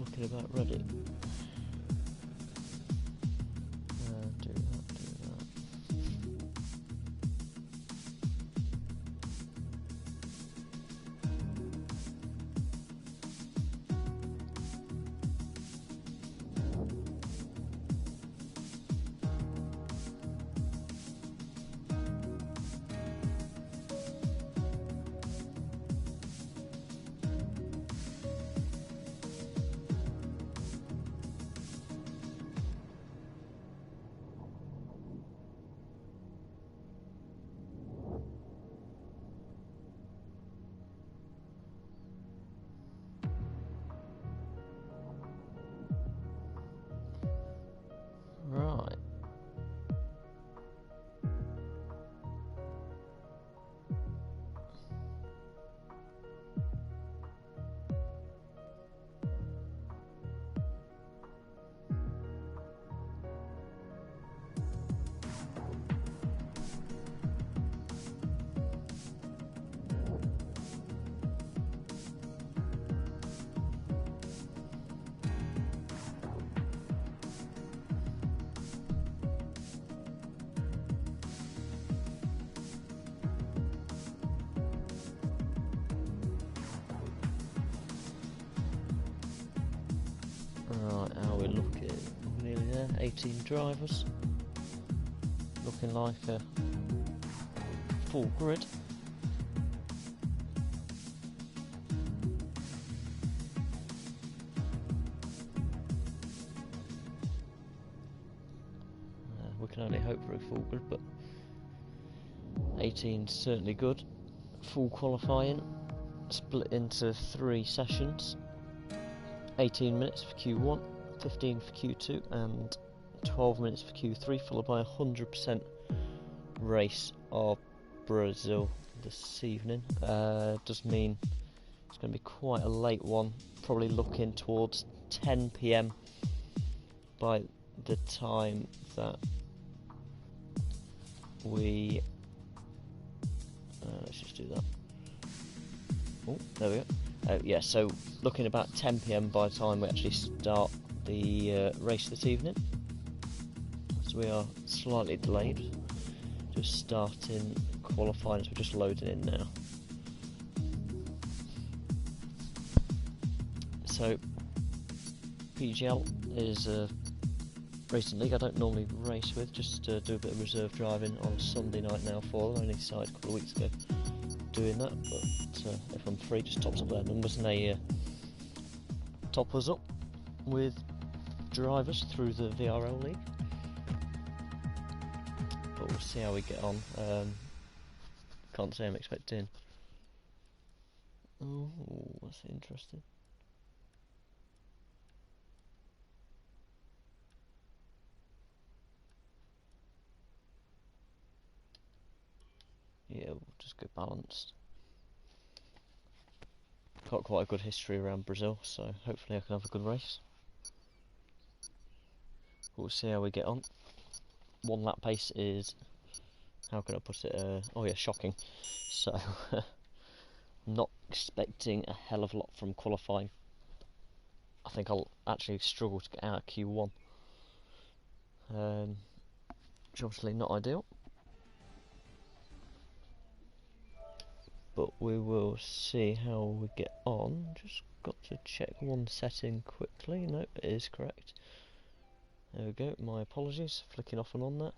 looking about ready. Do that. Right. Right, how are we looking? Nearly there, 18 drivers. Looking like a full grid. We can only hope for a full grid, but 18 is certainly good. Full qualifying, split into 3 sessions. 18 minutes for Q1, 15 for Q2 and 12 minutes for Q3, followed by a 100% race of Brazil this evening. Does mean it's going to be quite a late one, probably looking towards 10 PM by the time that we let's just do that. Oh, there we go. Yeah, so looking about 10 PM by the time we actually start the race this evening. So we are slightly delayed. Just starting qualifying, so we're just loading in now. So PGL is a racing league I don't normally race with, just do a bit of reserve driving on Sunday night now for them. I only decided a couple of weeks ago doing that, but if I'm free, just tops up their numbers, and they top us up with drivers through the VRL league. But we'll see how we get on. Can't say I'm expecting. Oh, that's interesting. Yeah, we'll just go balanced. Got quite a good history around Brazil, so hopefully I can have a good race. We'll see how we get on. 1 lap pace is, how can I put it, oh yeah, shocking. So, not expecting a hell of a lot from qualifying. I think I'll actually struggle to get out of Q1. Which obviously not ideal. But we will see how we get on. Just got to check one setting quickly. Nope, it is correct. There we go, my apologies, flicking off and on that.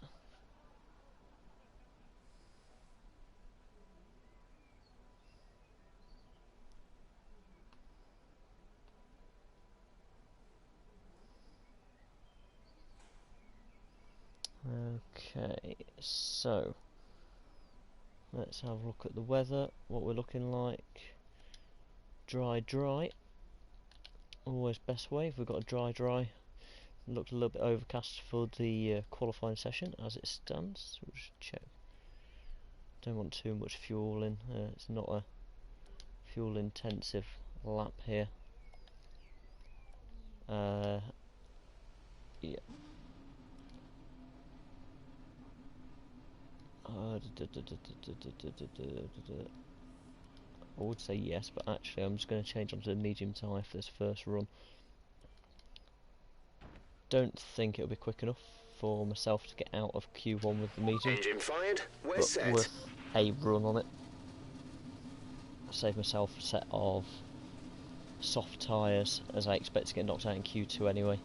Okay, so let's have a look at the weather, what we're looking like. Dry, always best way if we've got a dry. Looked a little bit overcast for the qualifying session as it stands. We'll just check. Don't want too much fuel in, it's not a fuel intensive lap here. Yeah. I would say yes, but actually I'm just going to change onto the medium tyre for this first run. don't think it'll be quick enough for myself to get out of Q1 with the medium. Engine fired. We're but set. Worth a run on it. Save myself a set of soft tyres, as I expect to get knocked out in Q2 anyway.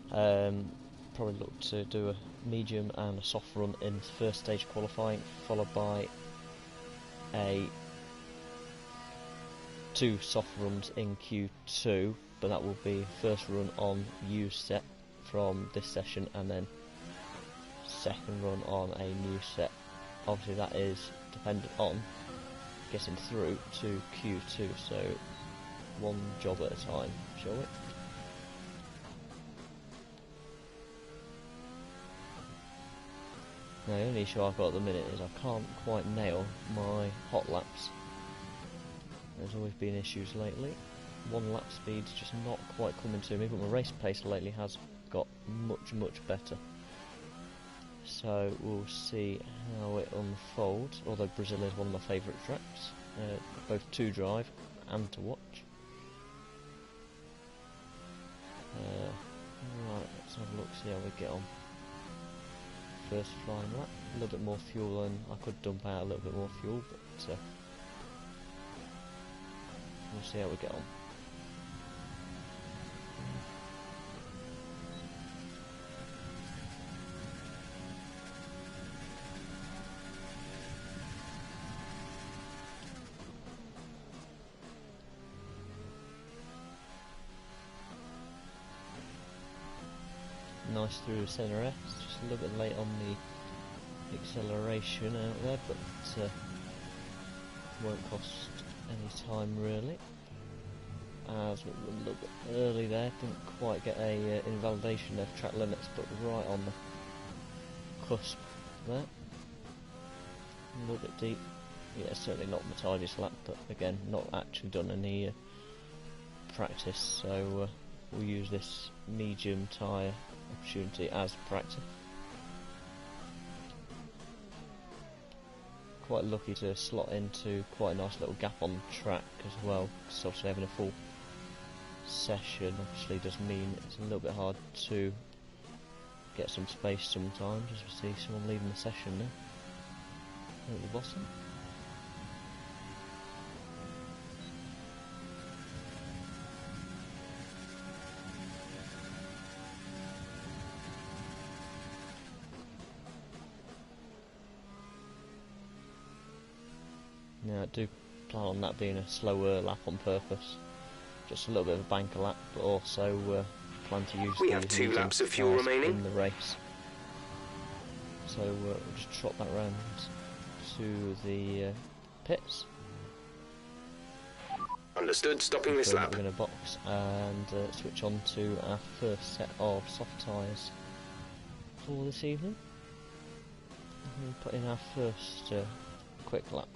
Probably look to do a medium and a soft run in the first stage qualifying, followed by a 2 soft runs in Q2, but that will be first run on used set from this session, and then second run on a new set. Obviously that is dependent on getting through to Q2, so one job at a time, shall we? Now the only issue I've got at the minute is I can't quite nail my hot laps. There's always been issues lately. One lap speed's just not quite coming to me, but my race pace lately has got much better. So we'll see how it unfolds, although Brazil is one of my favourite tracks, both to drive and to watch. Right, let's have a look, see how we get on. First flying lap, a little bit more fuel, and I could dump out a little bit more fuel, but we'll see how we get on. Nice through SNR, just a little bit late on the acceleration out there, but won't cost any time really. As we were a little bit early there, didn't quite get a invalidation of track limits, but right on the cusp there. A little bit deep. Yeah, certainly not my tidiest lap, but again, not actually done any practice, so we'll use this medium tyre opportunity as practice. Quite lucky to slot into quite a nice little gap on the track as well, because obviously having a full session obviously does mean it's a little bit hard to get some space sometimes, as we see someone leaving the session now at the bottom. Now I do plan on that being a slower lap on purpose, just a little bit of a banker lap, but also plan to use we have 2 laps of fuel remaining in the race. So we'll just trot that round to the pits. Understood, stopping this lap. We're going to box and switch on to our first set of soft tyres for this evening. We'll put in our first quick lap.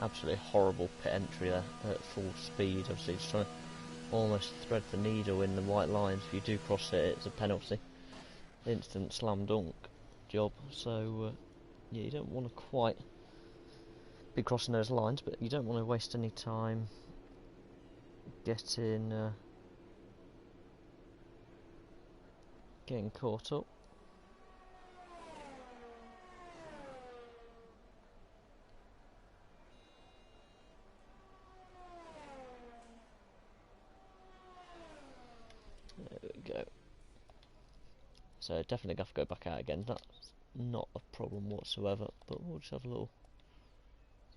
Absolutely horrible pit entry there at full speed. Obviously just trying to almost thread the needle in the white lines. If you do cross it, it's a penalty. Instant slam dunk job. So yeah, you don't want to quite be crossing those lines, but you don't want to waste any time getting caught up. There we go. So definitely have to go back out again. That's not a problem whatsoever. But we'll just have a little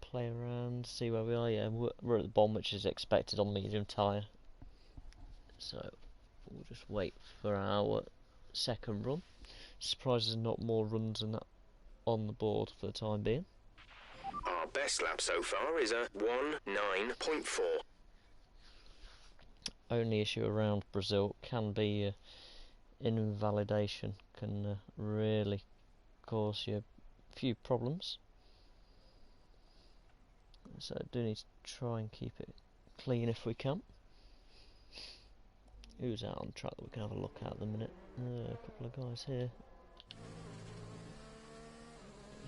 play around, see where we are. Yeah, we're at the bottom, which is expected on medium tyre. So we'll just wait for our second run. Surprised there's not more runs than that on the board for the time being. Our best lap so far is a 1:09.4. Only issue around Brazil can be invalidation, can really cause you a few problems. So do need to try and keep it clean if we can. Who's out on track that we can have a look at the minute? A couple of guys here.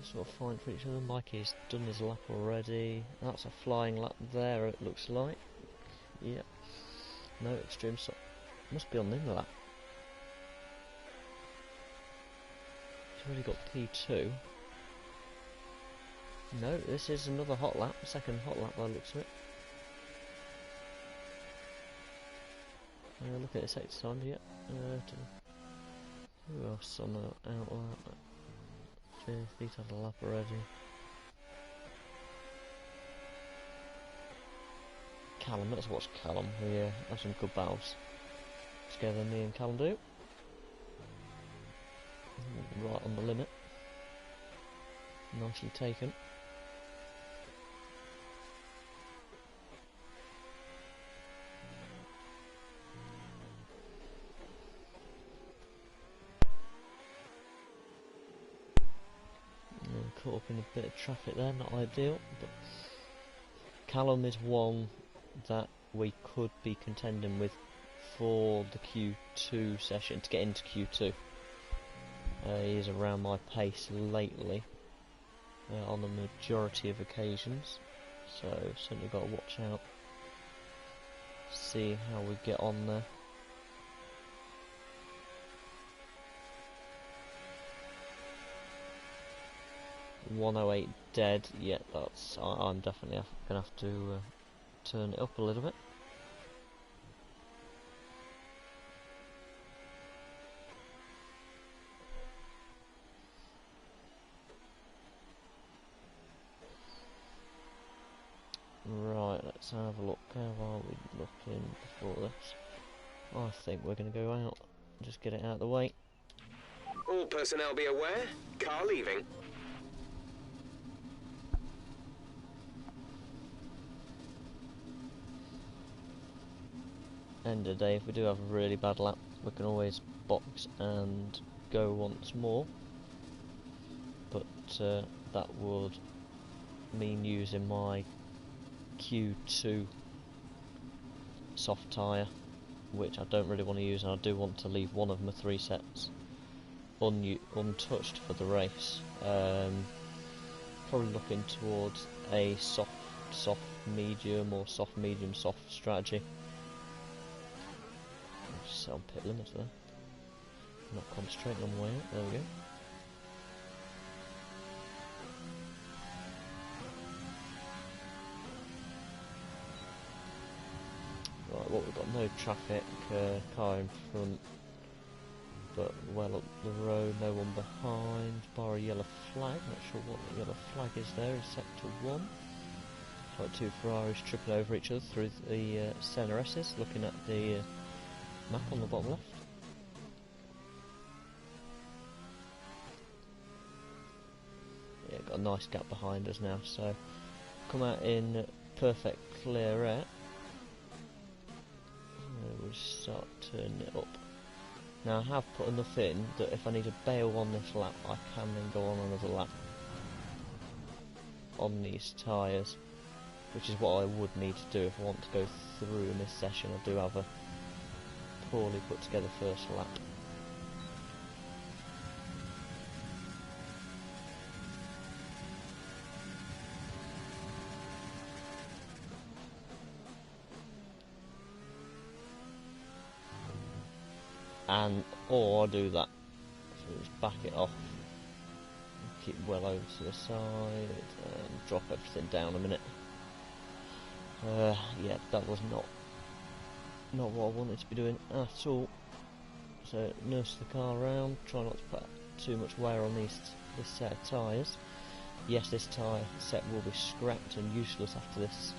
Sort of fighting for each other. Mikey's done his lap already. That's a flying lap there, it looks like. Yep. No extreme stop. Must be on the in lap. He's already got P2. No, this is another hot lap. Second hot lap by the looks of it. Look at this exit time, yeah. Who else on the out lap? He's had a lap already. Callum, let's watch Callum. We have some good battles together, me and Callum do. Right on the limit. Nicely taken. Caught up in a bit of traffic there, not ideal, but Callum is one that we could be contending with for the Q2 session, to get into Q2. He is around my pace lately on the majority of occasions, so certainly got to watch out, see how we get on there. 108 dead, yeah, that's, I'm definitely gonna have to turn it up a little bit. Right, let's have a look. How are we looking before this? I think we're gonna go out, just get it out of the way. All personnel be aware. Car leaving. End of the day, if we do have a really bad lap, we can always box and go once more, but that would mean using my Q2 soft tyre, which I don't really want to use, and I do want to leave one of my 3 sets untouched for the race. Probably looking towards a soft medium or soft medium soft strategy. Set on pit limits there. Not concentrating on the way out. There we go. Right, well, we've got no traffic, car in front, but well up the road, no one behind, bar a yellow flag. Not sure what the yellow flag is there in sector 1. Like 2 Ferraris tripping over each other through the SNRs, looking at the map on the bottom left. Yeah, got a nice gap behind us now, so come out in perfect clear air. We'll start turning it up. Now I have put enough in that if I need to bail on this lap, I can then go on another lap on these tyres, which is what I would need to do if I want to go through in this session. I do have a poorly put together first lap. And or I do that, so just back it off, keep well over to the side, and drop everything down a minute. Yeah, that was not what I wanted to be doing at all. So nurse the car around, try not to put too much wear on this set of tyres. Yes, this tyre set will be scrapped and useless after this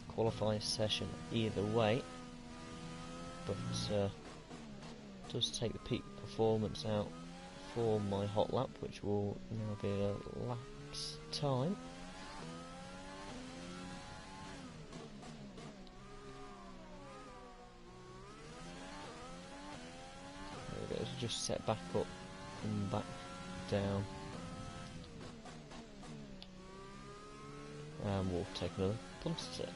qualifying session either way, but does take the peak performance out for my hot lap, which will now be a lap lap's time. There we go, so just set back up and back down. And we'll take another punt at it.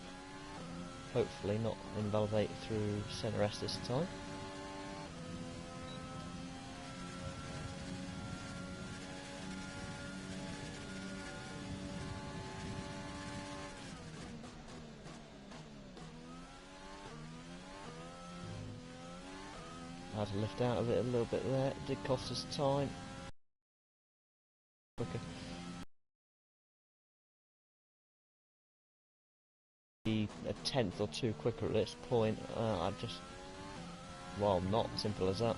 Hopefully not invalidate through centre S this time. Had to lift out of it a little bit there, it did cost us time. Quicker. Be a tenth or two quicker at this point, I just, well, not simple as that.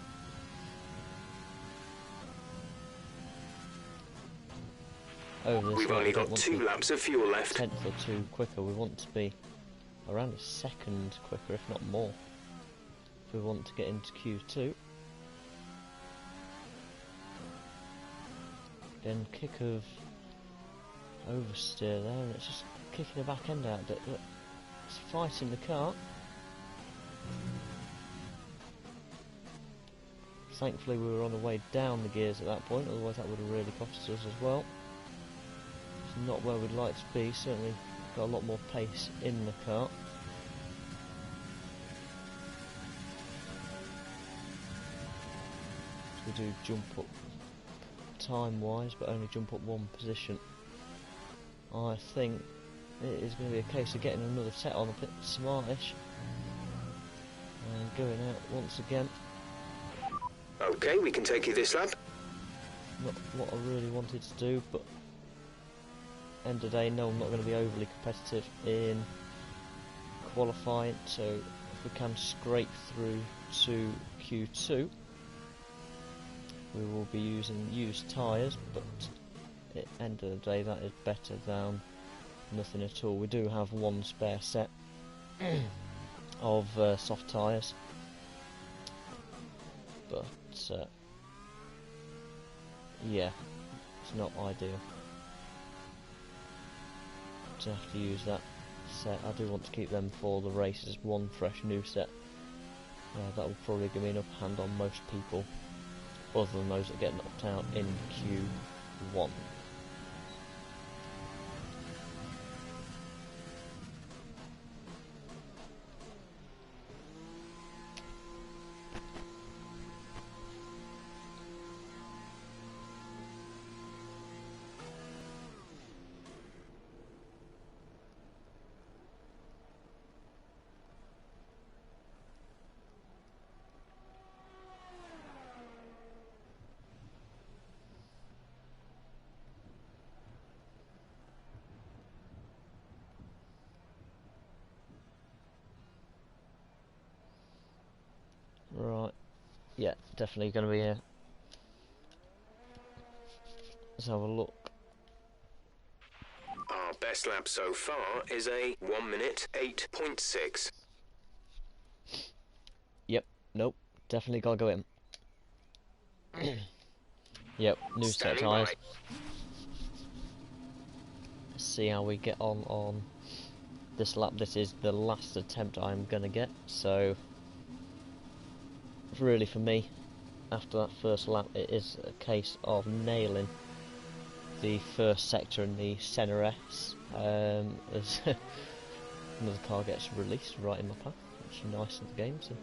Over this We've one, only we don't got want 2 to laps of fuel be a left. tenth or two quicker, we want to be around a second quicker, if not more, if we want to get into Q2. Again, kick of oversteer there, and it's just kicking the back end out. Look, it's fighting the car. Thankfully we were on the way down the gears at that point, otherwise that would have really cost us as well. It's not where we'd like to be, certainly got a lot more pace in the car. So we do jump up time wise, but only jump up one position. I think it is going to be a case of getting another set on a bit smartish and going out once again. Okay, we can take you this lap. Not what I really wanted to do, but end of the day, no, I'm not going to be overly competitive in qualifying, so if we can scrape through to Q2, we will be using used tyres, but at the end of the day that is better than nothing at all. We do have one spare set of soft tyres, but yeah, it's not ideal to have to use that set. I do want to keep them for the races, one fresh new set. That will probably give me an upper hand on most people, other than those that get knocked out in Q1. Right, yeah, definitely going to be here. Let's have a look. Our best lap so far is a 1 minute 8.6. Yep, nope, definitely gotta go in. Yep, new set Standing tyres. by. Let's see how we get on this lap. This is the last attempt I'm gonna get, so really for me, after that first lap, it is a case of nailing the first sector in the centre S. As another car gets released right in my path, which is nice in the game to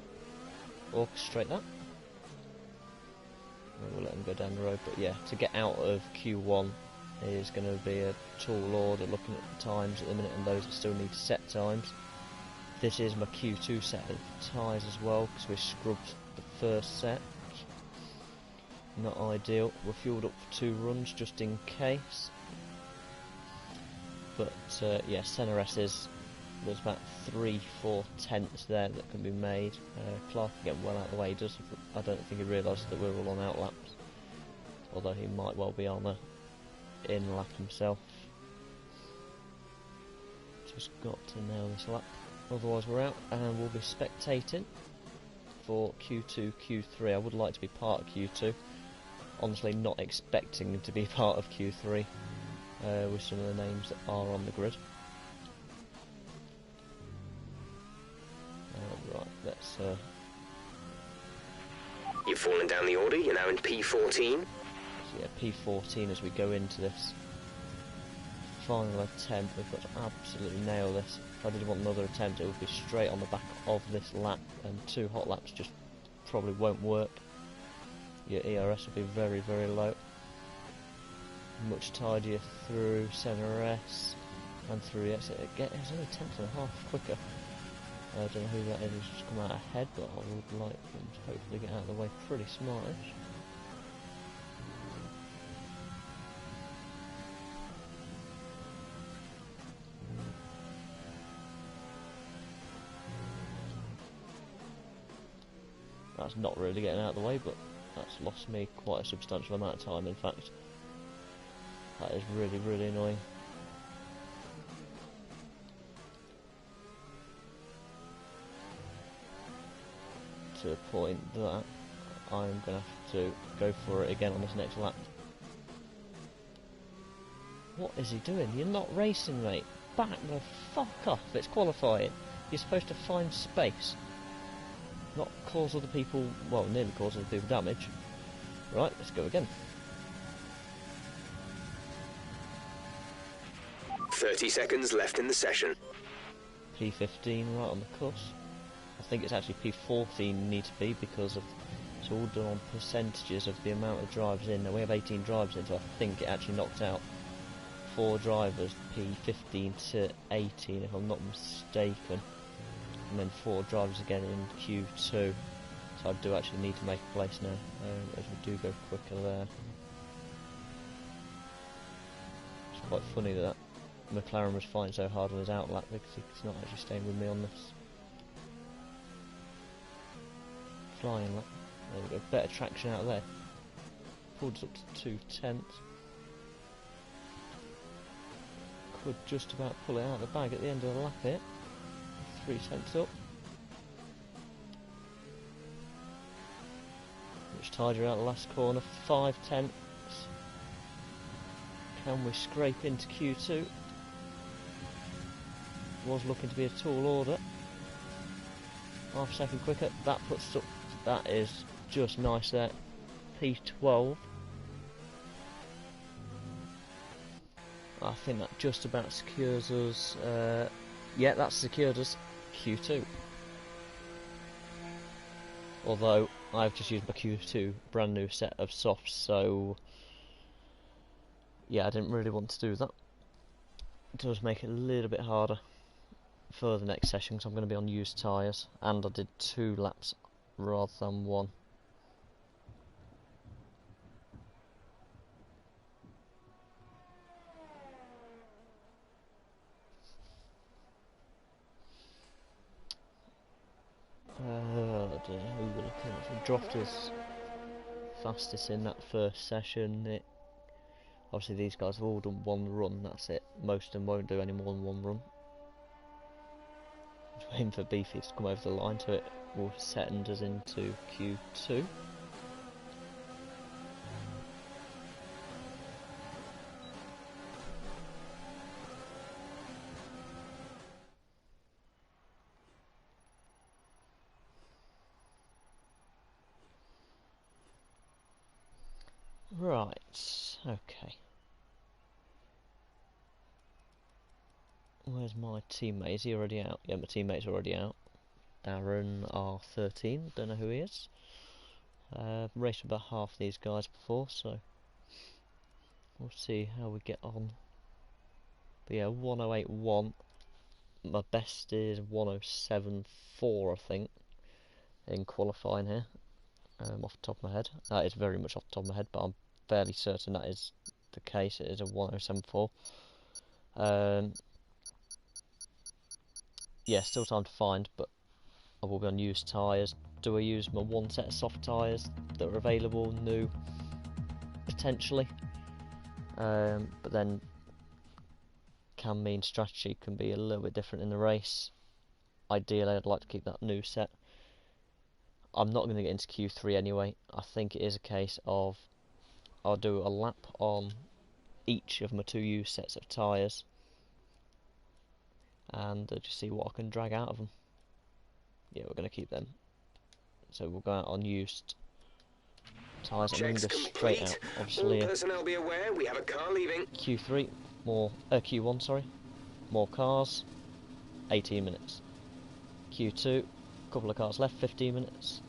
orchestrate that. We'll let them go down the road, but yeah, to get out of Q1 is going to be a tall order, looking at the times at the minute and those that still need to set times. This is my Q2 set of tyres as well, because we scrubbed the first set. Not ideal. We're fueled up for 2 runs just in case. But yeah, centre S there's about 3-4 tenths there that can be made. Clark can get well out of the way. I don't think he realises that we're all on out laps, although he might well be on a in lap himself. Just got to nail this lap, otherwise we're out, and we'll be spectating for Q2, Q3. I would like to be part of Q2. Honestly, not expecting to be part of Q3. with some of the names that are on the grid. Right, let's... You've fallen down the order, you're now in P14. So yeah, P14 as we go into this final attempt. We've got to absolutely nail this. If I did want another attempt, it would be straight on the back of this lap, and 2 hot laps just probably won't work. Your ERS will be very, very low. Much tidier through center S and through the exit. It's only 1/10.5 quicker. I don't know who that is, just come out ahead, but I would like them to hopefully get out of the way pretty smartish. That's not really getting out of the way, but that's lost me quite a substantial amount of time, in fact. That is really, really annoying. To the point that I'm going to have to go for it again on this next lap. What is he doing? You're not racing, mate. Back the fuck off. It's qualifying. You're supposed to find space. Not cause other people, well, nearly cause other people damage. Right, let's go again. 30 seconds left in the session. P15 right on the cusp. I think it's actually P14 need to be because of it's all done on percentages of the amount of drivers in. Now we have 18 drivers in, so I think it actually knocked out 4 drivers, P15 to 18 if I'm not mistaken, and then 4 drivers again in Q2. So I do actually need to make a place now, as we do go quicker there. It's quite funny that McLaren was fighting so hard on his outlap because he's not actually staying with me on this flying lap. There we go, better traction out of there. Pulled us up to 2/10. Could just about pull it out of the bag at the end of the lap here. 3/10 up. Much tidier out the last corner, 5/10. Can we scrape into Q2? Was looking to be a tall order. Half a second quicker, that puts us up, that is just nice there. P12. I think that just about secures us, yeah, that secured us Q2. Although, I've just used my Q2 brand new set of softs, so yeah, I didn't really want to do that. It does make it a little bit harder for the next session because I'm going to be on used tyres, and I did 2 laps rather than 1. I don't know who we're looking at. So Droft is fastest in that first session. Obviously these guys have all done 1 run, that's it. Most of them won't do any more than 1 run. Just waiting for Beefy to come over the line, so it will send us into Q2. Right, okay. Where's my teammate? Is he already out? Yeah, my teammate's already out. Darren R13, don't know who he is. Raced about half these guys before, so we'll see how we get on. But yeah, 1081. My best is 1074, I think, in qualifying here. Off the top of my head. That is very much off the top of my head, but I'm fairly certain that is the case. It is a 1074. Yeah, still time to find, but I will be on used tyres. Do I use my 1 set of soft tyres that are available, new, potentially? But then can mean strategy can be a little bit different in the race. Ideally, I'd like to keep that new set. I'm not going to get into Q3 anyway. I think it is a case of I'll do a lap on each of my 2 used sets of tyres, and just see what I can drag out of them. Yeah, we're going to keep them. So we'll go out on used tyres and then go straight out. Obviously, all personnel be aware we have a car leaving. Q3, Q1, sorry, more cars, 18 minutes. Q2, couple of cars left, 15 minutes.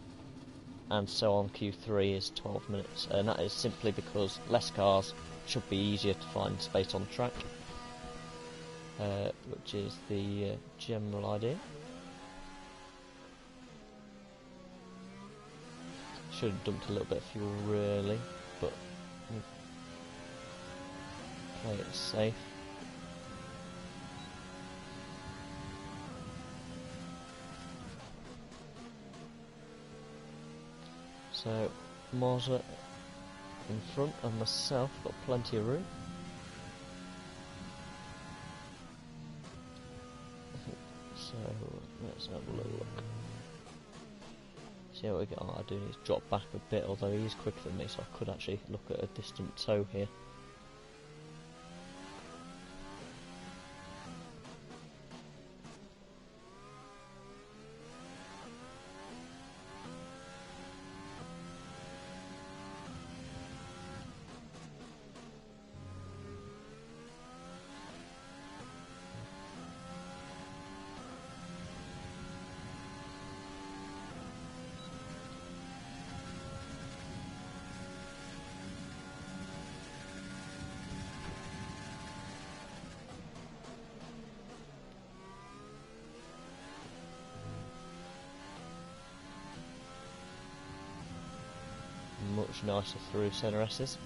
And so on. Q3 is 12 minutes, and that is simply because less cars should be easier to find space on the track, which is the general idea. Should have dumped a little bit of fuel really, but we'll play it safe. So Mazda in front and myself got plenty of room. So let's have a little look. See how we get on. I do need to drop back a bit, although he is quicker than me, so I could actually look at a distant toe here. Much nicer through SNRs.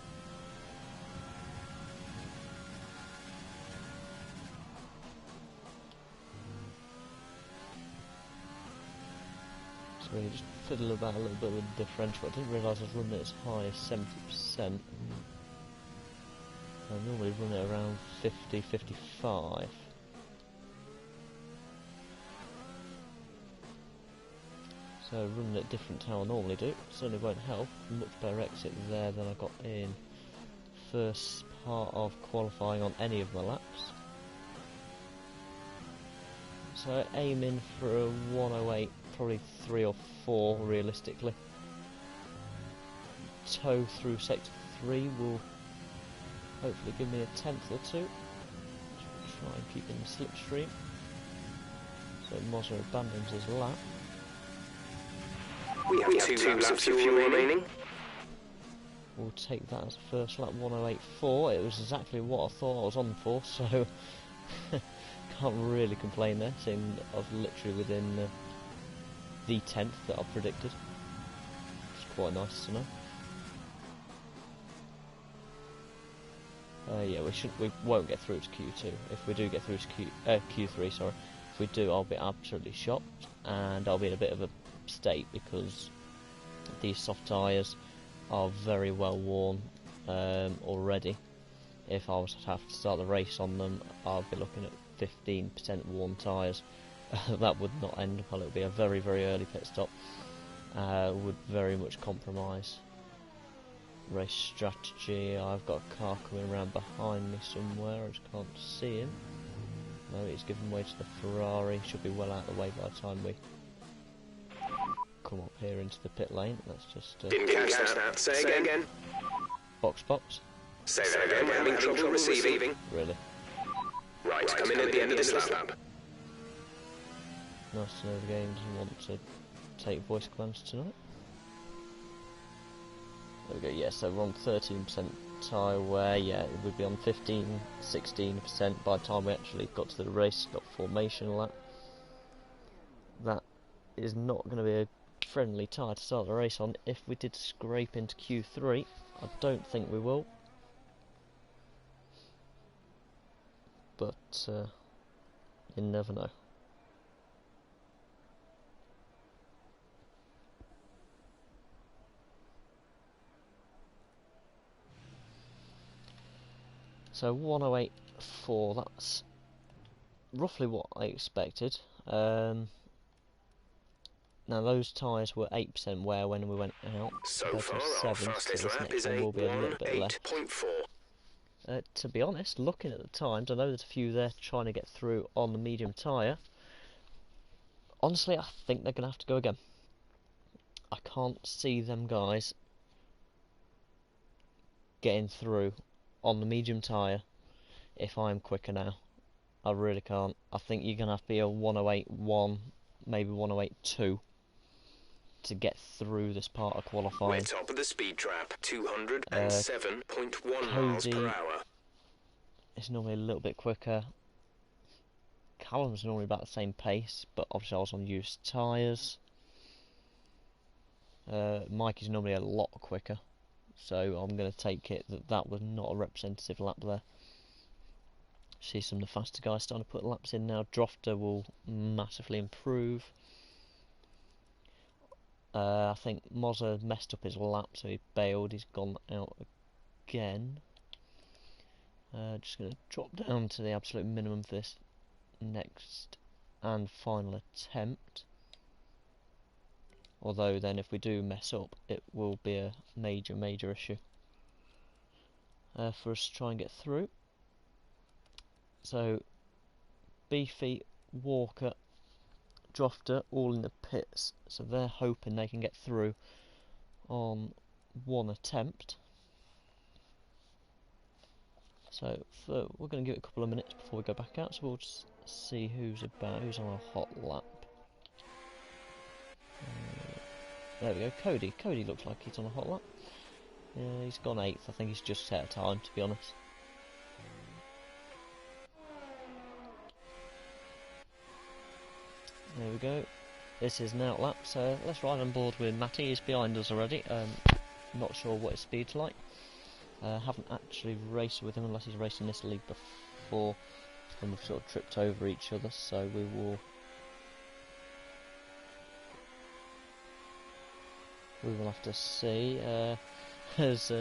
So we just fiddle about a little bit with the differential. I didn't realise I was running it as high as 70%. I normally run it around 50-55. So running it different to how I normally do certainly won't help. Much better exit there than I got in first part of qualifying on any of my laps. So aiming for a 108, probably 3 or 4 realistically. Tow through sector 3 will hopefully give me a 10th or 2. Try and keep in the slipstream. So Mazda abandons his lap. We have two laps of fuel remaining. We'll take that as a first lap, 108.4. It was exactly what I thought I was on for, so can't really complain there, seeing I was literally within the 10th that I predicted. It's quite nice to know. Yeah, we won't get through to Q2. If we do get through to Q3, sorry. If we do, I'll be absolutely shocked, and I'll be in a bit of a state because these soft tyres are very well worn already. If I was to have to start the race on them, I'll be looking at 15% worn tyres. That would not end well. It would be a very, very early pit stop. Would very much compromise race strategy. I've got a car coming around behind me somewhere. I just can't see him. No, he's giving way to the Ferrari. Should be well out of the way by the time we come up here into the pit lane. Let's just Didn't catch that. Say again. Box. Say that again. We're having trouble receiving. Really? Right, come in at the end of this lap. Nice to know the game doesn't want to take voice commands tonight. There we go. Yeah, so we're on 13% tyre wear. Yeah, it would be on 15-16% by the time we actually got to the race. Got formation lap. That is not going to be a friendly tyre to start the race on. If we did scrape into Q3, I don't think we will, but you never know. So 108.4, that's roughly what I expected. Now those tyres were 8% wear when we went out. So far, our fastest lap is a 108.4. To be honest, looking at the times, I know there's a few there trying to get through on the medium tyre. Honestly, I think they're going to have to go again. I can't see them guys getting through on the medium tyre if I'm quicker now. I really can't. I think you're going to have to be a 108.1, maybe 108.2 to get through this part of qualifying. We're top of the speed trap, 207.1 miles per hour. It's normally a little bit quicker. Callum's normally about the same pace, but obviously I was on used tyres. Mike is normally a lot quicker, so I'm going to take it that that was not a representative lap there. See some of the faster guys starting to put laps in now. Drofter will massively improve. I think Mozza messed up his lap, so he bailed. He's gone out again. Just going to drop down to the absolute minimum for this next and final attempt. Although then if we do mess up, it will be a major issue for us to try and get through. So Beefy, Walker, Drofter all in the pits, so they're hoping they can get through on one attempt. So we're going to give it a couple of minutes before we go back out, so we'll just see who's on a hot lap. There we go, Cody. Cody looks like he's on a hot lap. He's gone 8th. I think he's just out of time, to be honest. There we go. This is an out lap, so let's ride on board with Matty. He's behind us already. Not sure what his speed's like. Haven't actually raced with him unless he's raced in this league before, and we've sort of tripped over each other, so we will have to see. As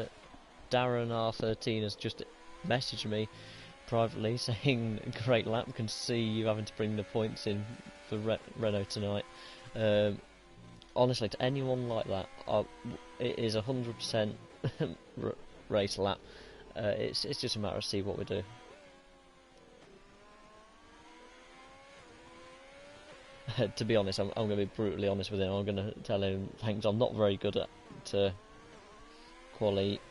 Darren R13 has just messaged me privately saying, great lap, can see you having to bring the points in for Renault tonight. Honestly, to anyone like that, it is 100% race lap. It's just a matter of see what we do. To be honest, I'm going to be brutally honest with him. I'm going to tell him, thanks, I'm not very good at quali,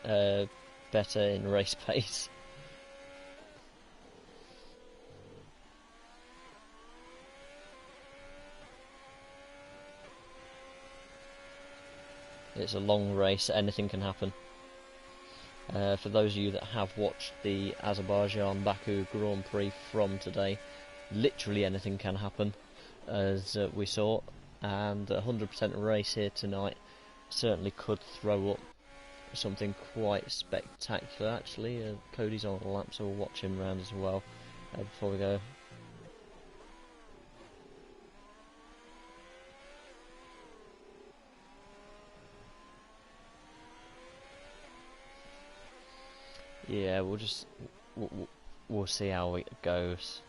better in race pace. It's a long race, anything can happen. For those of you that have watched the Azerbaijan Baku Grand Prix from today, literally anything can happen, as we saw, and 100% race here tonight certainly could throw up something quite spectacular. Actually, Cody's on the lap, so we'll watch him round as well before we go. Yeah, we'll see how it goes.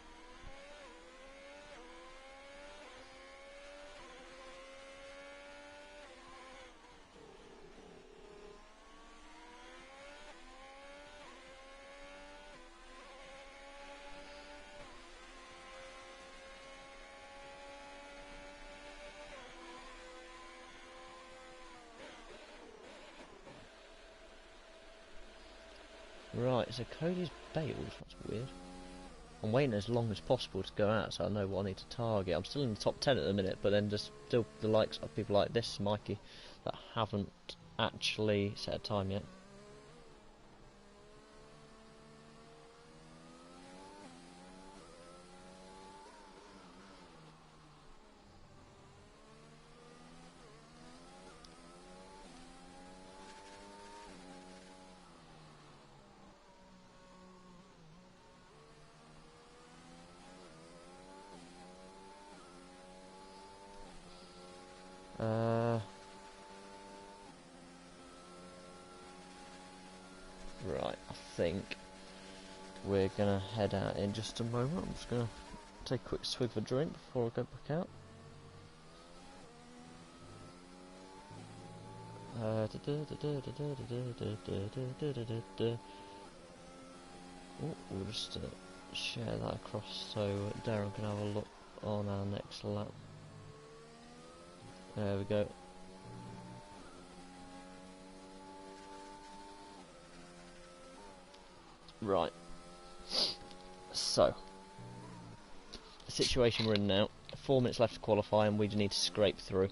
Right, so Cody's bailed, that's weird. I'm waiting as long as possible to go out so I know what I need to target. I'm still in the top 10 at the minute, but then there's still the likes of people like this, Mikey, that haven't actually set a time yet. Right, I think we're gonna head out in just a moment. I'm just gonna take a quick swig of a drink before I go back out. Oh, we'll just share that across so Darren can have a look on our next lap. There we go. Right. So, the situation we're in now. 4 minutes left to qualify and we need to scrape through.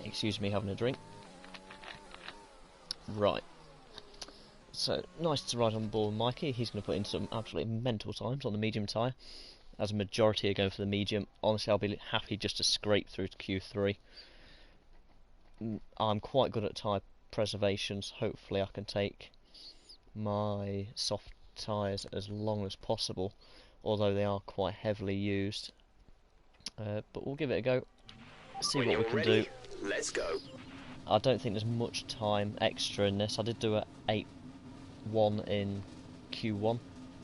Excuse me having a drink. Right. So, nice to ride on board with Mikey. He's going to put in some absolutely mental times on the medium tyre. As a majority are going for the medium. Honestly, I'll be happy just to scrape through to Q3. I'm quite good at tyre preservations. Hopefully I can take my soft tyres as long as possible, although they are quite heavily used. But we'll give it a go. See what we can do. Let's go. I don't think there's much time extra in this. I did do a 8.1 in Q1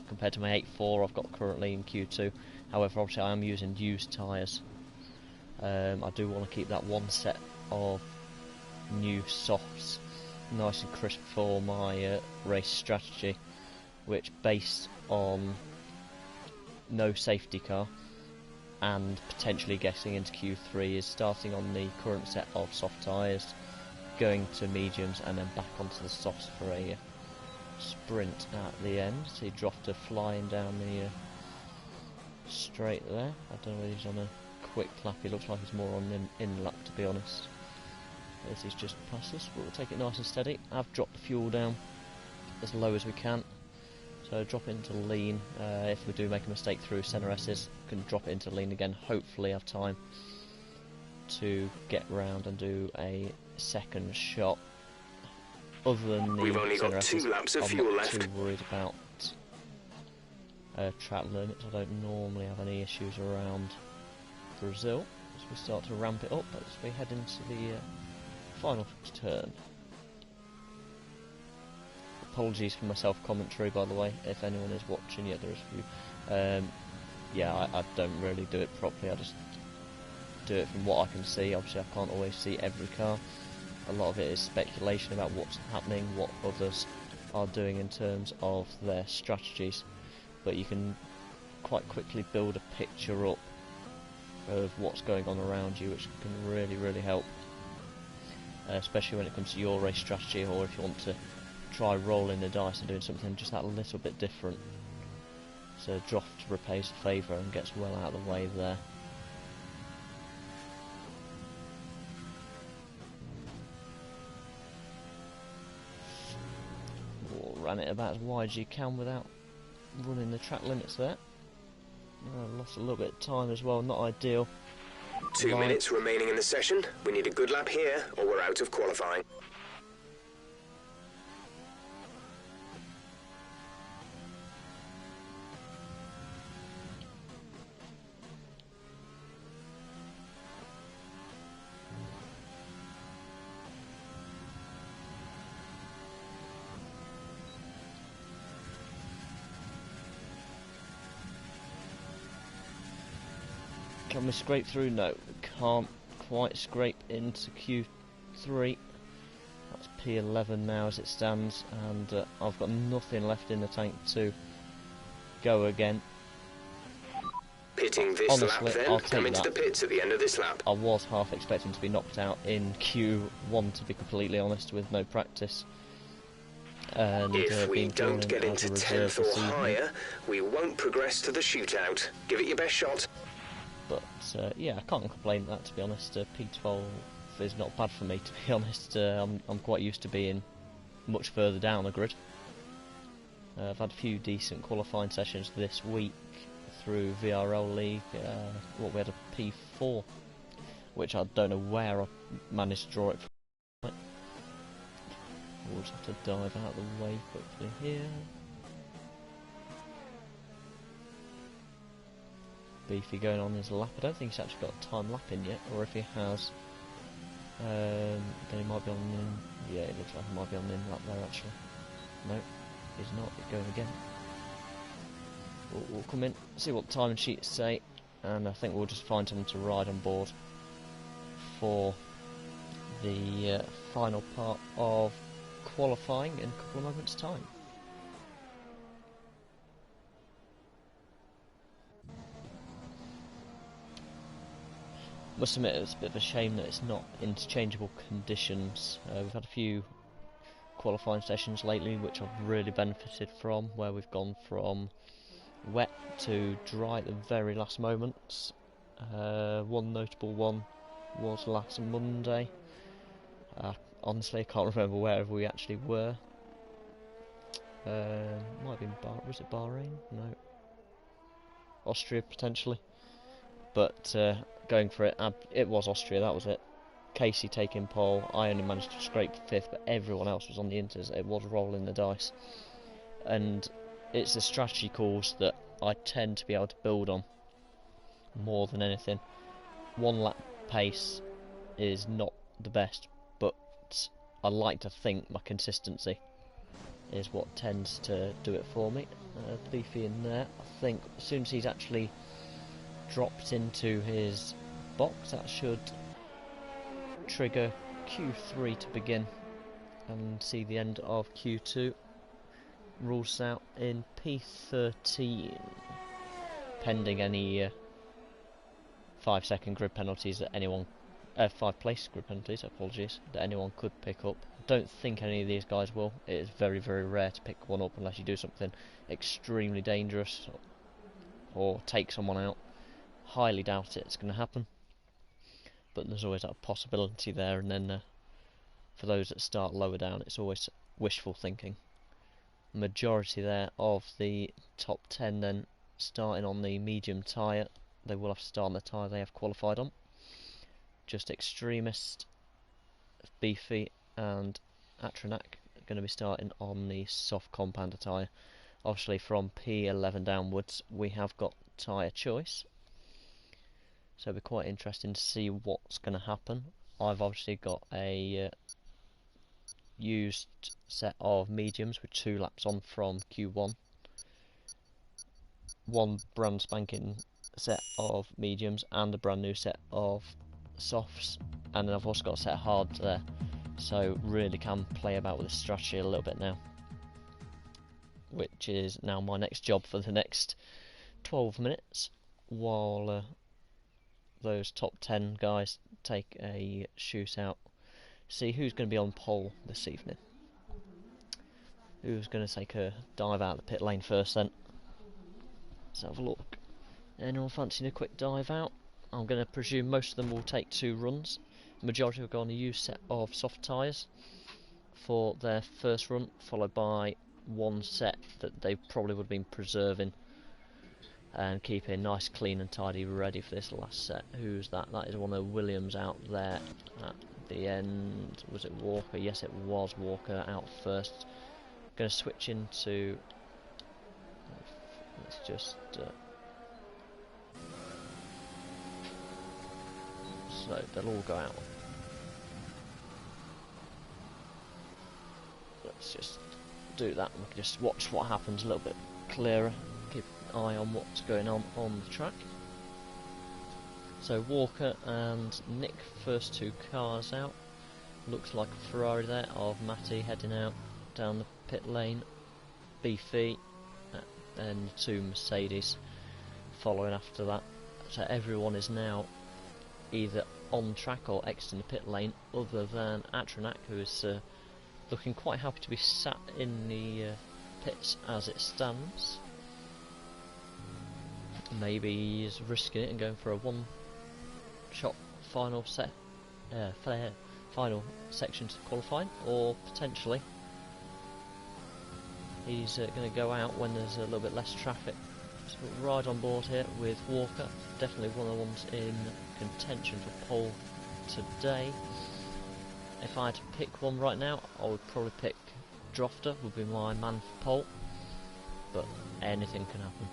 compared to my 8.4 I've got currently in Q2. However, obviously I am using used tyres. I do want to keep that one set of new softs nice and crisp for my race strategy, which, based on no safety car and potentially getting into Q3, is starting on the current set of soft tyres, going to mediums and then back onto the softs for a sprint at the end. So he dropped a flying down the straight there. I don't know whether he's on a quick lap. He looks like he's more on the in lap, to be honest. As he's just past us, but we'll take it nice and steady. I've dropped the fuel down as low as we can, so drop it into lean. If we do make a mistake through SNRS's, can drop it into lean again. Hopefully have time to get round and do a second shot. Other than the We've only got SNRS's, 2 laps of I'm fuel not left. too worried about track limits. I don't normally have any issues around Brazil. As we start to ramp it up, as we head into the final turn. Apologies for my self-commentary, by the way, if anyone is watching. Yeah, there is a few. Yeah, I don't really do it properly. I just do it from what I can see. Obviously, I can't always see every car. A lot of it is speculation about what's happening, what others are doing in terms of their strategies. But you can quite quickly build a picture up of what's going on around you, which can really, really help. Especially when it comes to your race strategy, or if you want to try rolling the dice and doing something just that little bit different. So Droft repays the favour and gets well out of the way there. We'll run it about as wide as you can without running the track limits there. Lost a little bit of time as well, not ideal. 2 minutes remaining in the session. We need a good lap here, or we're out of qualifying. Can we scrape through? No, we can't quite scrape into Q3. That's P11 now as it stands, and I've got nothing left in the tank to go again. Pitting this Honestly, lap then, I'll take come into that. the pits at the end of this lap. I was half expecting to be knocked out in Q1, to be completely honest, with no practice. And If we being don't drawn get in as into a reserve 10th this or evening. higher, we won't progress to the shootout. Give it your best shot. But yeah, I can't complain that, to be honest. P12 is not bad for me, to be honest. I'm quite used to being much further down the grid. I've had a few decent qualifying sessions this week through VRL League. We had a P4, which I don't know where I managed to draw it from. We'll just have to dive out of the way quickly here. Beefy going on his lap. I don't think he's actually got a time lap in yet, or if he has, then he might be on in. Yeah, it looks like he might be on the in lap there actually. No, he's not. He's going again. We'll come in, see what the timing sheets say, and I think we'll just find someone to ride on board for the final part of qualifying in a couple of moments' time. Must admit it's a bit of a shame that it's not interchangeable conditions. We've had a few qualifying sessions lately which I've really benefited from, where we've gone from wet to dry at the very last moments. One notable one was last Monday. Honestly, I can't remember where we actually were. Might have been was it Bahrain? No. Austria potentially. But going for it, it was Austria, that was it. Casey taking pole, I only managed to scrape 5th, but everyone else was on the inters. It was rolling the dice. And it's a strategy course that I tend to be able to build on more than anything. One lap pace is not the best, but I like to think my consistency is what tends to do it for me. Leafy in there, I think as soon as he's actually dropped into his box, that should trigger Q3 to begin and see the end of Q2. Rules out in P13, pending any 5-second grid penalties that anyone, 5-place grid penalties, apologies, that anyone could pick up. I don't think any of these guys will. It is very, very rare to pick one up unless you do something extremely dangerous or take someone out. Highly doubt it's going to happen, but there's always that possibility there. And then for those that start lower down, it's always wishful thinking. Majority there of the top 10 then starting on the medium tyre. They will have to start on the tyre they have qualified on. Just Extremist, Beefy and Atronac are going to be starting on the soft compounder tyre. Obviously from P11 downwards we have got tyre choice, so it'll be quite interesting to see what's going to happen. I've obviously got a used set of mediums with 2 laps on from Q1, one brand spanking set of mediums and a brand new set of softs, and then I've also got a set of hards there, so really can play about with the strategy a little bit now, which is now my next job for the next 12 minutes while those top 10 guys take a shootout. See who's going to be on pole this evening. Who's going to take a dive out of the pit lane first then? Let's have a look. Anyone fancying a quick dive out? I'm going to presume most of them will take 2 runs. Majority will go on a used set of soft tyres for their first run, followed by one set that they probably would have been preserving and keeping nice, clean and tidy, ready for this last set. Who's that? That is one of the Williams out there at the end. Was it Walker? Yes, it was Walker out first. Going to switch into... let's just... so they'll all go out. Let's just do that and we can just watch what happens a little bit clearer. Keep an eye on what's going on the track. So Walker and Nick, first 2 cars out. Looks like a Ferrari there of Matty heading out down the pit lane. Beefy and 2 Mercedes following after that. So everyone is now either on track or exiting the pit lane, other than Atronac, who is looking quite happy to be sat in the pits as it stands. Maybe he's risking it and going for a one-shot final set, final section to qualifying, or potentially he's going to go out when there's a little bit less traffic. So we'll ride on board here with Walker, definitely one of the ones in contention for pole today. If I had to pick one right now, I would probably pick Drofter, would be my man for pole, but anything can happen.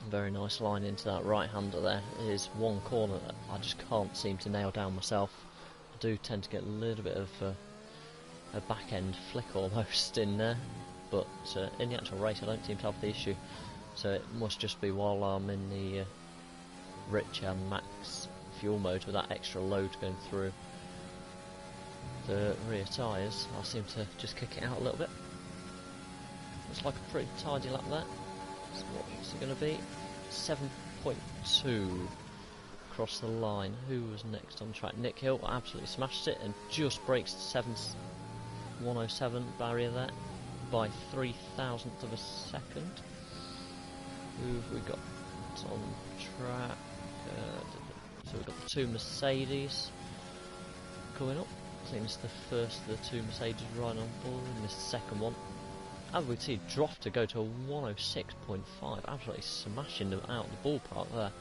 Very nice line into that right-hander there. It is one corner that I just can't seem to nail down myself. I do tend to get a little bit of a back-end flick almost in there, but in the actual race I don't seem to have the issue. So it must just be while I'm in the rich and max fuel mode with that extra load going through the rear tyres, I seem to just kick it out a little bit. Looks like a pretty tidy lap there. So what's it going to be? 7.2 across the line. Who was next on track? Nick Hill absolutely smashed it and just breaks the 107 barrier there by 3,000th of a second. Who have we got on track? So we've got the two Mercedes coming up. I think it's the first of the two Mercedes right on board in this second one. As we see Drofter go to a 106.5, absolutely smashing them out of the ballpark there.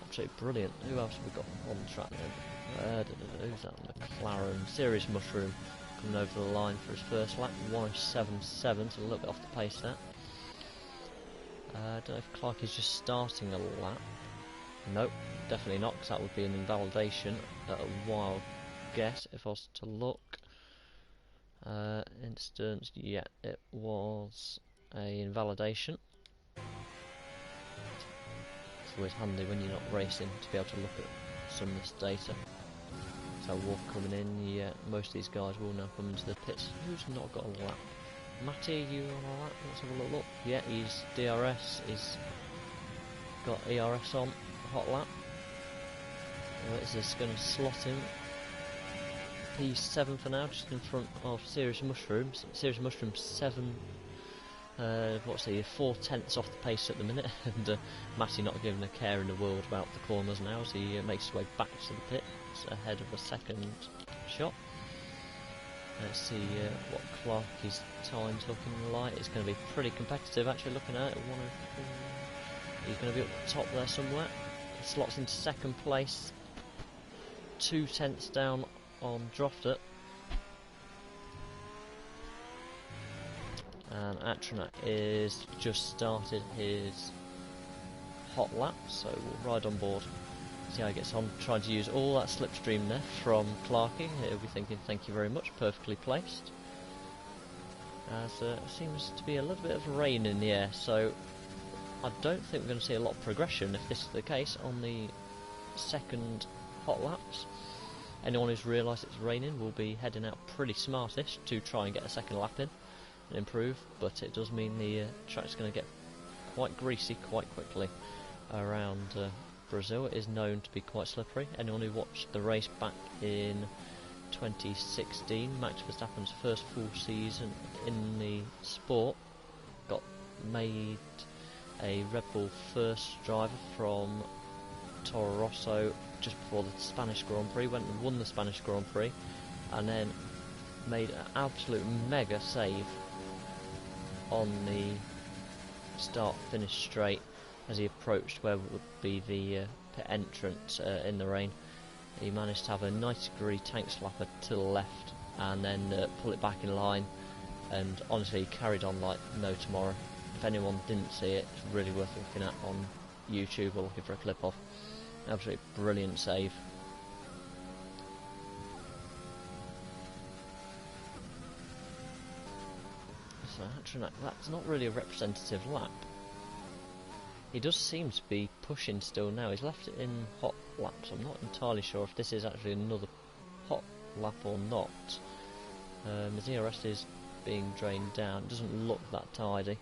Absolutely brilliant. Who else have we got on track then? Who's that? McLaren. Serious Mushroom coming over the line for his first lap. 107.7, so a little bit off the pace there. I don't know if Clark is just starting a lap. Nope, definitely not, because that would be an invalidation at a wild guess if I was to look. Instance, yeah, it was a invalidation. It's always handy when you're not racing to be able to look at some of this data. So Wolf coming in, yeah, most of these guys will now come into the pits. Who's not got a lap? Matty, you on a lap? Let's have a little look. Yeah, he's DRS, he's got ERS on, hot lap. Is this going to slot him? He's 7 for now, just in front of Serious Mushrooms. Serious Mushrooms 7, what's he, 4/10 off the pace at the minute, and Matty not giving a care in the world about the corners now as he makes his way back to the pits ahead of a second shot. Let's see what Clarkie's time's looking like. It's going to be pretty competitive actually, looking at it. He's going to be up the top there somewhere. He slots into second place, 2/10 down on Drofter, and Atronac is just started his hot lap, so we'll ride on board, see how he gets on, trying to use all that slipstream there from Clarkie. He'll be thinking thank you very much, perfectly placed, as seems to be a little bit of rain in the air, so I don't think we're going to see a lot of progression if this is the case on the second hot laps. Anyone who's realised it's raining will be heading out pretty smartish to try and get a second lap in and improve, but it does mean the track's going to get quite greasy quite quickly around Brazil. It is known to be quite slippery. Anyone who watched the race back in 2016, Max Verstappen's first full season in the sport, got made a Red Bull first driver from Toro Rosso just before the Spanish Grand Prix, went and won the Spanish Grand Prix, and then made an absolute mega save on the start-finish straight as he approached where would be the pit entrance in the rain. He managed to have a 90-degree tank slapper to the left and then pull it back in line, and honestly he carried on like no tomorrow. If anyone didn't see it, it's really worth looking at on YouTube or looking for a clip of. Absolutely brilliant save. So Atronac, that's not really a representative lap. He does seem to be pushing still now. He's left it in hot laps. I'm not entirely sure if this is actually another hot lap or not. His ERS is being drained down. It doesn't look that tidy.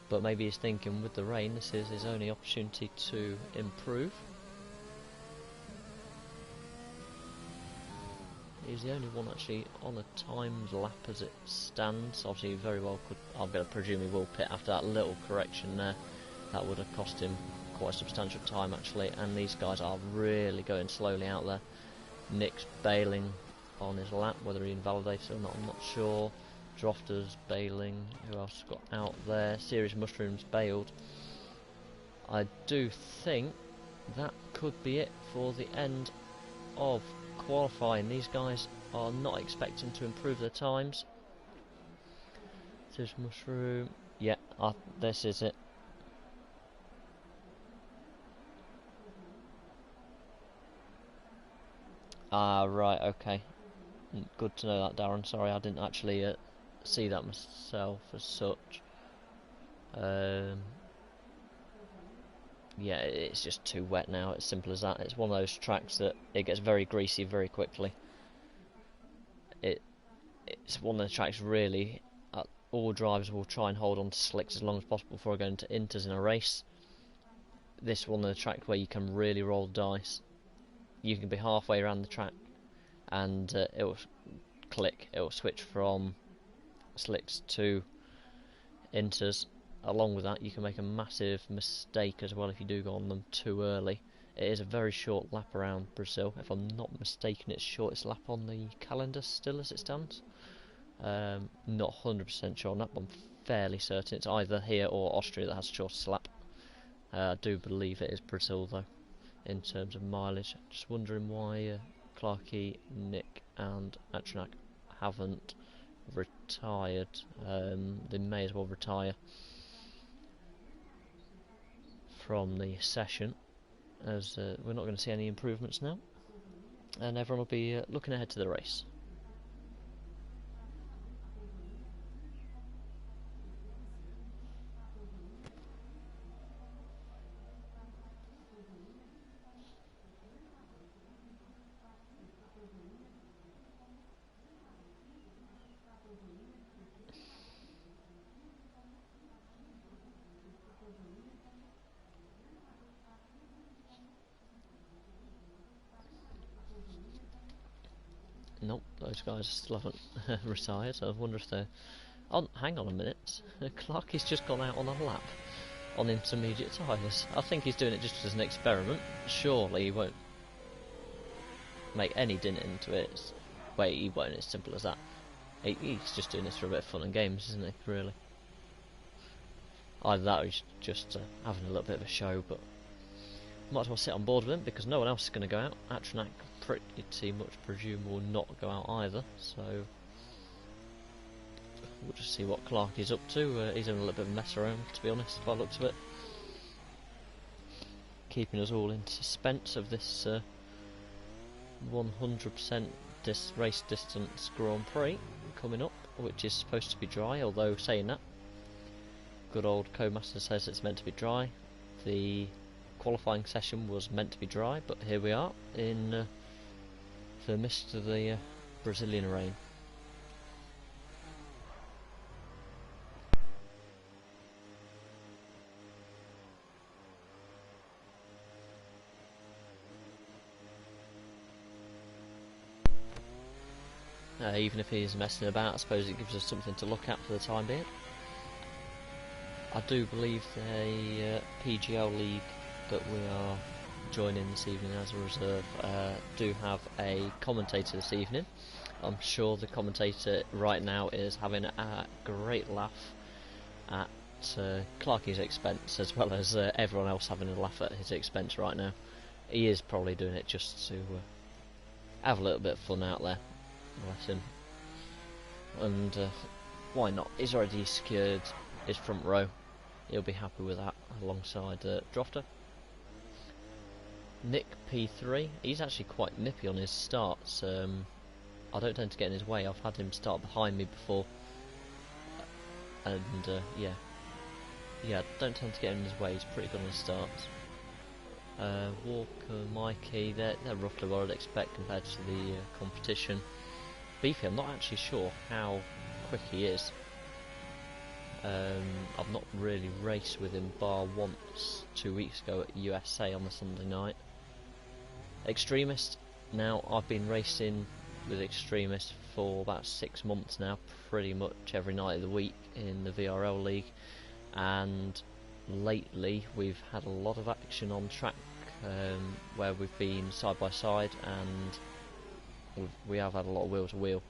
But maybe he's thinking with the rain this is his only opportunity to improve. He's the only one actually on a timed lap as it stands. Obviously very well could, I'm going to presume he will pit after that little correction there. That would have cost him quite substantial time actually, and these guys are really going slowly out there. Nick's bailing on his lap, whether he invalidates it or not I'm not sure. Drofter's bailing. Who else got out there? Serious Mushrooms bailed. I do think that could be it for the end of qualifying. These guys are not expecting to improve their times. Serious Mushroom. Yeah, this is it. Ah, right, okay. Good to know that, Darren. Sorry, I didn't actually see that myself as such. Yeah, it's just too wet now, it's simple as that. It's one of those tracks that it gets very greasy very quickly. It's one of the tracks really, all drivers will try and hold on to slicks as long as possible before going to inters in a race. This one of the tracks where you can really roll the dice. You can be halfway around the track and it will click, it will switch from slicks to inters. Along with that, you can make a massive mistake as well if you do go on them too early. It is a very short lap around Brazil. If I'm not mistaken, it's shortest lap on the calendar still as it stands. Not 100% sure on that, but I'm fairly certain it's either here or Austria that has the shortest lap. I do believe it is Brazil though, in terms of mileage. Just wondering why Clarkey, Nick and Atronak haven't retired. They may as well retire from the session, as we're not going to see any improvements now, and everyone will be looking ahead to the race. Nope, those guys still haven't retired, so I wonder if they're... Oh, hang on a minute. Clarkey's just gone out on a lap on intermediate tyres. I think he's doing it just as an experiment. Surely he won't make any dint into it. Wait, he won't, it's simple as that. He's just doing this for a bit of fun and games, isn't he, really? Either that or he's just having a little bit of a show, but might as well sit on board with him because no one else is going to go out. Atronak pretty much presume will not go out either, so we'll just see what Clarkey's up to. He's having a little bit of a mess around, to be honest, by the looks of it. Keeping us all in suspense of this 100% race distance Grand Prix coming up, which is supposed to be dry, although saying that, good old Co-Master says it's meant to be dry. The qualifying session was meant to be dry, but here we are in the midst of the Brazilian rain. Even if he is messing about, I suppose it gives us something to look at for the time being. I do believe the PGL league that we are joining this evening as a reserve do have a commentator this evening. I'm sure the commentator right now is having a great laugh at Clarkey's expense, as well as everyone else having a laugh at his expense right now. He is probably doing it just to have a little bit of fun out there, bless him. And why not? He's already secured his front row. He'll be happy with that alongside Drofter. Nick P3, he's actually quite nippy on his starts. I don't tend to get in his way. I've had him start behind me before, and yeah, don't tend to get in his way. He's pretty good on his starts. Walker, Mikey, they're roughly what I'd expect compared to the competition. Beefy, I'm not actually sure how quick he is. I've not really raced with him bar once 2 weeks ago at USA on the Sunday night. Extremist, now I've been racing with Extremist for about 6 months now, pretty much every night of the week in the VRL league, and lately we've had a lot of action on track where we've been side by side, and we have had a lot of wheel to wheel,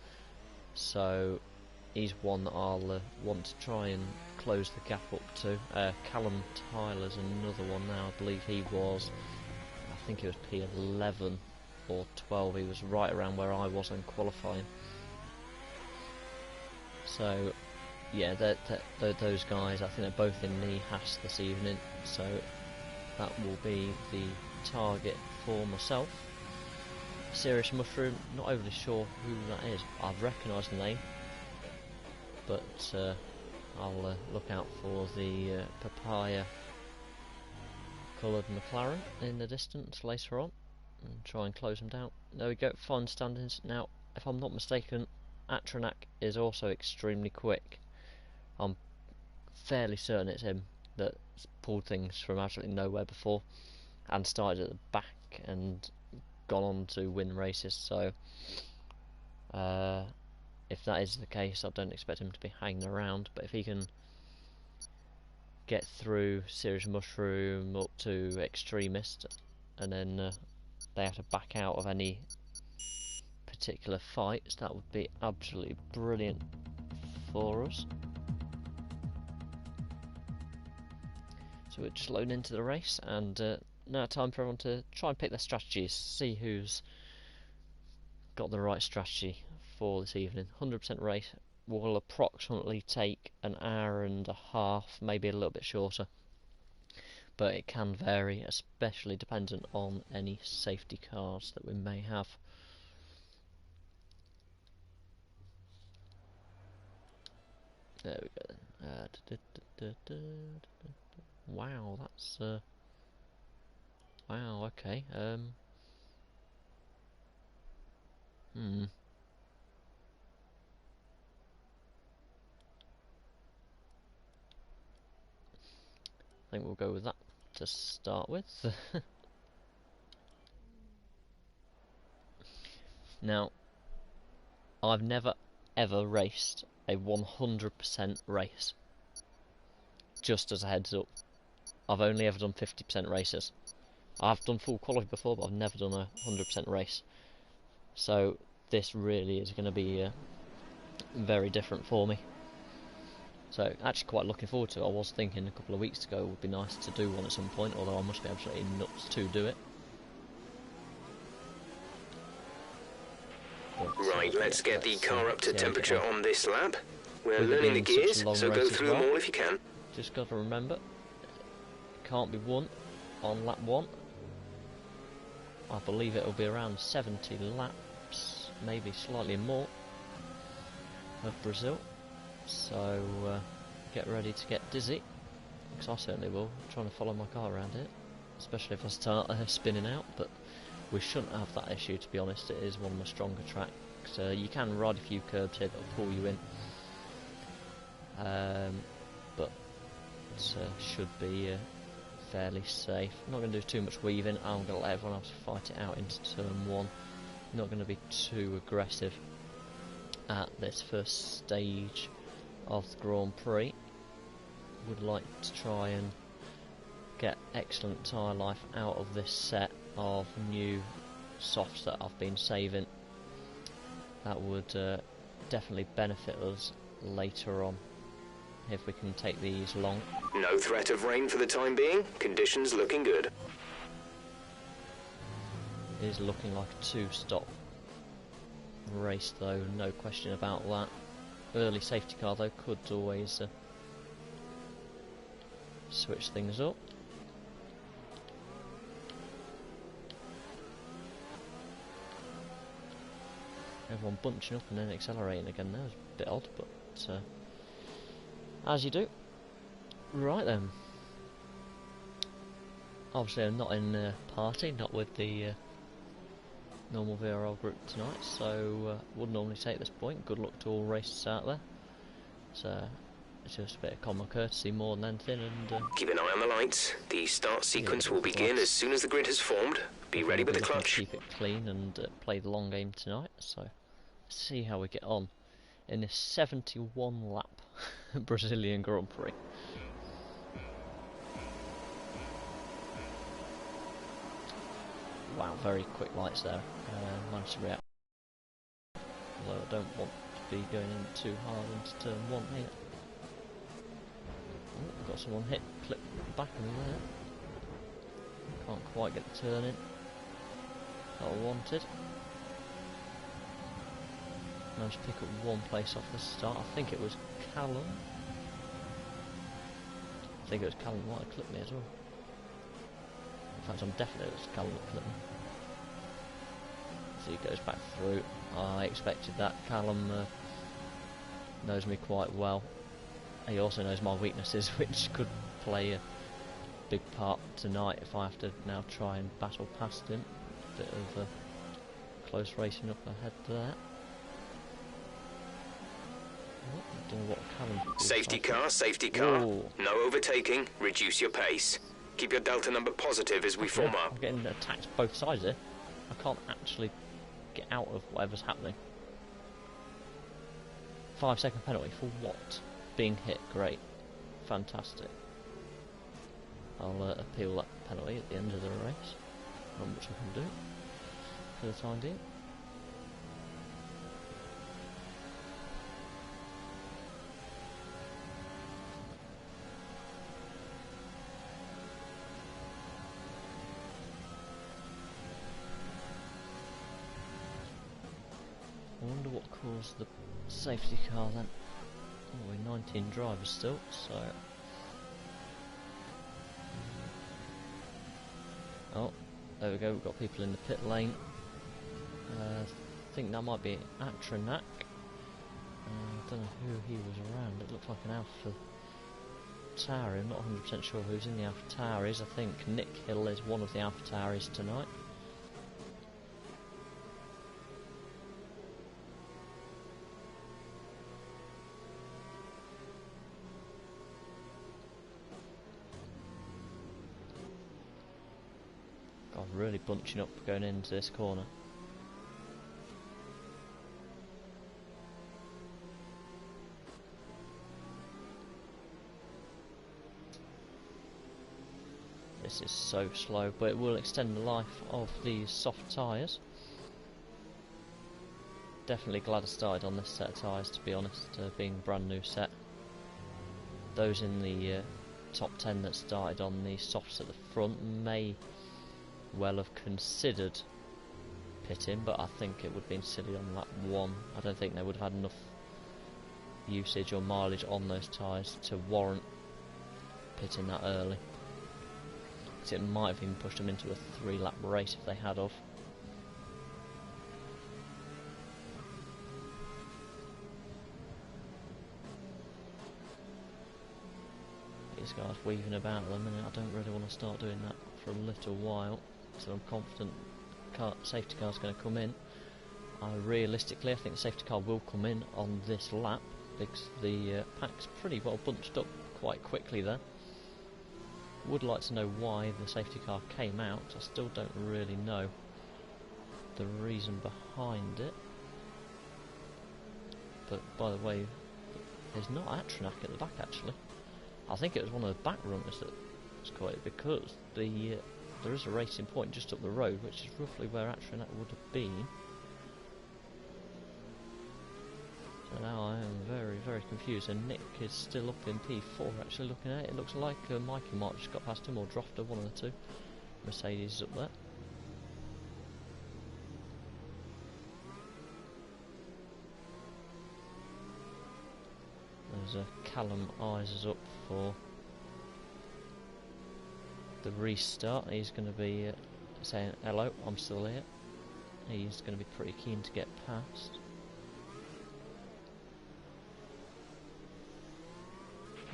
so he's one that I'll want to try and close the gap up to. Callum Tyler's another one now. I believe he was, I think it was P11 or 12. He was right around where I was in qualifying. So yeah, those guys, I think they're both in the Haas this evening, so that will be the target for myself. Serious Mushroom, not overly sure who that is. I've recognised the name, but I'll look out for the papaya coloured McLaren in the distance later on and try and close them down. There we go, fine standings. Now, if I'm not mistaken, Atronak is also extremely quick. I'm fairly certain it's him that pulled things from absolutely nowhere before and started at the back and gone on to win races, so if that is the case, I don't expect him to be hanging around, but if he can get through Serious Mushroom up to Extremist and then they have to back out of any particular fights, that would be absolutely brilliant for us. So we're just loading into the race, and now time for everyone to try and pick their strategies, see who's got the right strategy for this evening. 100% race will approximately take an hour and a half, maybe a little bit shorter, but it can vary, especially dependent on any safety cars that we may have. There we go. Wow, that's wow, okay. I think we'll go with that to start with. Now, I've never ever raced a 100% race. Just as a heads up, I've only ever done 50% races. I've done full qualify before, but I've never done a 100% race. So this really is going to be very different for me. So actually quite looking forward to it. I was thinking a couple of weeks ago it would be nice to do one at some point, although I must be absolutely nuts to do it. But, right, let's get the car up to temperature on this lap. We're With learning the it being gears, such a long so go race as through them well, all if you can. just got to remember, it can't be won on lap 1. I believe it will be around 70 laps, maybe slightly more, of Brazil. So get ready to get dizzy, because I certainly will, trying to follow my car around here, especially if I start spinning out, but we shouldn't have that issue, to be honest. It is one of my stronger tracks. You can ride a few curbs here that will pull you in, but it should be fairly safe. I'm not going to do too much weaving. I'm going to let everyone else fight it out into turn 1. Not going to be too aggressive at this first stage of the Grand Prix. Would like to try and get excellent tyre life out of this set of new softs that I've been saving. That would definitely benefit us later on if we can take these long. No threat of rain for the time being. Conditions looking good. It is looking like a 2-stop race though, no question about that. Early safety car though could always switch things up. Everyone bunching up and then accelerating again there was a bit odd, but as you do. Right then. Obviously I'm not in party, not with the normal VRL group tonight, so would normally take this point. Good luck to all racers out there. So it's just a bit of common courtesy more than anything, and keep an eye on the lights. The start sequence will begin as soon as the grid has formed. Be ready with the clutch. Keep it clean and play the long game tonight. So let's see how we get on in this 71 lap Brazilian Grand Prix. Wow, very quick lights there. Managed to react. Although I don't want to be going in too hard into turn 1 here. Oh, got someone hit, clip back of me there. Can't quite get the turn in that I wanted. Managed to pick up one place off the start. I think it was Callum. I think it was Callum might have clipped me as well. In fact, I'm definitely it was Callum that clipped me. he goes back through. I expected that. Callum knows me quite well. He also knows my weaknesses, which could play a big part tonight if I have to now try and battle past him. Bit of close racing up ahead there. I don't know what Callum... Safety car. Ooh. No overtaking. Reduce your pace. Keep your delta number positive as we form up. I'm getting attacked both sides here. I can't actually get out of whatever's happening. 5-second penalty for what? Being hit. Great. Fantastic. I'll appeal that penalty at the end of the race. Not much I can do for the time being. I wonder what caused the safety car then. Oh, we're 19 drivers still, so... Oh, there we go, we've got people in the pit lane. I think that might be Atronak. I don't know who he was around, it looks like an Alpha Tauri. I'm not 100% sure who's in the Alpha Tauris. I think Nick Hill is one of the Alpha Tauris tonight. Really bunching up going into this corner. This is so slow, but it will extend the life of these soft tyres. Definitely glad I started on this set of tyres, to be honest, being a brand new set. Those in the top 10 that started on the softs at the front may well have considered pitting, but I think it would have been silly on lap 1. I don't think they would have had enough usage or mileage on those tyres to warrant pitting that early. So it might have even pushed them into a 3-lap race if they had of. These guys weaving about them, and I don't really want to start doing that for a little while. So I'm confident safety car's going to come in. Realistically, I think the safety car will come in on this lap because the pack's pretty well bunched up quite quickly there. Would like to know why the safety car came out. I still don't really know the reason behind it. But by the way, there's not Atronak at the back actually. I think it was one of the back runners that was caught because there is a racing point just up the road, which is roughly where Atronak would have been. So now I am very, very confused, and Nick is still up in P4 actually looking at it. It looks like Mikey might just got past him, or Drofter, one of the two. Mercedes is up there. There's Callum Eyes is up for the restart. He's going to be saying hello, I'm still here. He's going to be pretty keen to get past.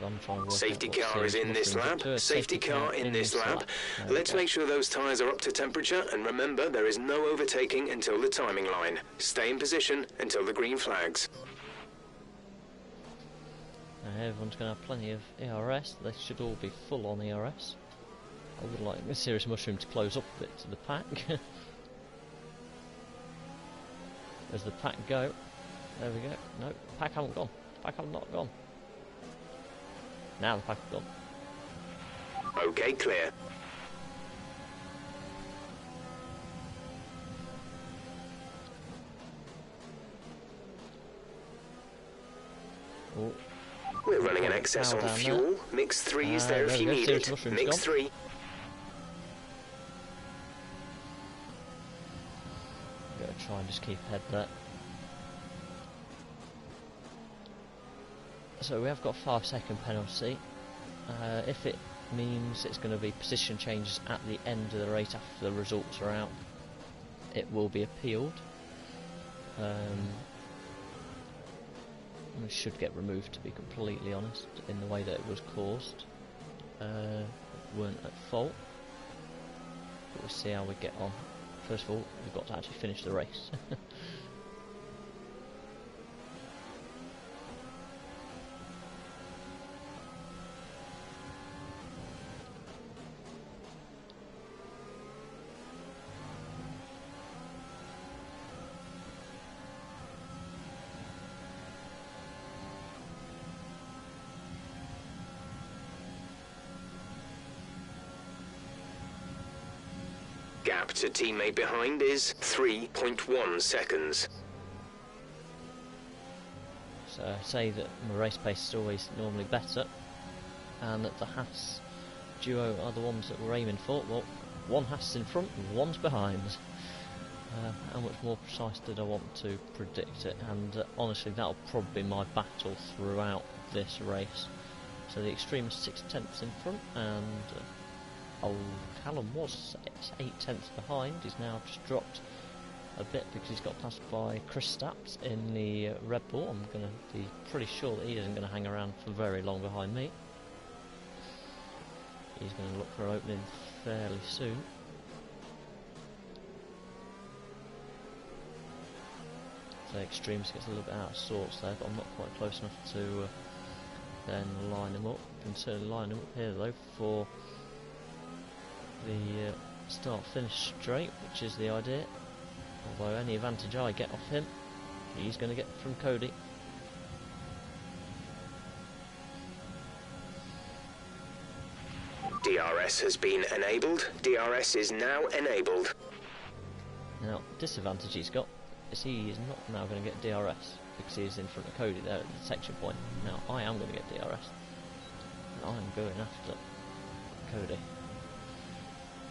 I'm trying to work Safety out car is in this lap. Safety car in this lap. Let's make sure those tyres are up to temperature, and remember there is no overtaking until the timing line. Stay in position until the green flags. Now everyone's going to have plenty of ERS. They should all be full on ERS. I would like a serious mushroom to close up a bit to the pack. There's the pack go. There we go. No, the pack haven't gone. The pack have not gone. Now the pack have gone. Okay, clear. Oh. We're running in excess on fuel. Mix 3 is there if you need it. Mix 3. Gotta try and just keep ahead there. So we have got a 5-second penalty. If it means it's going to be position changes at the end of the race after the results are out, it will be appealed. It should get removed, to be completely honest, in the way that it was caused. Weren't at fault, but we'll see how we get on. First of all, we've got to actually finish the race. Gap to teammate behind is 3.1 seconds. So I say that my race pace is always normally better, and that the Haas duo are the ones that we're aiming for. Well, one Haas is in front and one's behind. How much more precise did I want to predict it? And honestly, that'll probably be my battle throughout this race. So the Extreme is 6/10 in front, and old Callum was 8/10 behind. He's now just dropped a bit because he's got passed by Chris Stapps in the Red Bull. I'm going to be pretty sure that he isn't going to hang around for very long behind me. He's going to look for an opening fairly soon. So Extremes gets a little bit out of sorts there, but I'm not quite close enough to then line him up. Can certainly line him up here though for the start-finish straight, which is the idea. Although any advantage I get off him, he's going to get from Cody. DRS has been enabled. DRS is now enabled. Now, disadvantage he's got is he is not now going to get DRS because he's in front of Cody there at the detection point. Now, I am going to get DRS. And I'm going after Cody.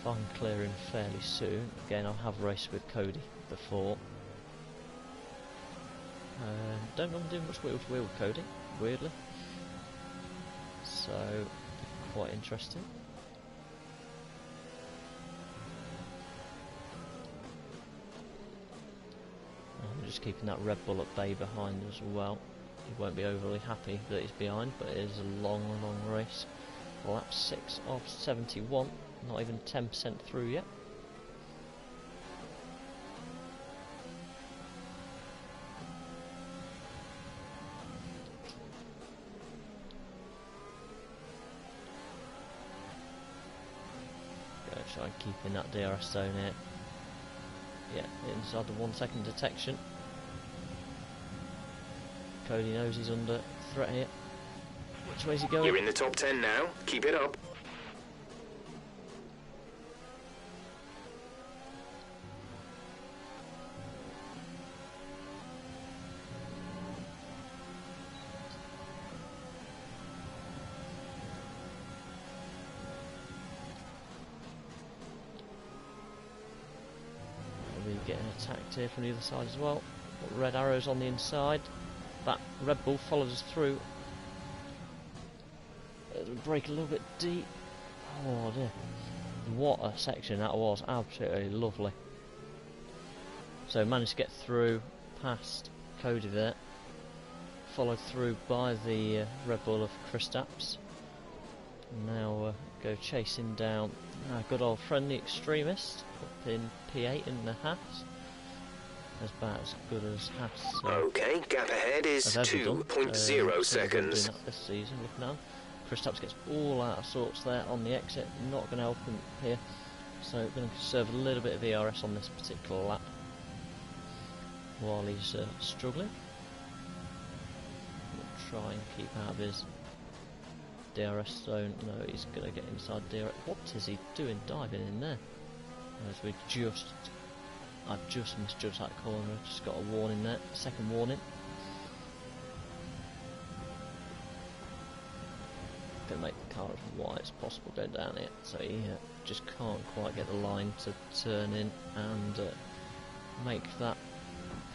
If I can clear him fairly soon, again, I'll have raced with Cody before. Don't normally do much wheel to wheel with Cody, weirdly. So, quite interesting. I'm just keeping that Red Bull at bay behind as well. He won't be overly happy that he's behind, but it is a long, long race. Lap 6 of 71, not even 10% through yet. Go try and keep in that DRS zone here. Yeah, inside the 1 second detection. Cody knows he's under threat here. Which way's he going? You're in the top 10 now. Keep it up. We'll be getting attacked here from the other side as well. Got red arrows on the inside. That Red Bull follows us through. We break a little bit deep. Oh dear. What a section that was. Absolutely lovely. So managed to get through past Cody there. Followed through by the Red Bull of Chris Stapps. Now go chasing down our good old friend the Extremist up in P8 in the Haas. As about as good as Haas. Okay, gap ahead is 2.0 seconds. Doing that this season, looking at. Chris Stapps gets all out of sorts there on the exit, not going to help him here, so going to conserve a little bit of ERS on this particular lap while he's struggling. We'll try and keep out of his DRS zone. No, he's going to get inside DRS. What is he doing diving in there? As I've just misjudged that corner, just got a warning there, second warning. Going to make the car as wide as possible going down here, so he just can't quite get the line to turn in and make that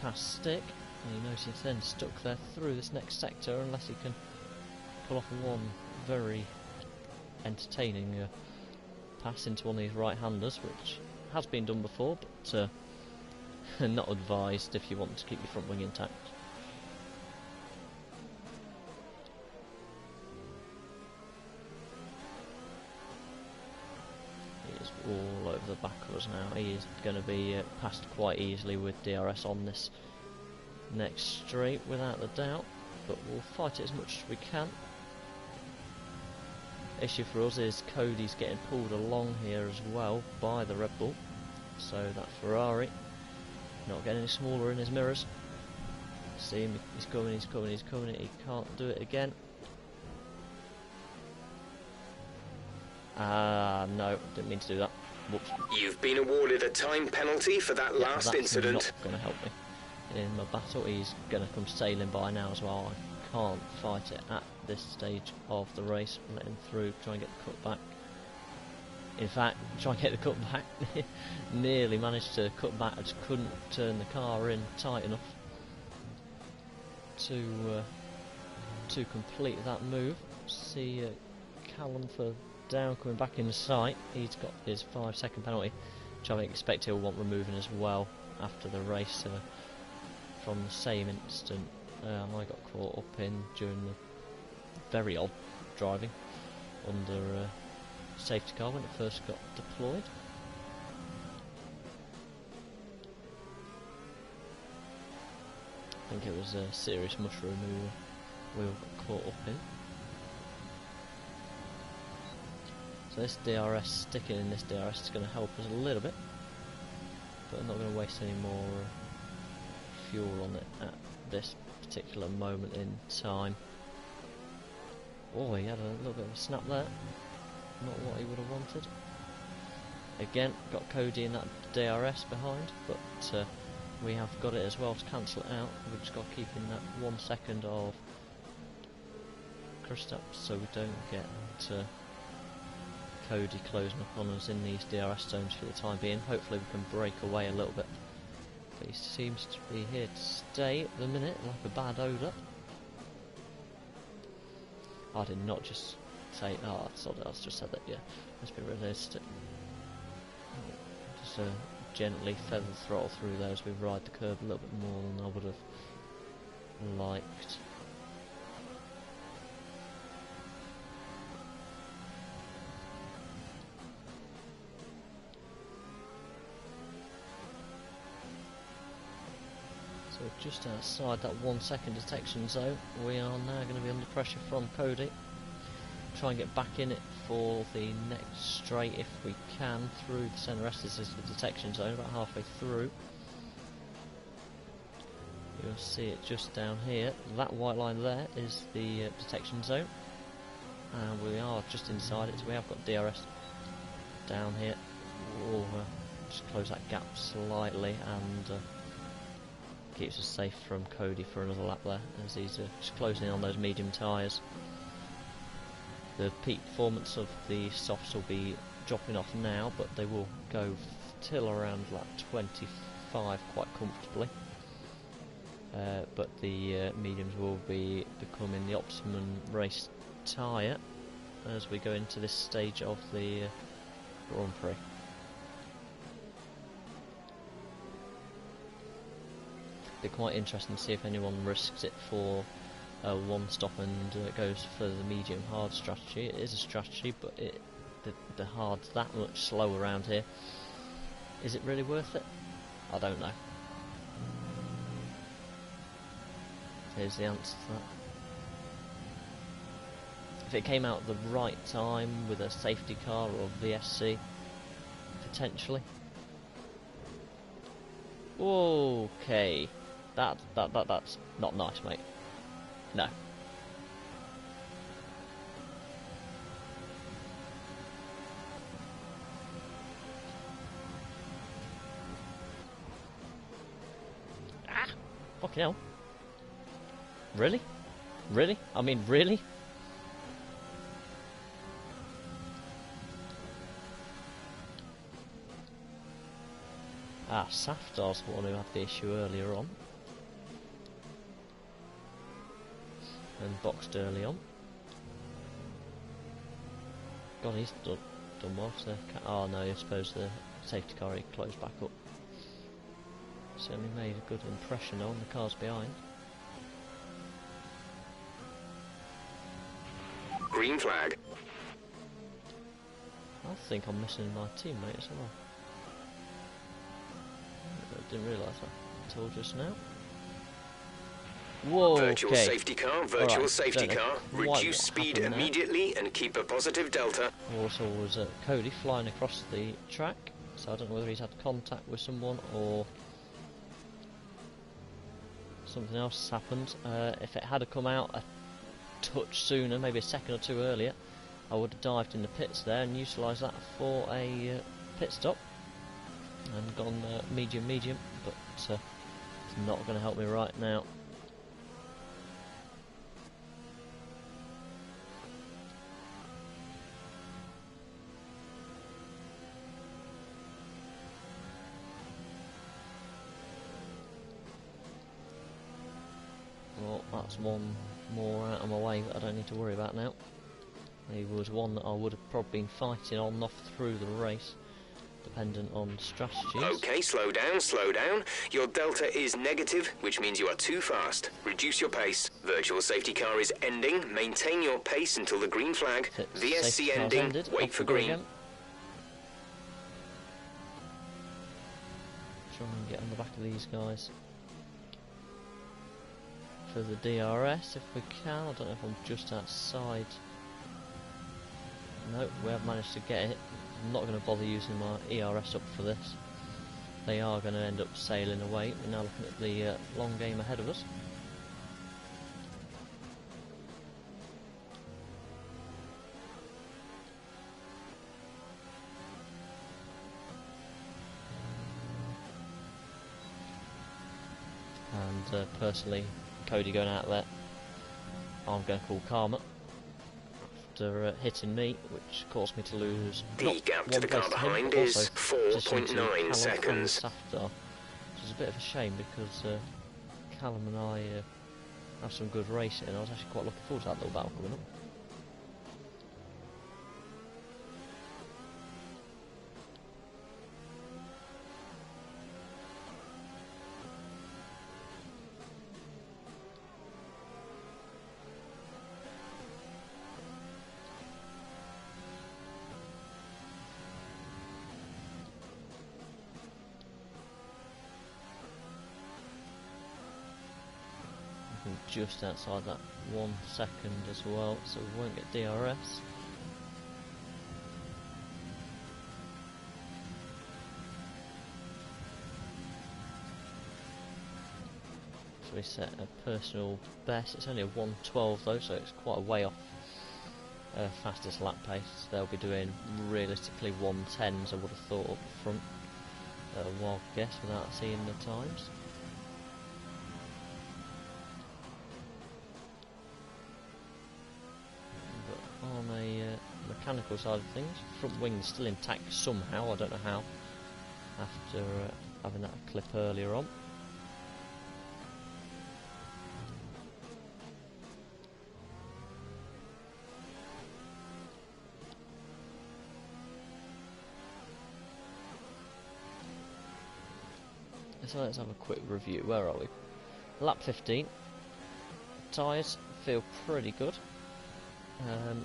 pass stick. And he knows he's then stuck there through this next sector unless he can pull off one very entertaining pass into one of these right-handers, which has been done before, but Not advised if you want to keep your front wing intact. He is all over the back of us now. He is going to be passed quite easily with DRS on this next straight, without a doubt, but we'll fight it as much as we can. Issue for us is Cody's getting pulled along here as well by the Red Bull, so that Ferrari not getting any smaller in his mirrors. See him, he's coming, he's coming, he's coming, he can't do it again. No, didn't mean to do that. Whoops. You've been awarded a time penalty for that last incident. That's not going to help me in my battle. He's going to come sailing by now as well. I can't fight it at this stage of the race. Let him through, try and get the cut back. In fact, try and get the cut back. Nearly managed to cut back. I just couldn't turn the car in tight enough to complete that move. See Callum for down coming back in sight. He's got his 5-second penalty, which I expect he'll want removing as well after the race from the same instant. I got caught up in during the very odd driving under safety car when it first got deployed. I think it was a serious mushroom we all got caught up in. So this DRS, sticking in this DRS is going to help us a little bit, but I'm not going to waste any more fuel on it at this particular moment in time. Oh, he had a little bit of a snap there. Not what he would have wanted. Again, got Cody in that DRS behind, but we have got it as well to cancel it out. We've just got to keep in that 1 second of crust up so we don't get Cody closing up on us in these DRS zones for the time being. Hopefully we can break away a little bit. But he seems to be here to stay at the minute, like a bad odour. I did not just say, oh, I just said that, yeah. Let's be realistic. Just gently feather the throttle through there as we ride the curb a little bit more than I would have liked. So just outside that 1 second detection zone, we are now going to be under pressure from Cody. Try and get back in it for the next straight if we can through the centre rest. This is the detection zone, about halfway through. You'll see it just down here. That white line there is the detection zone, and we are just inside it, so we have got DRS down here. We'll just close that gap slightly and keeps us safe from Cody for another lap there, as he's just closing in on those medium tyres. The peak performance of the softs will be dropping off now, but they will go till around lap 25 quite comfortably. But the mediums will be becoming the optimum race tyre as we go into this stage of the Grand Prix. Be quite interesting to see if anyone risks it for one stop and goes for the medium hard strategy. It is a strategy, but the hard's that much slow around here. Is it really worth it? I don't know. Here's the answer to that. If it came out at the right time with a safety car or VSC, potentially. Okay, that's not nice, mate. No. Ah, fucking hell. Really? Really? I mean, really? Ah, Safdar's the one who had the issue earlier on. And boxed early on. God, he's done well. So oh no, I suppose the safety car he closed back up. certainly made a good impression on the cars behind. Green flag. I think I'm missing my teammate as well. I didn't realise that until just now. Whoa, Virtual okay. safety car, virtual safety car. Quite Reduce what speed happened there. immediately and keep a positive delta. Also was Cody flying across the track, so I don't know whether he's had contact with someone or something else has happened. If it had come out a touch sooner, maybe a second or two earlier, I would have dived in the pits there and utilised that for a pit stop and gone medium, but it's not going to help me right now. Well, that's one more out of my way that I don't need to worry about now. He was one that I would have probably been fighting on and off through the race, dependent on strategies. Okay, slow down, slow down. Your delta is negative, which means you are too fast. Reduce your pace. Virtual safety car is ending. Maintain your pace until the green flag. VSC ending. Wait for green. Again. Try and get on the back of these guys for the DRS if we can. I don't know if I'm just outside. No, we have managed to get it. I'm not going to bother using my ERS up for this. They are going to end up sailing away. We're now looking at the long game ahead of us. And personally, Cody going out there, I'm going to call Karma after hitting me, which caused me to lose. The gap to the car behind is 4.9 seconds. Which is a bit of a shame because Callum and I have some good racing, and I was actually quite looking forward to that little battle coming up. Just outside that 1 second as well, so we won't get DRS. So we set a personal best. It's only a 1:12 though, so it's quite a way off fastest lap pace. They'll be doing realistically 1:10s, I would have thought, up front. A wild guess without seeing the times. On a mechanical side of things, front wing's still intact somehow, I don't know how, after having that clip earlier on. So let's have a quick review. Where are we? Lap 15. Tyres feel pretty good.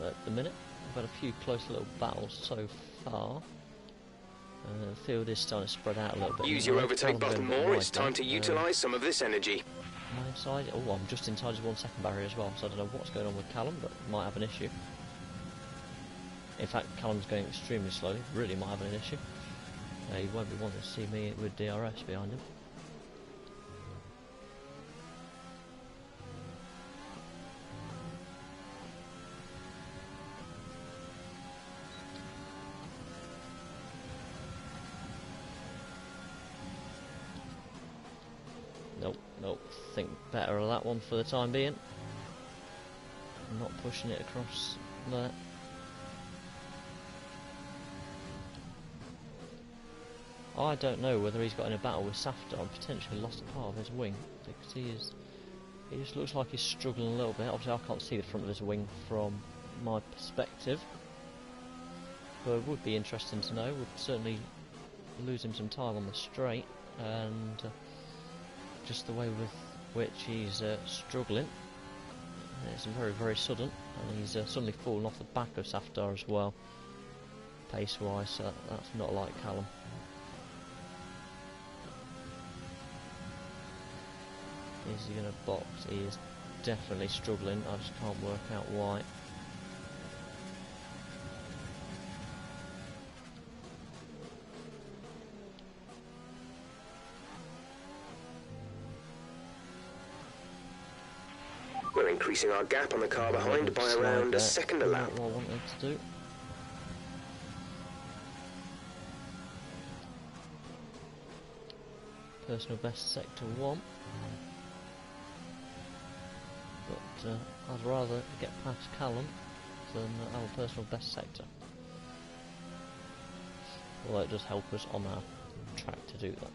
At the minute, we've had a few close little battles so far. The field is starting to spread out a little bit. Use your overtake button more, it's time to utilise some of this energy. My inside, oh, I'm just inside his 1 second barrier as well, so I don't know what's going on with Callum, but might have an issue. In fact, Callum's going extremely slowly, really might have an issue. He won't be wanting to see me with DRS behind him. Nope, think better of that one for the time being. I'm not pushing it across there. I don't know whether he's got in a battle with Safdar and potentially lost a part of his wing, because he just looks like he's struggling a little bit. Obviously I can't see the front of his wing from my perspective, but it would be interesting to know. Would certainly lose him some time on the straight, and just the way with which he's struggling. It's very, very sudden, and he's suddenly fallen off the back of Safdar as well, pace-wise, so that's not like Callum. Is he going to box? He is definitely struggling, I just can't work out why. We're increasing our gap on the car behind by around a second a lap. What I wanted to do. Personal best sector 1. But I'd rather get past Callum than our personal best sector. Although it does help us on our track to do that.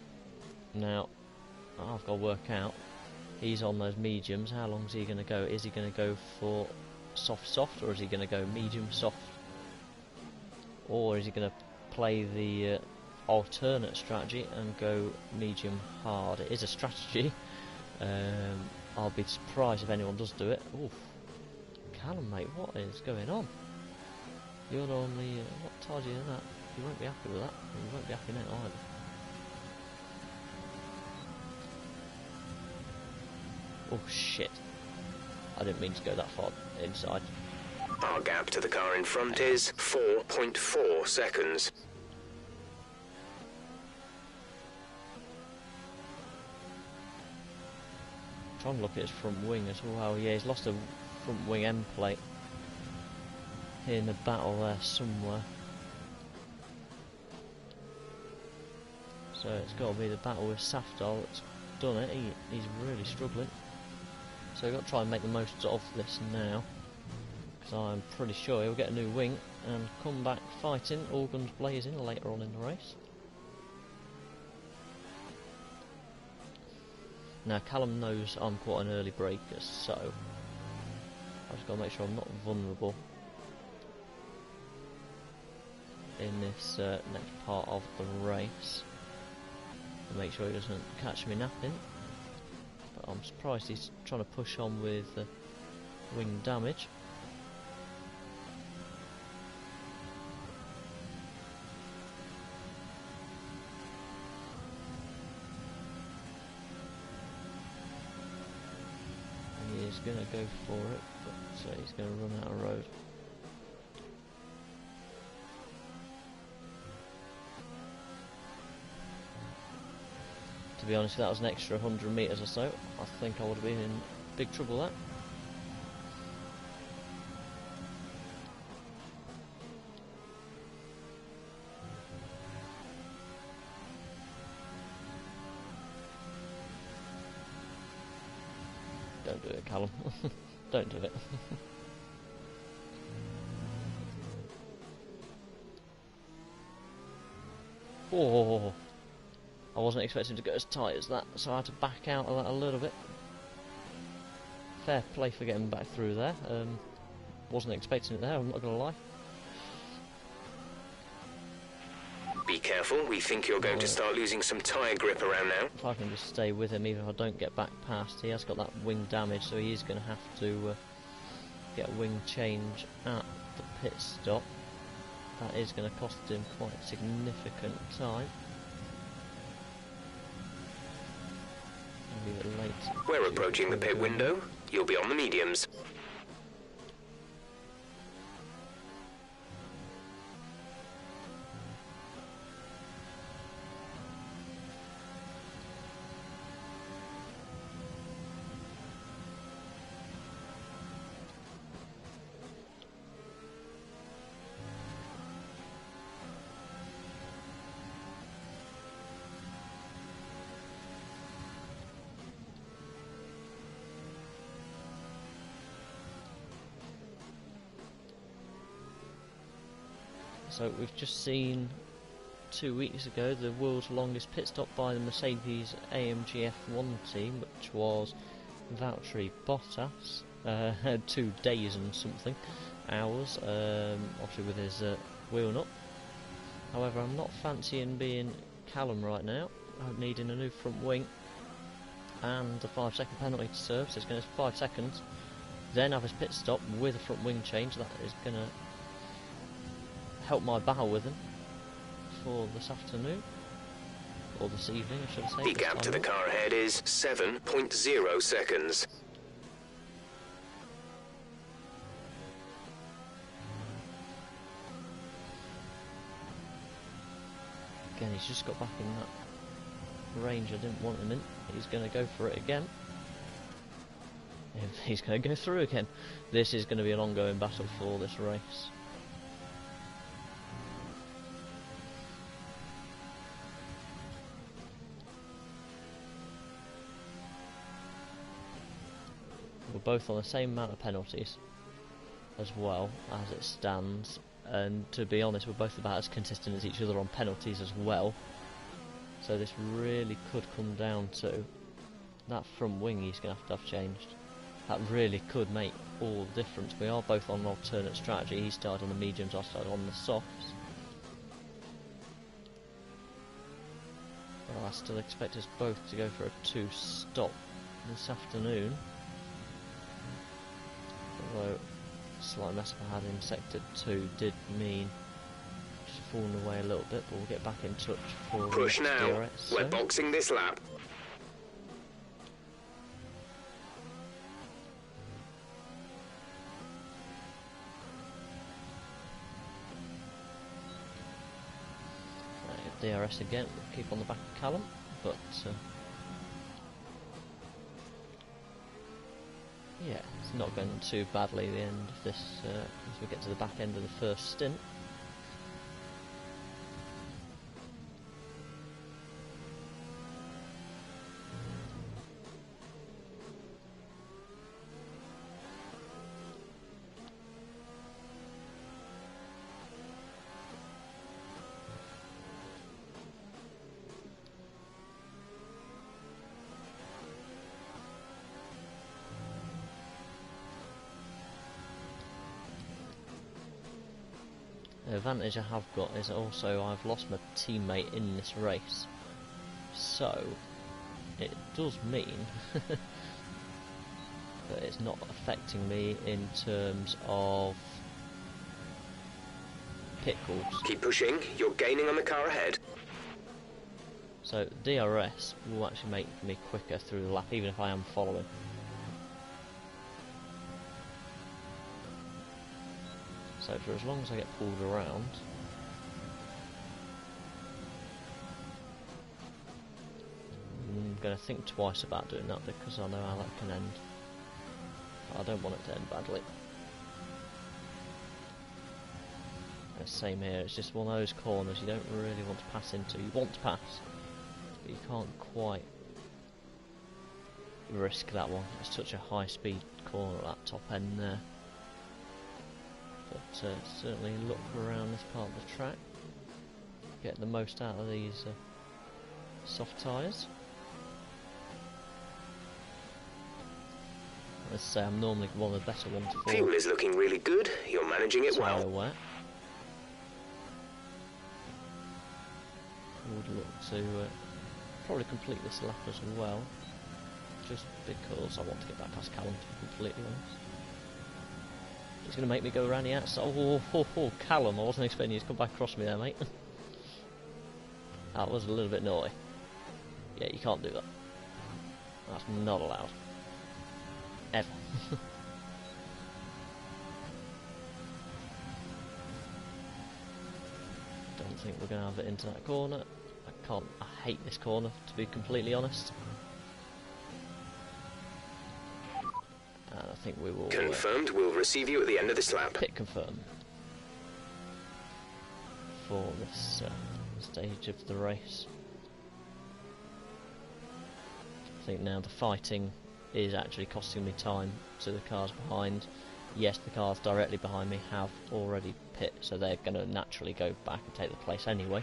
Now, I've got to work out. He's on those mediums. How long is he going to go? Is he going to go for soft, or is he going to go medium soft? Or is he going to play the alternate strategy and go medium hard? It is a strategy. I'll be surprised if anyone does do it. Oof. Callum, mate, what is going on? You're only what tied you in that? You won't be happy with that. You won't be happy now either. Oh shit, I didn't mean to go that far inside. Our gap to the car in front is 4.4 seconds. Trying to look at his front wing as well. Yeah, he's lost a front wing end plate here in the battle there somewhere. So it's got to be the battle with Safdar that's done it. He's really struggling. So we've got to try and make the most of this now, because I'm pretty sure he'll get a new wing and come back fighting, all guns blazing, later on in the race. Now Callum knows I'm quite an early breaker, so I've just got to make sure I'm not vulnerable in this next part of the race, and make sure he doesn't catch me napping. I'm surprised he's trying to push on with wing damage. And he is going to go for it, but he's going to run out of road. To be honest, if that was an extra 100 metres or so, I think I would have been in big trouble there. Don't do it, Callum. Don't do it. Oh, I wasn't expecting to go as tight as that, so I had to back out of that a little bit. Fair play for getting back through there. Wasn't expecting it there, I'm not going to lie. Be careful, we think you're going to start losing some tyre grip around now. If I can just stay with him, even if I don't get back past, he has got that wing damage, so he is going to have to get a wing change at the pit stop. That is going to cost him quite significant time. Leave it late. We're approaching the pit window. You'll be on the mediums. So we've just seen 2 weeks ago the world's longest pit stop by the Mercedes AMG F1 team, which was Valtteri Bottas, 2 days and something hours, obviously with his wheel nut. However, I'm not fancying being Callum right now. I'm needing a new front wing. and a 5-second penalty to serve, so it's going to 5 seconds. Then have his pit stop with a front wing change. That is going to help my battle with him for this afternoon, or this evening I should say. The gap to the car ahead is 7.0 seconds. Again, he's just got back in that range I didn't want him in. He's going to go for it again. He's going to go through again. This is going to be an ongoing battle for this race. We're both on the same amount of penalties as well as it stands, and to be honest, we're both about as consistent as each other on penalties as well. So this really could come down to that front wing he's going to have changed. That really could make all the difference. We are both on an alternate strategy. He started on the mediums, I started on the softs. Well, I still expect us both to go for a 2-stop this afternoon. Although, slight mess I had in sector 2 did mean just falling away a little bit, but we'll get back in touch for push now. DRS. We're boxing this lap. DRS again, keep on the back of Callum, but yeah, it's not going too badly at the end of this as we get to the back end of the first stint. The advantage I have got is also I've lost my teammate in this race, so it does mean that it's not affecting me in terms of pit calls. Keep pushing, you're gaining on the car ahead. So DRS will actually make me quicker through the lap, even if I am following. So for as long as I get pulled around, I'm going to think twice about doing that because I know how that can end. I don't want it to end badly. And same here, it's just one of those corners you don't really want to pass into. You want to pass, but you can't quite risk that one. It's such a high speed corner at that top end there. But certainly look around this part of the track, get the most out of these soft tyres. Let's say I'm normally one of the better ones for fuel is looking really good, you're managing it well. Wear. Would look to probably complete this lap as well, just because I want to get back past Callum, to be completely honest. He's going to make me go around the outside. Oh, Callum, I wasn't expecting you to come back across me there, mate. That was a little bit naughty. Yeah, you can't do that. That's not allowed. Ever. Don't think we're going to have it into that corner. I hate this corner, to be completely honest. And I think we will... Confirmed, we'll receive you at the end of this lap. Pit confirm for this stage of the race. I think now the fighting is actually costing me time to the cars behind. Yes, the cars directly behind me have already pit, so they're going to naturally go back and take the place anyway.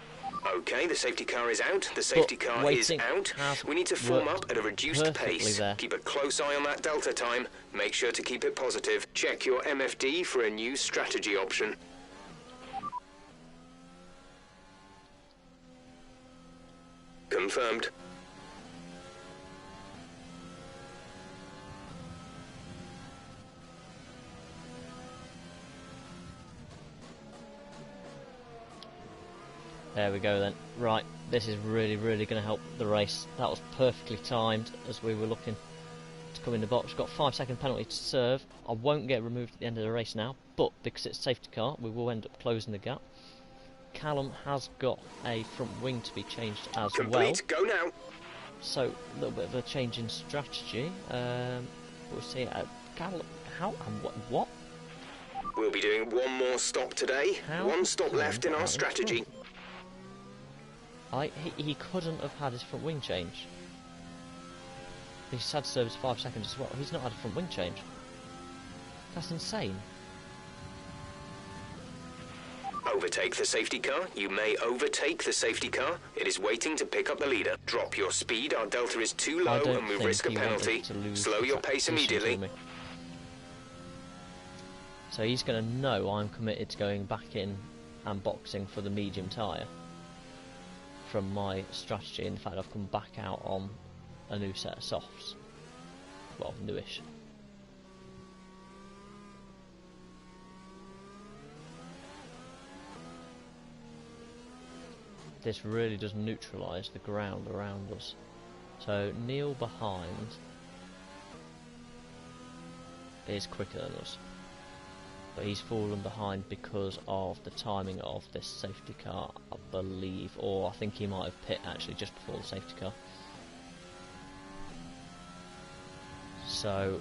Okay, the safety car is out. The safety car is out. We need to form up at a reduced pace. There. Keep a close eye on that delta time. Make sure to keep it positive. Check your MFD for a new strategy option. Confirmed. There we go then. Right, this is really going to help the race. That was perfectly timed as we were looking to come in the box. We've got a 5-second penalty to serve. I won't get removed at the end of the race now, but because it's safety car, we will end up closing the gap. Callum has got a front wing to be changed as well. Go now. So, a little bit of a change in strategy. We'll see. Callum, how and what? We'll be doing one more stop today. One stop left in our strategy. He couldn't have had his front wing change. He's had to serve 5 seconds as well. He's not had a front wing change. That's insane. Overtake the safety car. You may overtake the safety car. It is waiting to pick up the leader. Drop your speed. Our delta is too low and we risk a penalty. Slow your pace immediately. So he's going to know I'm committed to going back in and boxing for the medium tyre from my strategy. In fact, I've come back out on a new set of softs. Well, newish. This really does neutralise the ground around us. So Neil behind is quicker than us, but he's fallen behind because of the timing of this safety car, I believe, or I think he might have pit actually just before the safety car. So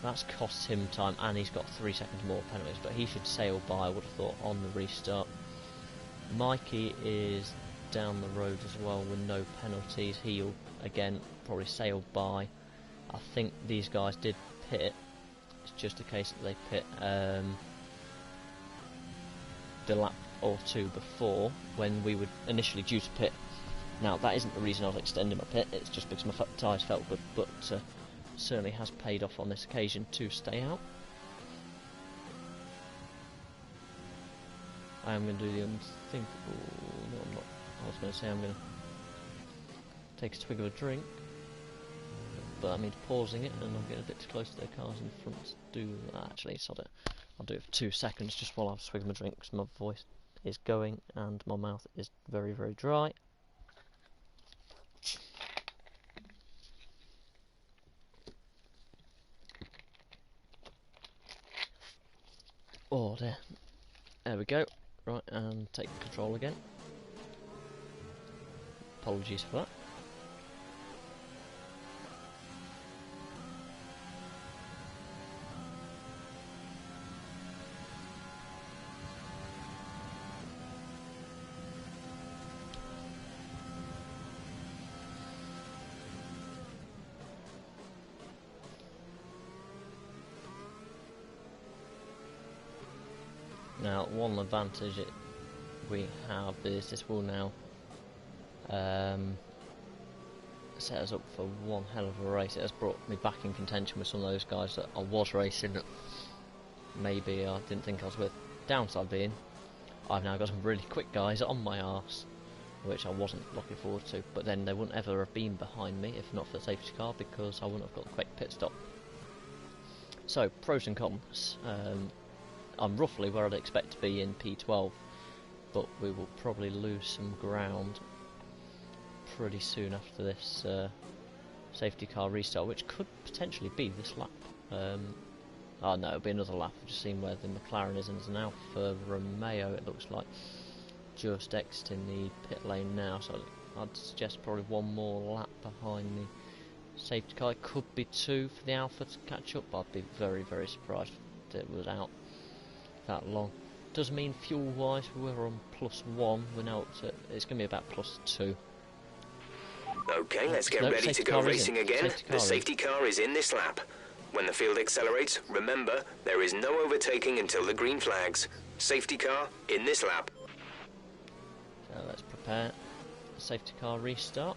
that's cost him time, and he's got 3 seconds more penalties, but he should sail by, I would have thought, on the restart. Mikey is down the road as well with no penalties. He'll again probably sail by. I think these guys did pit. It's just a case that they pit the lap or two before when we were initially due to pit. Now that isn't the reason I was extending my pit, it's just because my tyres felt good, but certainly has paid off on this occasion to stay out. I am going to do the unthinkable. No, I'm not. I was going to say I'm going to take a twig of a drink, but that means pausing it, and I'm getting a bit too close to their cars in front to do that. Actually, sod it. I'll do it for 2 seconds just while I have a swig of my drink, because my voice is going and my mouth is very dry. Oh dear. There we go. Right, and take control again. Apologies for that. Now, one advantage we have is this will now set us up for one hell of a race. It has brought me back in contention with some of those guys that I was racing that maybe I didn't think I was with. Downside being, I've now got some really quick guys on my arse, which I wasn't looking forward to, but then they wouldn't ever have been behind me if not for the safety car, because I wouldn't have got the quick pit stop. So, pros and cons. I'm roughly where I'd expect to be in P12, but we will probably lose some ground pretty soon after this safety car restart, which could potentially be this lap. Oh no, it'll be another lap. I've just seen where the McLaren is, and it's an Alfa Romeo, it looks like, just exiting the pit lane now, so I'd suggest probably one more lap behind the safety car. It could be 2 for the Alfa to catch up, but I'd be very surprised if it was out that long. Does mean fuel wise we were on +1, we're now up to, it's going to be about +2. Okay, let's get ready to go racing again. The safety car is in this lap. When the field accelerates, remember, there is no overtaking until the green flags. Safety car in this lap. So let's prepare the safety car restart.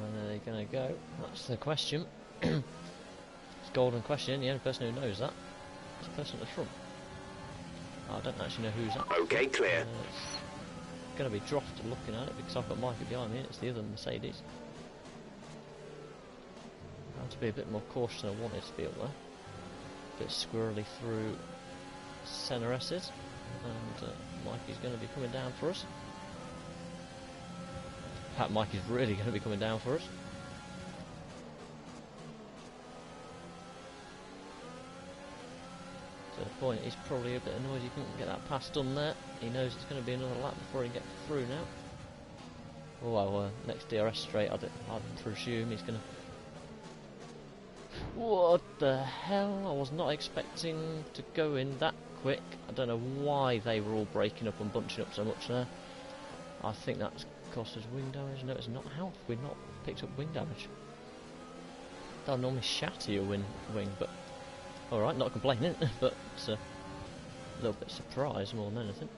When are they going to go? That's the question. It's a golden question. The only person who knows that is the person at the front. I don't actually know who's at the front. Okay, clear. It's going to be Droft looking at it because I've got Micah behind me and it's the other Mercedes. I have to be a bit more cautious than I wanted to be up there. bit squirrely through SNRS's, and Mikey's going to be coming down for us. In fact, Mikey's really going to be coming down for us. To the point, he's probably a bit annoyed he couldn't get that pass done there. He knows it's going to be another lap before he gets through now. Oh well, next DRS straight, I'd presume he's going to... What the hell? I was not expecting to go in that quick. I don't know why they were all breaking up and bunching up so much there. I think that's cost us wing damage. No, it's not. How have we not picked up wing damage? That'll normally shatter your wing, but alright, not complaining, but it's a little bit surprised more than anything.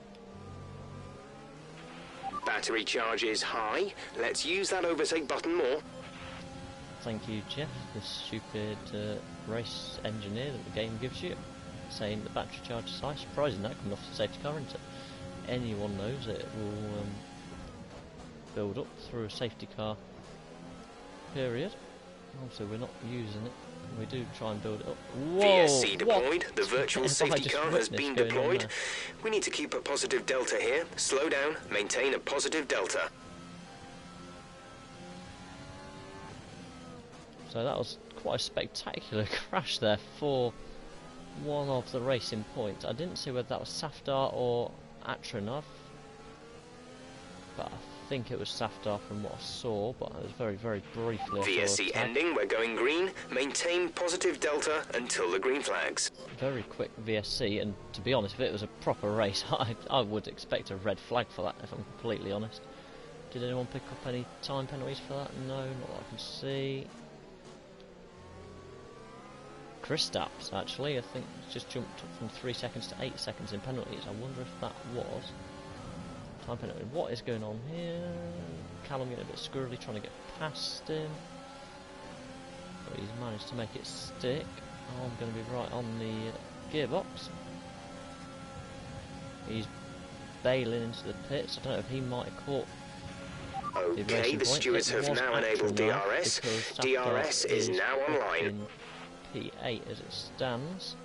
Battery charge is high. Let's use that overtake button more. Thank you, Jeff, the stupid race engineer that the game gives you, saying the battery charge is high. Surprising that coming off the safety car, isn't it? Anyone knows it will build up through a safety car period. Also, we're not using it. We do try and build it up. Whoa, VSC deployed. What? The virtual safety car has been deployed. On We need to keep a positive delta here. Slow down. Maintain a positive delta. So that was quite a spectacular crash there for one of the racing points. I didn't see whether that was Safdar or Atronov, but I think it was Safdar from what I saw, but it was very, very briefly. VSC ending, we're going green. Maintain positive delta until the green flags. Very quick VSC, and to be honest, if it was a proper race, I would expect a red flag for that, if I'm completely honest. Did anyone pick up any time penalties for that? No, not that I can see. Kristaps, actually, I think just jumped up from 3 seconds to 8 seconds in penalties. I wonder if that was time penalty. What is going on here? Callum getting a bit squirrely, trying to get past him, but he's managed to make it stick. Oh, I'm going to be right on the gearbox. He's bailing into the pits. I don't know if he might have caught. Okay, the stewards have now enabled DRS. DRS is now online. P8 as it stands.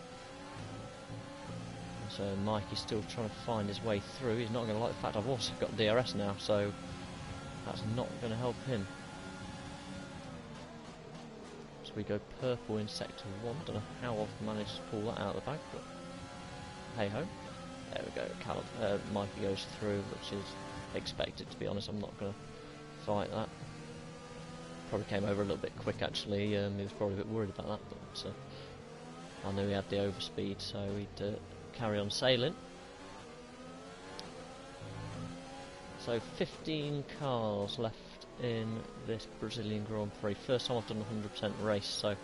So Mike is still trying to find his way through. He's not going to like the fact I've also got DRS now, so that's not going to help him. So we go purple in sector 1. I don't know how I've managed to pull that out of the bag, but hey ho. There we go. Callum, Mikey goes through, which is expected, to be honest. I'm not going to fight that. Probably came over a little bit quick actually. He was probably a bit worried about that, but I knew he had the overspeed, so he'd carry on sailing. So 15 cars left in this Brazilian Grand Prix. First time I've done a 100% race, so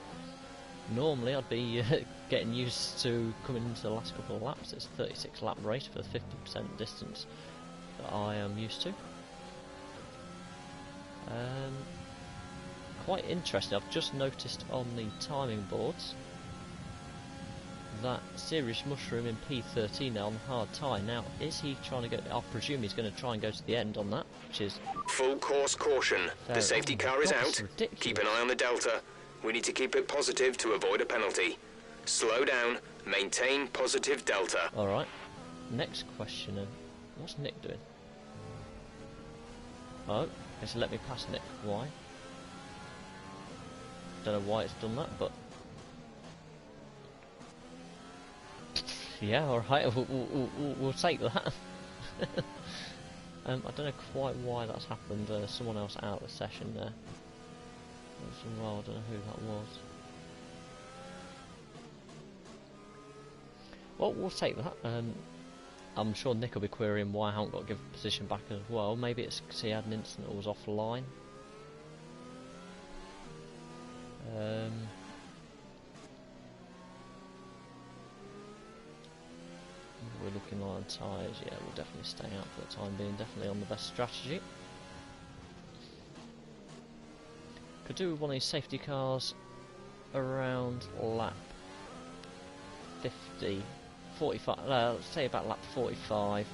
normally I'd be getting used to coming into the last couple of laps. It's a 36 lap race for the 50% distance that I am used to. Quite interesting, I've just noticed on the timing boards that Serious Mushroom in P13 now on the hard tyre. Now, is he trying to go? I presume he's going to try and go to the end on that, which is full course caution. The safety car is out. Ridiculous. Keep an eye on the delta. We need to keep it positive to avoid a penalty. Slow down. Maintain positive delta. Alright, next question then. What's Nick doing? Oh, it's let me pass Nick. Why? Don't know why it's done that, but yeah, alright, we'll take that. I don't know quite why that's happened. Someone else out of the session there. Well, I don't know who that was. Well, we'll take that. I'm sure Nick will be querying why I haven't got to give position back as well. Maybe it's because he had an incident or was offline. We're looking low on tyres. Yeah, we'll definitely stay out for the time being. Definitely on the best strategy. Could do one of these safety cars around lap 50, 45. Let's say about lap 45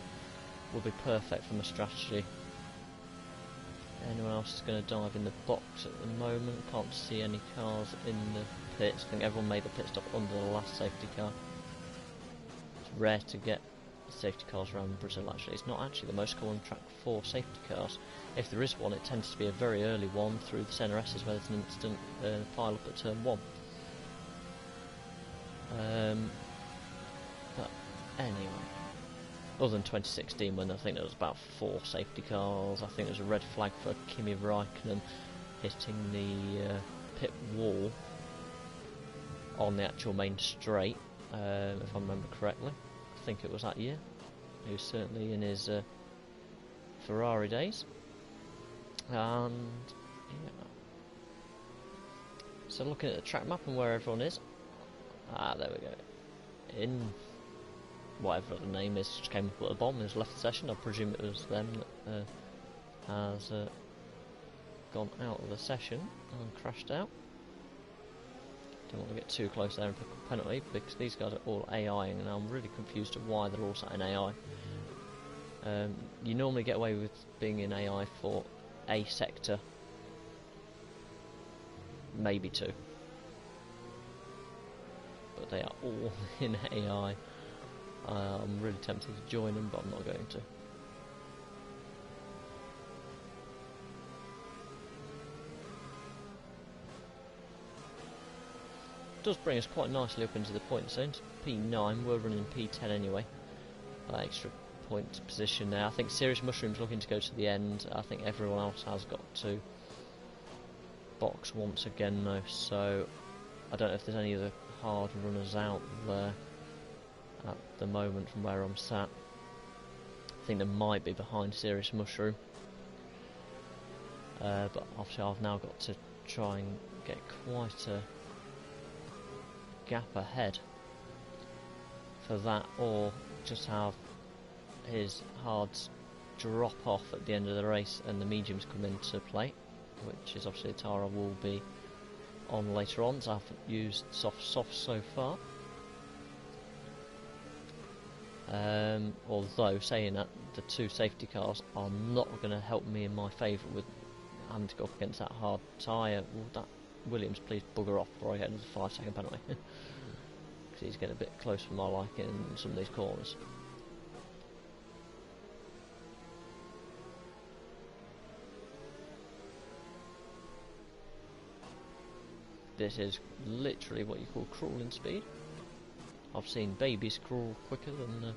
will be perfect from a strategy. anyone else is going to dive in the box at the moment. Can't see any cars in the pits. I think everyone made the pit stop under the last safety car. It's rare to get safety cars around Brazil actually. It's not actually the most common track for safety cars. If there is one, it tends to be a very early one through the SNRs where there's an instant pile up at turn 1. But anyway, other than 2016 when I think there was about 4 safety cars, I think there was a red flag for Kimi Raikkonen hitting the pit wall on the actual main straight, if I remember correctly. I think it was that year. He was certainly in his Ferrari days. And yeah. So looking at the track map and where everyone is. There we go. In whatever the name is, just came up at the bottom, has left the session. I presume it was them that has gone out of the session and crashed out. Don't want to get too close there and pick up a penalty because these guys are all AIing and I'm really confused of why they're all sat in AI. You normally get away with being in AI for a sector, maybe 2, but they are all in AI. I'm really tempted to join them, but I'm not going to. Does bring us quite nicely up into the point zone. P9, we're running P10 anyway. Extra point position there. I think Serious Mushroom's looking to go to the end. I think everyone else has got to box once again though, so I don't know if there's any other hard runners out there at the moment from where I'm sat. I think there might be behind Serious Mushroom, but obviously I've now got to try and get quite a gap ahead for that, or just have his hards drop off at the end of the race and the mediums come into play, which is obviously a tyre I will be on later on, so I haven't used soft so far. Although saying that, the 2 safety cars are not going to help me in my favour with having to go up against that hard tyre. Will that Williams please bugger off before I get into the 5-second penalty? Because he's getting a bit close for my liking in some of these corners. This is literally what you call crawling speed. I've seen babies crawl quicker than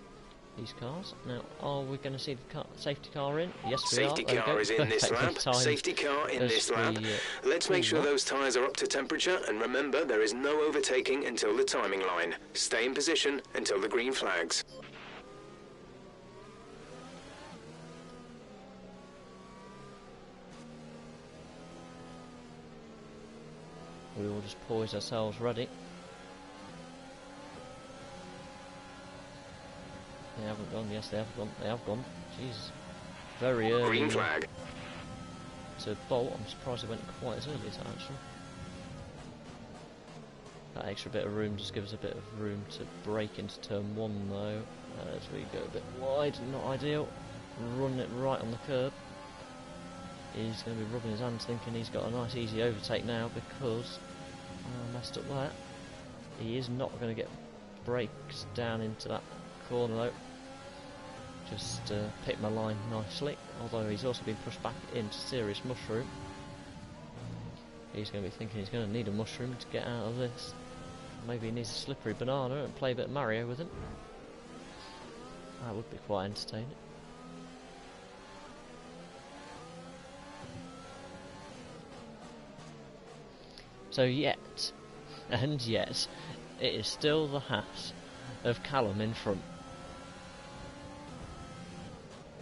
these cars. Now, are we going to see the safety car in? Yes, we are. Safety car is in this lap. Safety car in this lap. Let's make sure those tyres are up to temperature, and remember, there is no overtaking until the timing line. Stay in position until the green flags. We will just poise ourselves ready. They haven't gone. Yes, they have gone. They have gone. Jesus, very early. Green flag. To bolt. I'm surprised it went quite as early as that actually. That extra bit of room just gives us a bit of room to break into turn 1 though. As we go a bit wide, not ideal. Run it right on the curb. He's going to be rubbing his hands thinking he's got a nice easy overtake now because I messed up that. He is not going to get brakes down into that corner though. Just picked my line nicely, although he's also been pushed back into Serious Mushroom. He's going to be thinking he's going to need a mushroom to get out of this. Maybe he needs a slippery banana and play a bit of Mario with him. That would be quite entertaining. So yet, and yet, it is still the hat of Callum in front.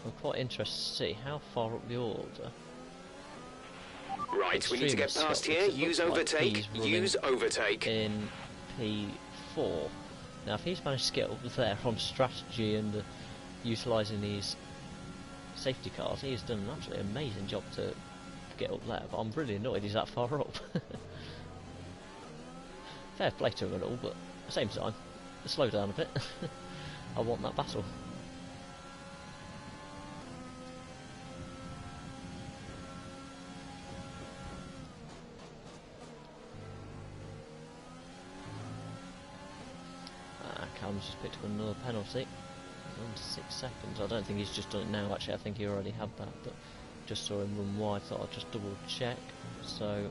I'm quite interested to see how far up the order. Right, we need to get past here. Use overtake. Use overtake. In P4. Now, if he's managed to get up there on strategy and utilising these safety cars, he's done an absolutely amazing job to get up there. But I'm really annoyed he's that far up. Fair play to him and all, but at the same time, slow down a bit. I want that battle. Callum's just picked up another penalty. On 6 seconds. I don't think he's just done it now, actually. I think he already had that, but just saw him run wide. Thought I'd just double check. So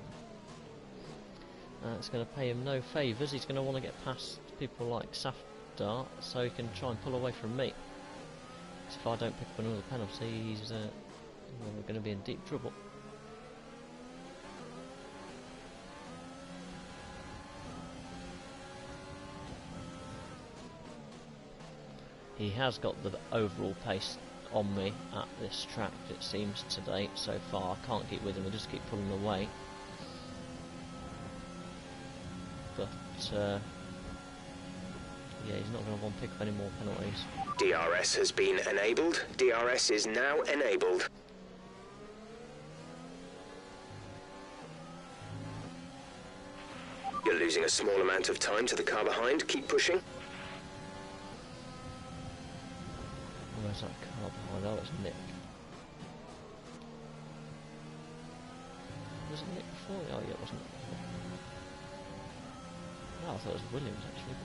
it's going to pay him no favours. He's going to want to get past people like Safdar so he can try and pull away from me. Because if I don't pick up another penalty, he's well, we're going to be in deep trouble. He has got the overall pace on me at this track, it seems, today so far. I can't keep with him, I just keep pulling away. But yeah, he's not going to want to pick up any more penalties. DRS has been enabled. DRS is now enabled. You're losing a small amount of time to the car behind. Keep pushing. Where's that car behind? Oh, it's Nick. Was it Nick before? Oh yeah, it wasn't Nick before. Oh, I thought it was Williams actually.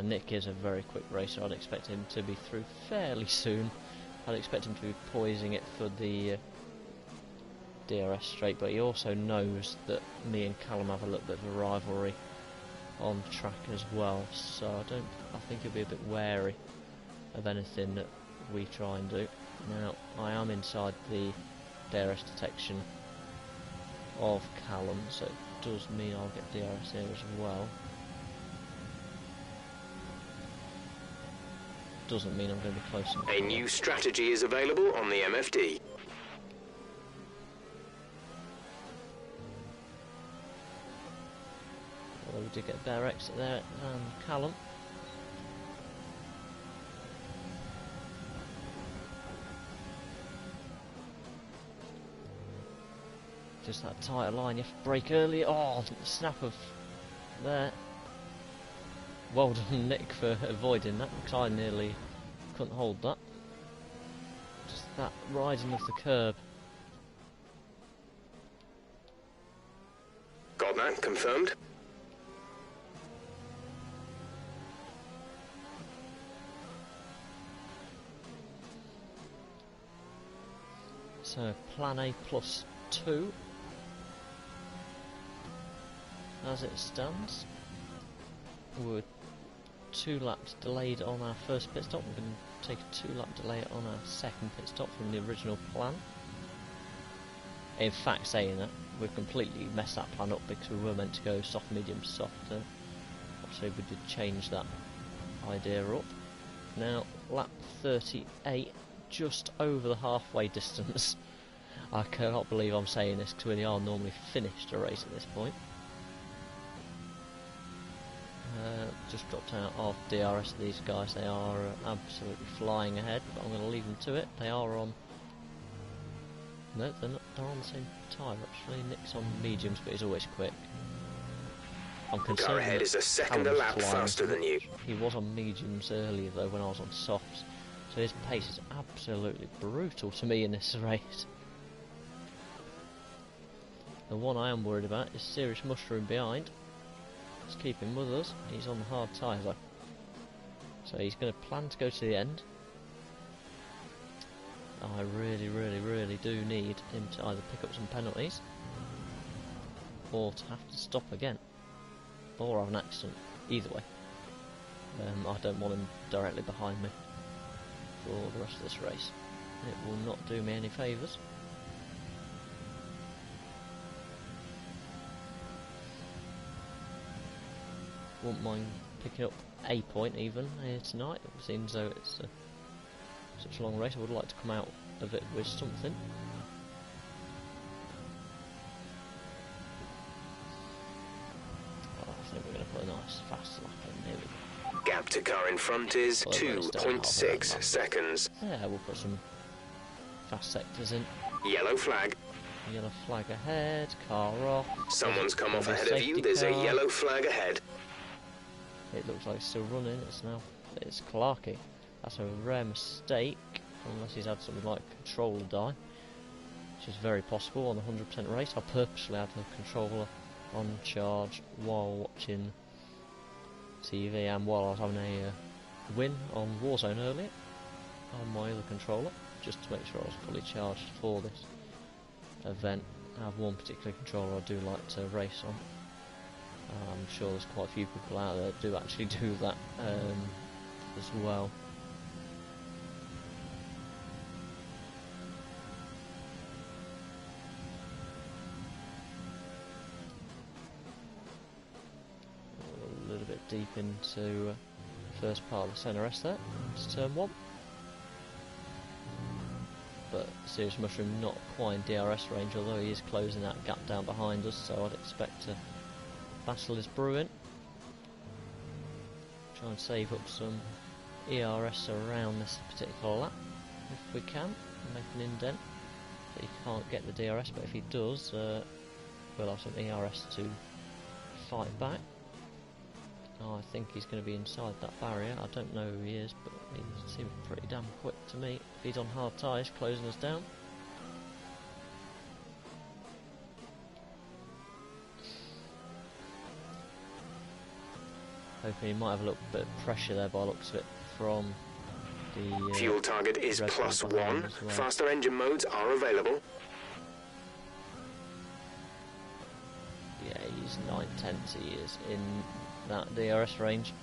Nick is a very quick racer. I'd expect him to be through fairly soon. I'd expect him to be poising it for the DRS straight, but he also knows that me and Callum have a little bit of a rivalry on track as well, so I think he'll be a bit wary of anything that we try and do. Now, I am inside the DRS detection of Callum, so it does mean I'll get DRS here as well. Doesn't mean I'm going to be close enough. A new strategy is available on the MFD. Well, we did get a better exit there than Callum. Just that tighter line, you have to brake early. Oh, snap of there. Well done, Nick, for avoiding that, because I nearly couldn't hold that. Just that rising of the curb. Got that confirmed. So, plan A plus 2 as it stands. We're 2 laps delayed on our first pit stop. We're going to take a 2 lap delay on our second pit stop from the original plan. In fact, saying that, we've completely messed that plan up because we were meant to go soft, medium, soft. Obviously we did change that idea up. Now, lap 38, just over the halfway distance. I cannot believe I'm saying this because we are normally finished a race at this point. Just dropped out of DRS. These guys, they are absolutely flying ahead, but I'm going to leave them to it. They are on... No, they're not. They're on the same tyre actually. Nick's on mediums, but he's always quick. I'm concerned. Car ahead is a second a lap faster than you. He was on mediums earlier though when I was on softs, so his pace is absolutely brutal to me in this race. The one I am worried about is Serious Mushroom behind. Let's keep him with us. He's on the hard tyres though, so he's going to plan to go to the end. I really do need him to either pick up some penalties or to have to stop again or have an accident. Either way, I don't want him directly behind me for the rest of this race. It will not do me any favours. Wouldn't mind picking up a point even here tonight. It seems though it's such a long race. I would like to come out of it with something. Oh, I think we're going to put a nice fast lap in here. Gap to car in front is 2.6 seconds. Yeah, we'll put some fast sectors in. Yellow flag. Yellow flag ahead, car off. Someone's come off ahead of you. There's a yellow flag ahead. It looks like it's still running. It's Clarky. That's a rare mistake. unless he's had something like controller die, which is very possible on the 100% race. I purposely had the controller on charge while watching TV and while I was having a win on Warzone earlier on my other controller, just to make sure I was fully charged for this event. I have one particular controller I do like to race on. I'm sure there's quite a few people out there that do actually do that as well. A little bit deep into the first part of the SNR there. It's turn 1. But Serious Mushroom not quite in DRS range, although he is closing that gap down behind us, so I'd expect to battle is brewing. Try and save up some ERS around this particular lap if we can, make an indent. But he can't get the DRS, but if he does, we'll have some ERS to fight back. I think he's going to be inside that barrier. I don't know who he is, but he seems pretty damn quick to me. If he's on hard tyres, closing us down. Hoping he might have a little bit of pressure there by the looks of it from the fuel target is +1. Well. Faster engine modes are available. Yeah, he's 9/10 he is in that DRS range.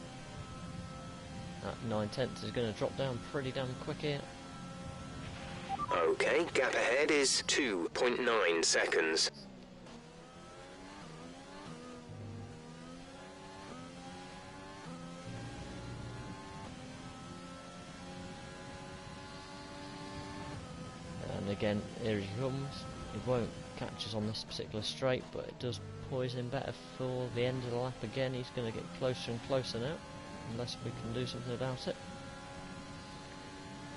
That 9/10 is going to drop down pretty damn quick here. Okay, gap ahead is 2.9 seconds. And again, here he comes. He won't catch us on this particular straight, but it does poise him better for the end of the lap again. He's going to get closer and closer now, unless we can do something about it.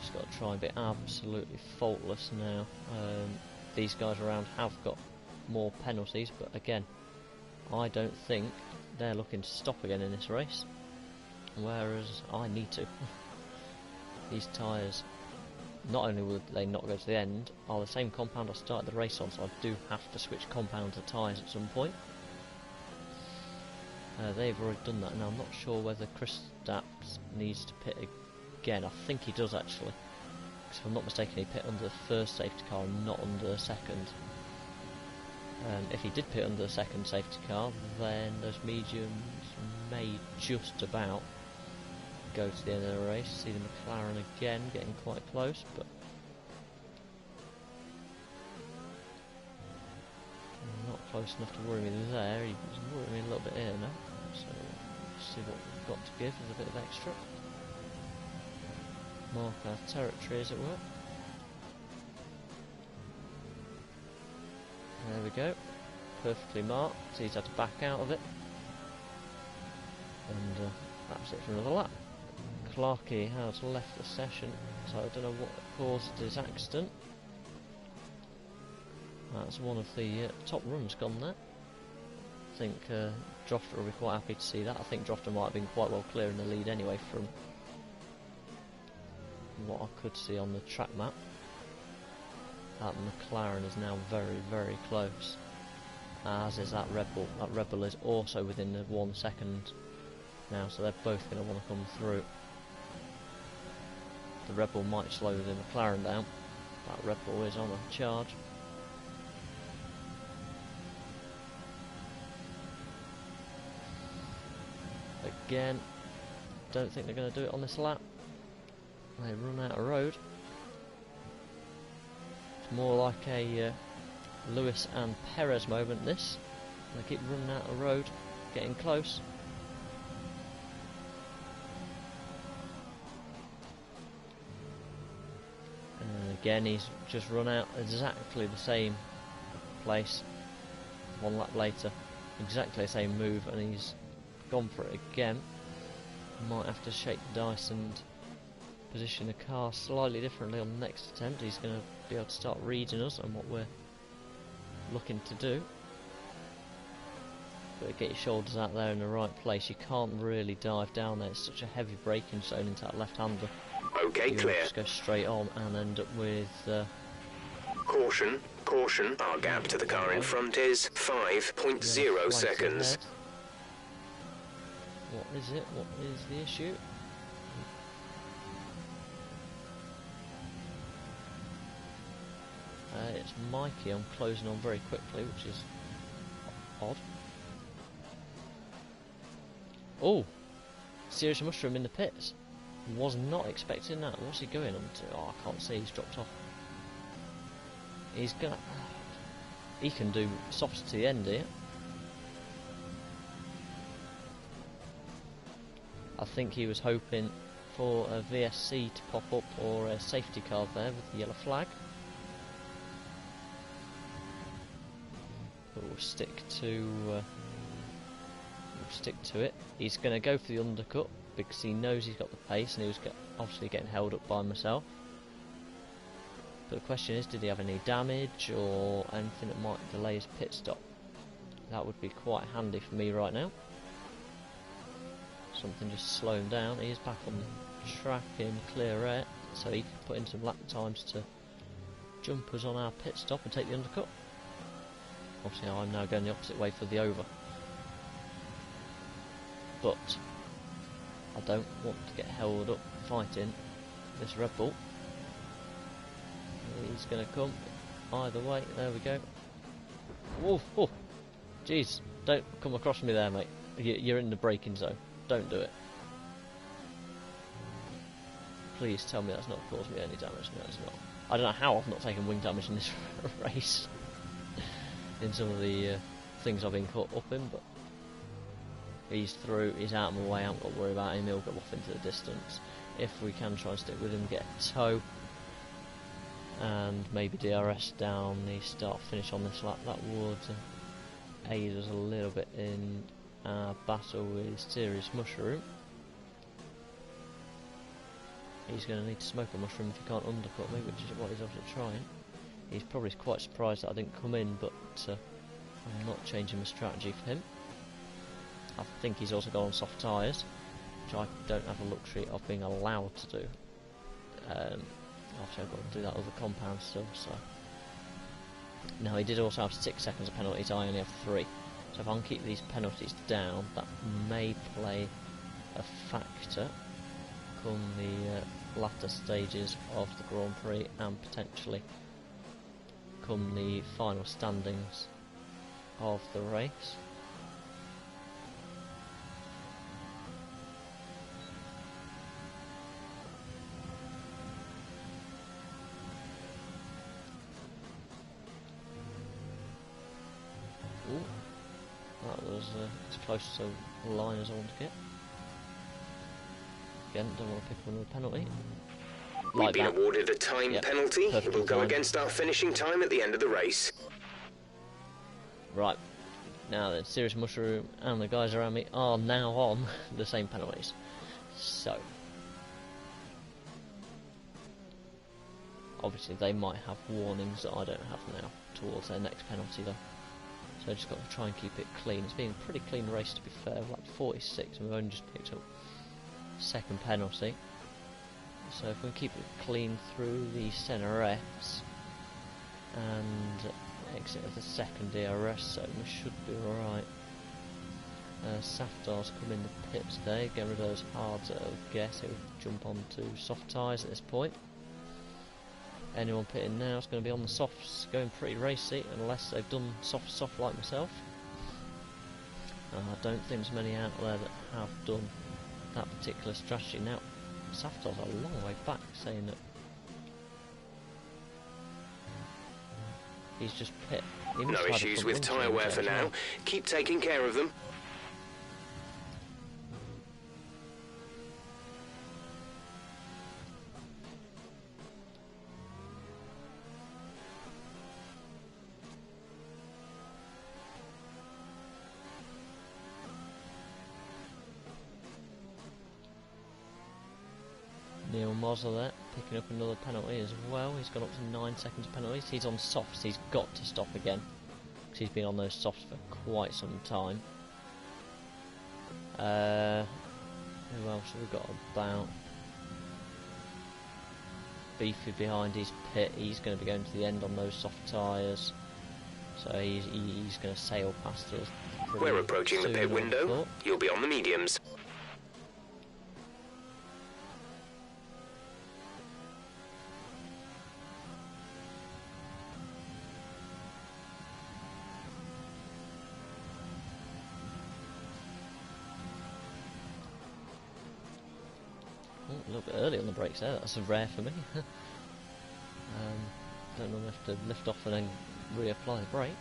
Just got to try and be absolutely faultless now. These guys around have got more penalties, but again, I don't think they're looking to stop again in this race, whereas I need to. These tyres, not only will they not go to the end, are the same compound I started the race on, so I do have to switch compound to tyres at some point. They've already done that, and I'm not sure whether Chris Stapps needs to pit again. I think he does actually, because if I'm not mistaken he pit under the first safety car and not under the second. If he did pit under the second safety car, then those mediums may just about go to the end of the race. See the McLaren again getting quite close, but not close enough to worry me there. He's worrying me a little bit here now, so let's see what we've got to give as a bit of extra. Mark our territory, as it were. There we go, perfectly marked. So he's had to back out of it, and that's it for another lap. Clarkey has left the session, so I don't know what caused his accident. That's one of the top runs gone there. I think Drofter will be quite happy to see that. I think Drofter might have been quite well clear in the lead anyway from what I could see on the track map. That McLaren is now very, very close, as is that Red Bull. That Red Bull is also within the 1 second now, so they're both going to want to come through. The Red Bull might slow the McLaren down. That Red Bull is on a charge. Again, don't think they're going to do it on this lap. They run out of road. It's more like a Lewis and Perez moment, this. They keep running out of road, getting close. And again, he's just run out exactly the same place 1 lap later. Exactly the same move, and he's gone for it again. Might have to shake the dice and position the car slightly differently on the next attempt. He's going to be able to start reading us and what we're looking to do. But get your shoulders out there in the right place. You can't really dive down there. It's such a heavy braking zone into that left-hander. Okay, you'll clear. just go straight on and end up with... Caution, caution. Our gap to the car in front is 5.0 seconds. Ahead. What is it? What is the issue? It's Mikey. I'm closing on very quickly, which is odd. Oh! Serious mushroom in the pits. Was not expecting that. What's he going on to? Oh, I can't see. He's dropped off. He's gonna... He can do softs to the end here. I think he was hoping for a VSC to pop up or a safety car there with the yellow flag. But we'll stick to it. He's going to go for the undercut because he knows he's got the pace and he was obviously getting held up by myself. But the question is, did he have any damage or anything that might delay his pit stop? That would be quite handy for me right now. Something just slow him down. He is back on the track in clear air, so he can put in some lap times to jump us on our pit stop and take the undercut. Obviously I'm now going the opposite way for the over. But I don't want to get held up fighting this Red Bull. He's going to come either way. There we go. Whoa, oh, jeez, don't come across me there, mate. You're in the braking zone. Don't do it. Please tell me that's not caused me any damage. No, it's not. I don't know how I've not taken wing damage in this race. In some of the things I've been caught up in, but he's through, he's out of my way, I haven't got to worry about him, he'll go off into the distance. If we can try and stick with him, get a tow, and maybe DRS down the start-finish on this lap, that would aid us a little bit in our battle with Serious Mushroom. He's going to need to smoke a mushroom if he can't undercut me, which is what he's obviously trying. He's probably quite surprised that I didn't come in, but I'm not changing my strategy for him. I think he's also gone on soft tyres, which I don't have the luxury of being allowed to do. Obviously I've got to do that other compound still, so... Now he did also have 6 seconds of penalties, I only have 3. So if I can keep these penalties down, that may play a factor come the latter stages of the Grand Prix and potentially come the final standings of the race. Ooh, that was as close to the line as I want to get. Again, don't want to pick up another penalty. We've been awarded a time penalty. It will go against our finishing time at the end of the race. Right, now then, Serious Mushroom and the guys around me are now on the same penalties. So, obviously they might have warnings that I don't have now towards their next penalty though. So I just got to try and keep it clean. It's been a pretty clean race to be fair, like 46, and we've only just picked up second penalty. So if we keep it clean through the SNRs and exit of the second DRS zone, we should be alright. Safdar's come in the pits today, get rid of those hards at a guess. He'll jump onto soft tyres at this point. Anyone pitting now is going to be on the softs, going pretty racy, unless they've done soft like myself. I don't think there's many out there that have done that particular strategy. Now, Safdar's a long way back, saying that he's just pit. No issues with tyre wear for now. Keep taking care of them. Neil Mosler there, picking up another penalty as well. He's gone up to 9 seconds penalties. He's on softs, he's got to stop again, because he's been on those softs for quite some time. Who else have we got about? Beefy behind his pit. He's going to be going to the end on those soft tyres. So he's going to sail past us. We're approaching the pit window. You'll be on the mediums. A little bit early on the brakes there. That's rare for me. Don't normally have to lift off and then reapply the brakes.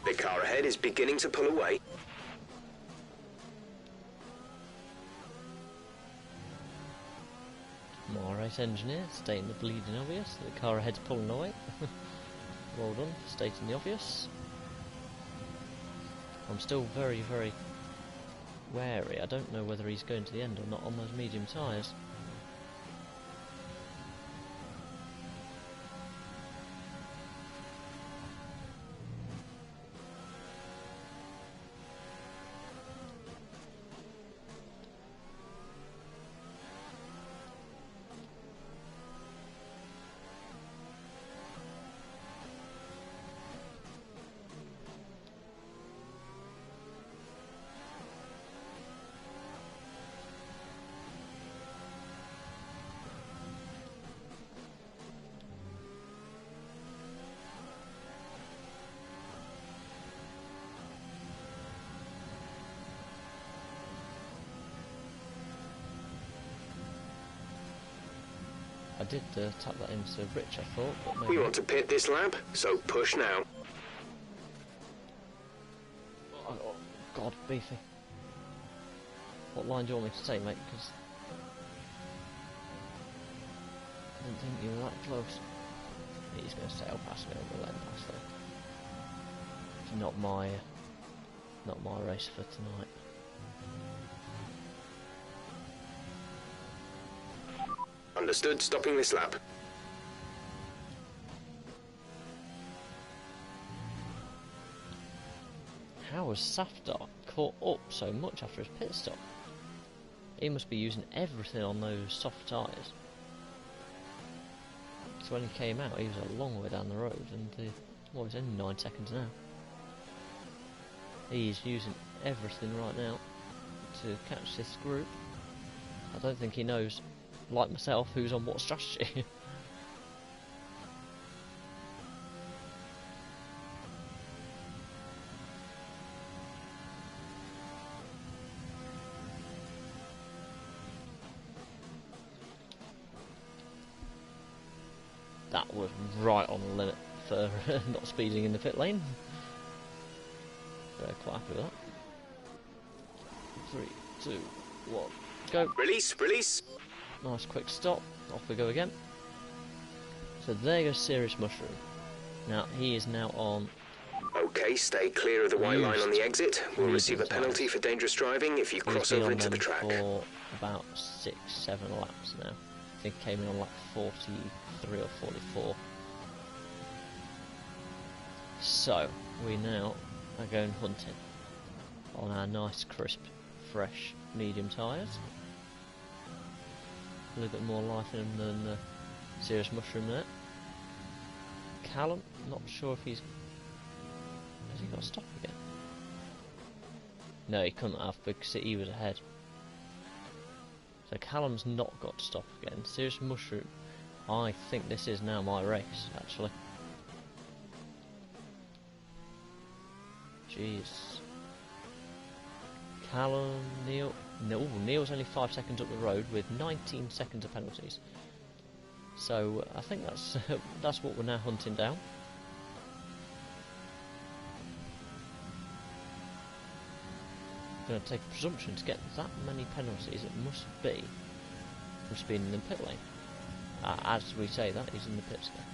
The car ahead is beginning to pull away. My race engineer stating the bleeding obvious. The car ahead's pulling away. Well done for stating the obvious. I'm still very, very wary. I don't know whether he's going to the end or not on those medium tyres. I did tap that into Rich, I thought, but maybe... We want to pit this lap, so push now. Oh, God, Beefy. What line do you want me to take, mate? Because I didn't think you were that close. He's going to sail past me on the lane pass, though. It's not my race for tonight. Understood, stopping this lap. How was Safdar caught up so much after his pit stop? He must be using everything on those soft tyres. So when he came out, he was a long way down the road, and well, he's only 9 seconds now. He's using everything right now to catch this group. I don't think he knows, like myself, who's on what strategy. That was right on the limit for not speeding in the pit lane. So quite happy with that. 3, 2, 1, go. Release, release. Nice quick stop. Off we go again. So there goes Serious Mushroom. Now he is now on. Okay, stay clear of the white line on the exit. We'll receive a penalty for dangerous driving if you cross over into the track. For about 6, 7 laps now. I think he came in on lap 43 or 44. So we now are going hunting on our nice, crisp, fresh medium tyres. A little bit more life in them than the Serious Mushroom there. Callum, not sure if he's... Has he got to stop again? No, he couldn't have because he was ahead. So Callum's not got to stop again. Serious Mushroom, I think this is now my race, actually. Jeez. Callum, Neil... No, Neil's only 5 seconds up the road with 19 seconds of penalties. So I think that's what we're now hunting down. I'm going to take a presumption to get that many penalties. It must be from speeding in the pit lane. As we say that, he's in the pits again.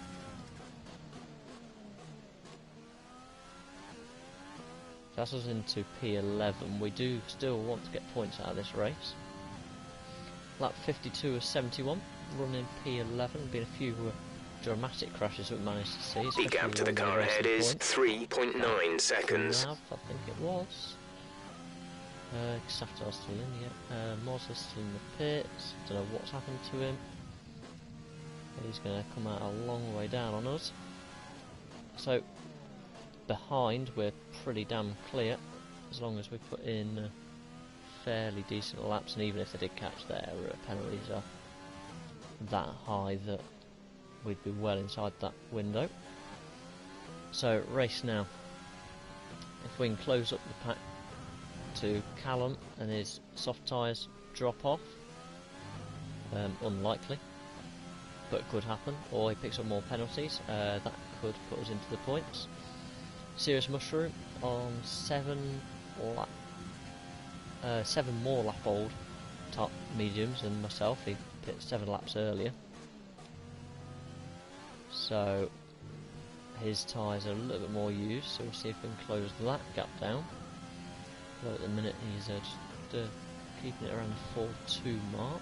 That's us into P11. We do still want to get points out of this race. Lap 52 of 71, running P11. Been a few dramatic crashes that we managed to see. The gap to the car ahead is 3.9 seconds. I think it was. Xatar's still in yet. Mozza's still in the pits. Don't know what's happened to him. He's going to come out a long way down on us. So, behind, we're pretty damn clear, as long as we put in fairly decent laps, and even if they did catch their penalties are that high that we'd be well inside that window. So, race now. If we can close up the pack to Callum and his soft tyres drop off, unlikely, but could happen, or he picks up more penalties, that could put us into the points. Serious Mushroom on 7 more lap old top mediums than myself. He pit 7 laps earlier, so his tyres are a little bit more used, so we'll see if we can close that gap down. Well, at the minute he's just keeping it around the 4.2 mark.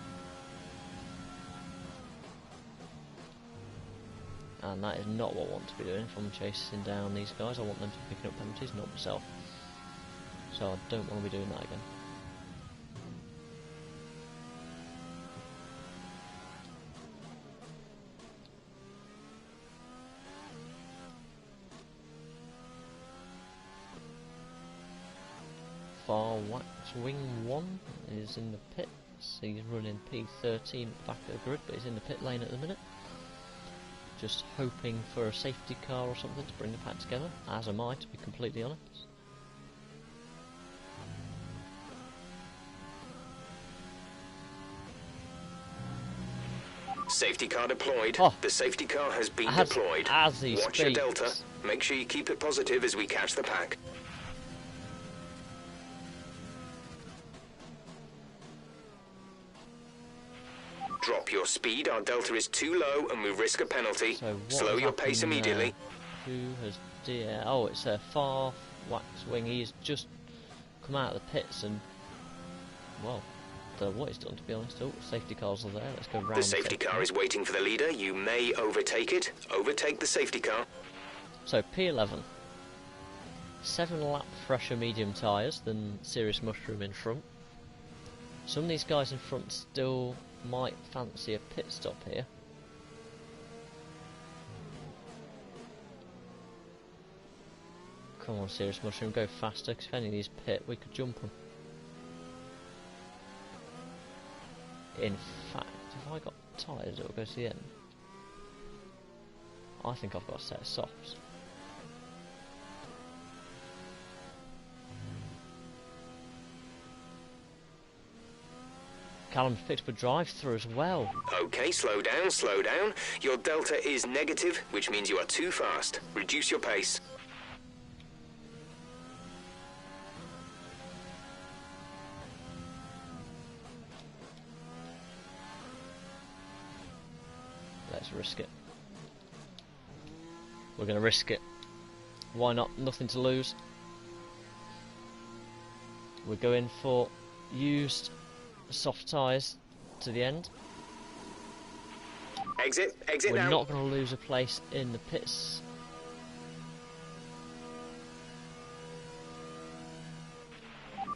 And that is not what I want to be doing if I'm chasing down these guys. I want them to be picking up penalties, not myself. So I don't want to be doing that again. Far Wax Wing 1 is in the pits. He's running P13 back of the grid, but he's in the pit lane at the minute. Just hoping for a safety car or something to bring the pack together, as am I, to be completely honest. Safety car deployed. Oh. The safety car has been deployed. As he Watch speaks. your delta. Make sure you keep it positive as we catch the pack. Drop your speed, our delta is too low and we risk a penalty. So slow your pace immediately. Who has oh, it's a Far Wax Wing. He's just come out of the pits and, well, don't know what he's done, to be honest. Oh, safety cars are there. Let's go round. The safety car is waiting for the leader. You may overtake it. Overtake the safety car. So P11. 7 lap fresher medium tyres than Serious Mushroom in front. Some of these guys in front still might fancy a pit stop here. Come on, Serious Mushroom, go faster, because if any of these pit, we could jump them. In fact, have I got tyres that will go to the end? I think I've got a set of softs. Callum's picked up a drive-through as well. Okay, slow down, slow down. Your delta is negative, which means you are too fast. Reduce your pace. Let's risk it. We're going to risk it. Why not? Nothing to lose. We're going for used soft tyres to the end. Exit We're now. not going to lose a place in the pits.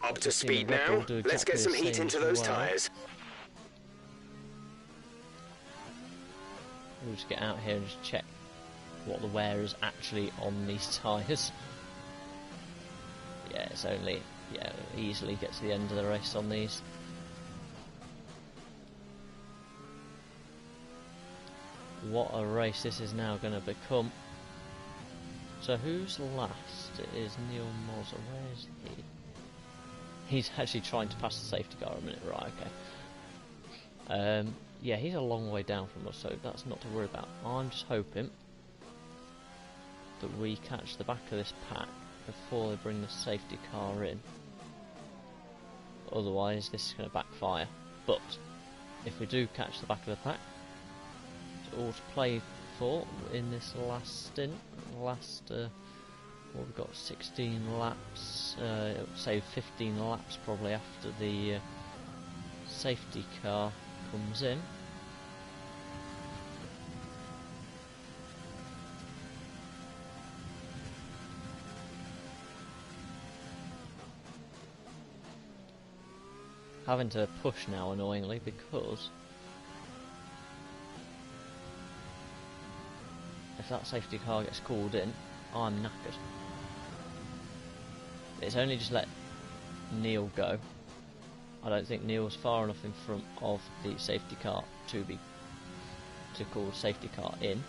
Up to speed now. Let's get some heat into those tyres. We'll just get out here and just check what the wear is actually on these tyres. Yeah, it's only, easily get to the end of the race on these. What a race this is now going to become. So who's last? It is Neil Mozza. Where is he? He's actually trying to pass the safety car a minute. Right, okay. yeah, he's a long way down from us, so that's not to worry about. I'm just hoping that we catch the back of this pack before they bring the safety car in. Otherwise, this is going to backfire. But if we do catch the back of the pack, it's all to play for in this last stint. Well, we've got 16 laps, say 15 laps probably after the safety car comes in. Having to push now, annoyingly, because if that safety car gets called in, I'm knackered. It's only just let Neil go. I don't think Neil's far enough in front of the safety car to call the safety car in.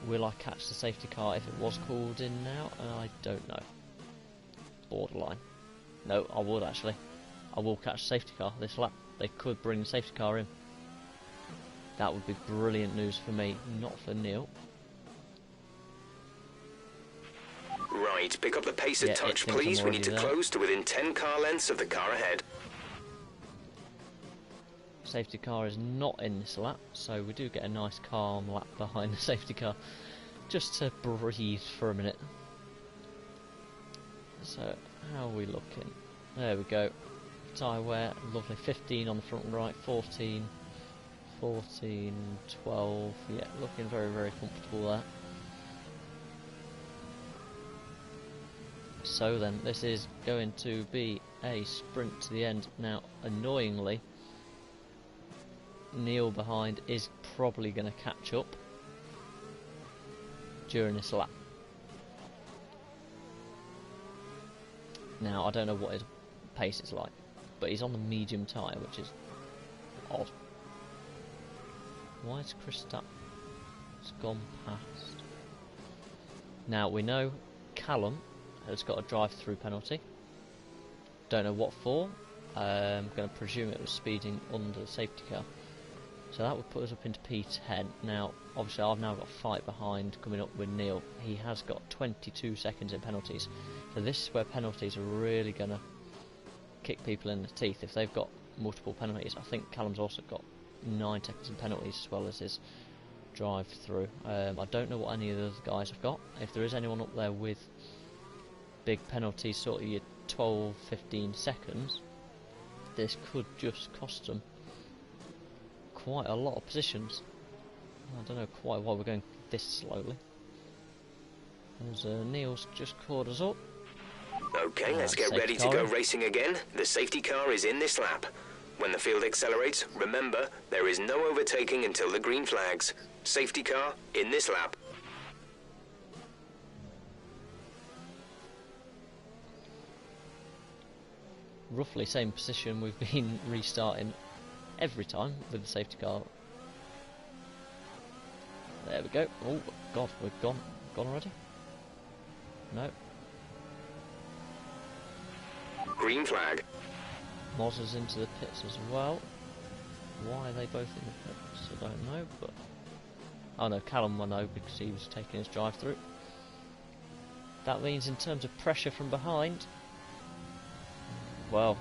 Will I catch the safety car if it was called in now? I don't know. Borderline. No, I would actually. I will catch the safety car this lap. They could bring the safety car in. That would be brilliant news for me, not for Neil. Right, pick up the pace a touch, please. We need to close to within 10 car lengths of the car ahead. Safety car is not in this lap, so we do get a nice calm lap behind the safety car, just to breathe for a minute. So, how are we looking? There we go. Tyre wear, lovely. 15 on the front and right, 14, 12. Yeah, looking very, very comfortable there. So then, this is going to be a sprint to the end. Now, annoyingly, Neil behind is probably going to catch up during this lap. Now, I don't know what his pace is like, but he's on the medium tyre, which is odd. Why is Kristaps gone past? Now, we know Callum has got a drive-through penalty. Don't know what for. I'm going to presume it was speeding under the safety car. So that would put us up into P10. Now, obviously, I've now got a fight behind coming up with Neil. He has got 22 seconds in penalties. So this is where penalties are really going to kick people in the teeth. If they've got multiple penalties, I think Callum's also got 9 seconds in penalties as well as his drive-through. I don't know what any of the other guys have got. If there is anyone up there with big penalties, sort of your 12, 15 seconds, this could just cost them quite a lot of positions. I don't know quite why we're going this slowly. As Neil's just caught us up. Okay, let's get ready to go racing again. The safety car is in this lap. When the field accelerates, remember, there is no overtaking until the green flags. Safety car in this lap. Roughly same position we've been restarting every time with the safety car. There we go. Oh god, we've gone already? No. Green flag. Moz is into the pits as well. Why are they both in the pits? I don't know, but oh no, Callum will know because he was taking his drive through. That means in terms of pressure from behind, well,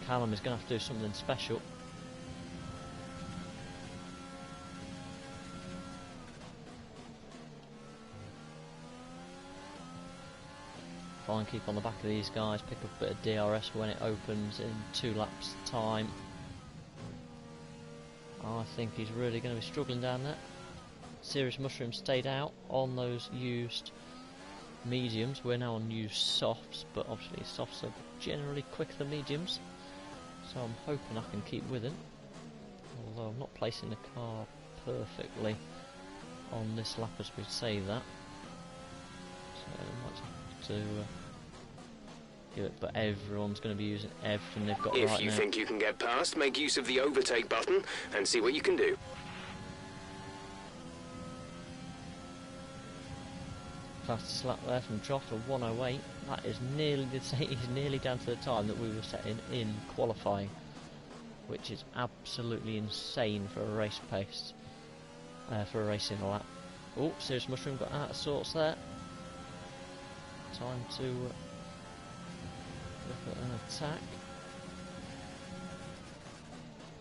Callum is going to have to do something special. Try and keep on the back of these guys, pick up a bit of DRS when it opens in 2 laps time. I think he's really going to be struggling down there. Serious Mushroom stayed out on those used mediums. We're now on used softs, but obviously softs are generally quicker than mediums, so I'm hoping I can keep with him, although I'm not placing the car perfectly on this lap as we say that, so I might have to give it, but everyone's going to be using everything they've got right now. If you think you can get past, make use of the overtake button and see what you can do. Fastest lap there from Joff of 1:08. That is nearly the same. He's nearly down to the time that we were setting in qualifying, which is absolutely insane for a race pace, for a racing lap. Oh, Serious Mushroom got out of sorts there. Time to look at an attack.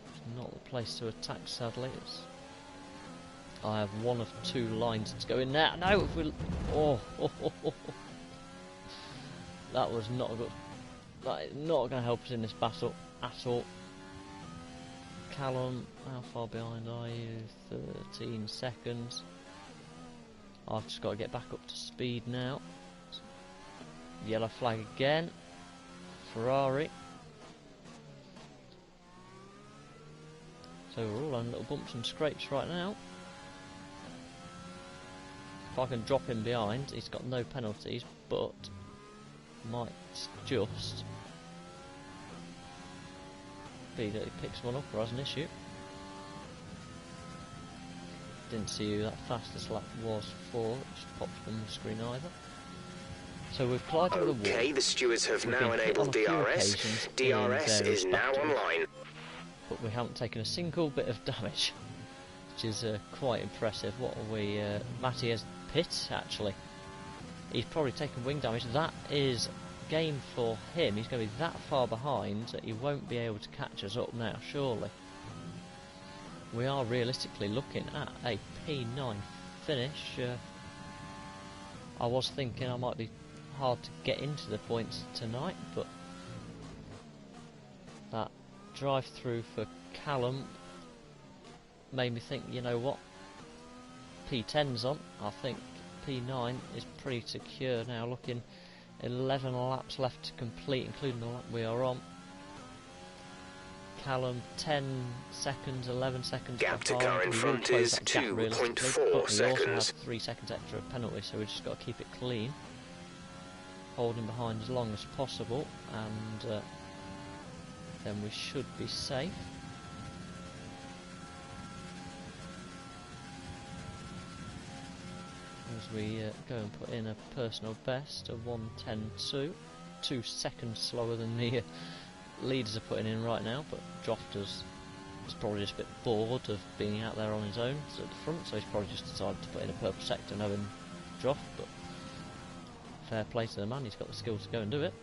It's not the place to attack, sadly. I have one of two lines to go in there. No, if we... That was not good. That is not going to help us in this battle at all. Callum, how far behind are you? 13 seconds. I've just got to get back up to speed now. Yellow flag again. Ferrari. So we're all on little bumps and scrapes right now. If I can drop him behind, he's got no penalties, but might just be that he picks one up or has an issue. Didn't see who that fastest lap was for, it just popped up on the screen either. So we've collided with the wall. Okay, the stewards have now enabled DRS. DRS is now online. But we haven't taken a single bit of damage, which is quite impressive. What are we? Matty has pit, actually. He's probably taken wing damage. That is game for him. He's going to be that far behind that he won't be able to catch us up now, surely. We are realistically looking at a P9 finish. I was thinking I might be hard to get into the points tonight, but that drive through for Callum made me think, you know what, P10's on. I think P9 is pretty secure now. Looking 11 laps left to complete, including the lap we are on. Callum 10 seconds, 11 seconds gap behind. to car in front is 2.4 seconds. We also have 3 seconds extra of penalty, so we just got to keep it clean, holding behind as long as possible, and then we should be safe. As we go and put in a personal best of 1:10.2, 2 seconds slower than the leaders are putting in right now, but Drofter's is probably just a bit bored of being out there on his own at the front, so he's probably just decided to put in a purple sector knowing Droft, but fair play to the man, he's got the skill to go and do it.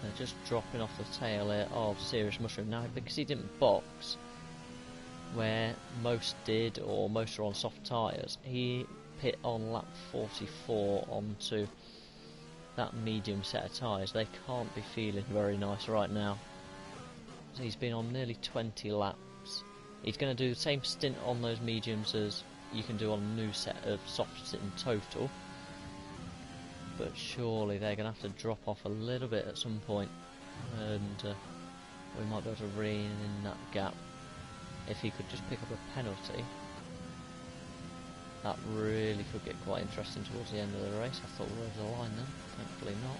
They're just dropping off the tail here of Serious Mushroom now, because he didn't box where most did, or most are on soft tyres. He pit on lap 44 onto that medium set of tyres. They can't be feeling very nice right now. So he's been on nearly 20 laps. He's going to do the same stint on those mediums as you can do on a new set of softs in total, but surely they're going to have to drop off a little bit at some point, and we might be able to rein in that gap. If he could just pick up a penalty, that really could get quite interesting towards the end of the race. I thought we were over the line then, thankfully not.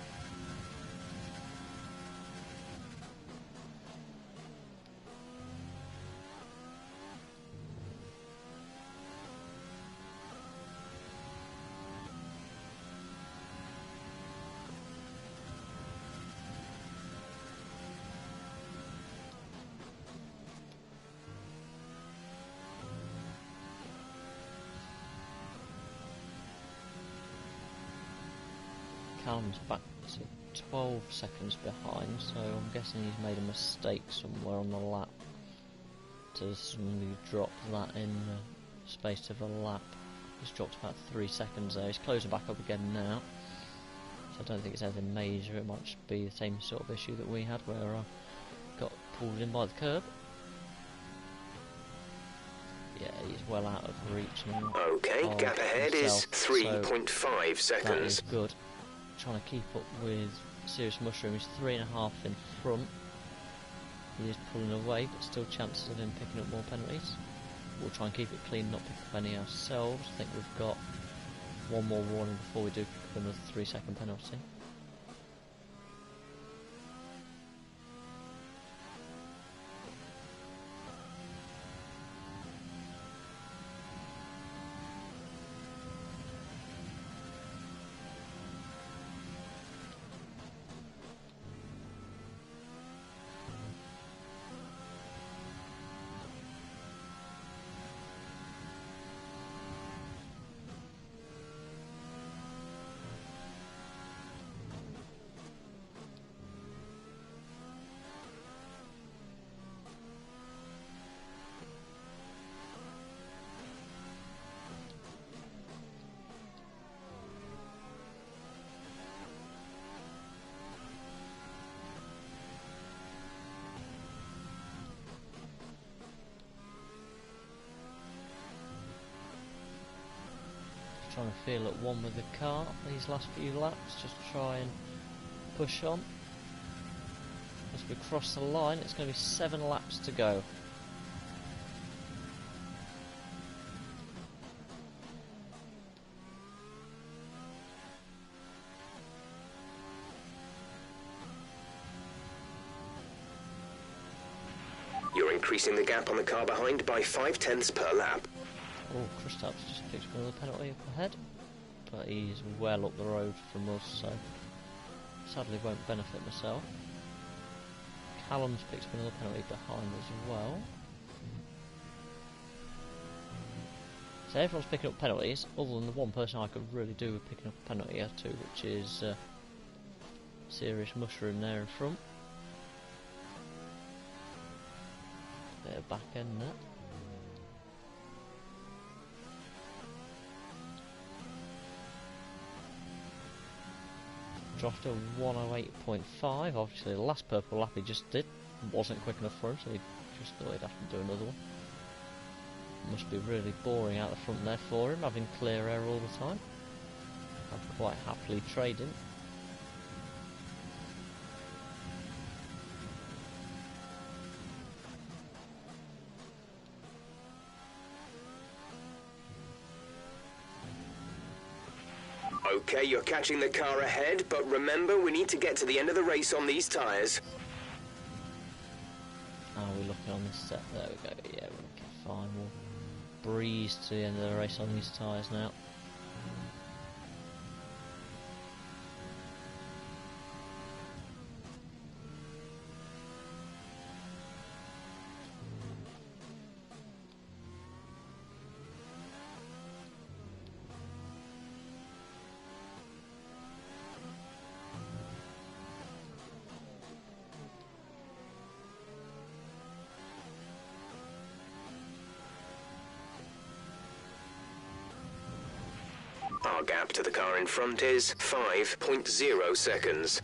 Callum's back to 12 seconds behind, so I'm guessing he's made a mistake somewhere on the lap to suddenly drop that in the space of a lap. He's dropped about 3 seconds there. He's closing back up again now, so I don't think it's anything major. It might just be the same sort of issue that we had where I got pulled in by the curb. Yeah, he's well out of reach now. Okay, gap ahead is 3.5 seconds. That is good. Trying to keep up with Serious Mushroom. He's 3.5 in front. He is pulling away, but still chances of him picking up more penalties. We'll try and keep it clean, not pick up any ourselves. I think we've got one more warning before we do pick up another 3-second penalty. trying to feel at one with the car these last few laps, just try and push on. As we cross the line, it's going to be 7 laps to go. You're increasing the gap on the car behind by 0.5 per lap. Oh, Kristaps just picked up another penalty up ahead, but he's well up the road from us, so sadly won't benefit myself. Callum's picked up another penalty behind as well. So everyone's picking up penalties, other than the one person I could really do with picking up a penalty or two, which is Serious Mushroom there in front. Bit of back end there. Dropped to 108.5. Obviously the last purple lap he just did wasn't quick enough for him, so he just thought he'd have to do another one. Must be really boring out the front there for him, having clear air all the time. I'd quite happily trade him. Okay, you're catching the car ahead, but remember, we need to get to the end of the race on these tyres. How are we looking on this set? There we go, yeah, we're looking fine. We'll breeze to the end of the race on these tyres now. Our gap to the car in front is 5.0 seconds.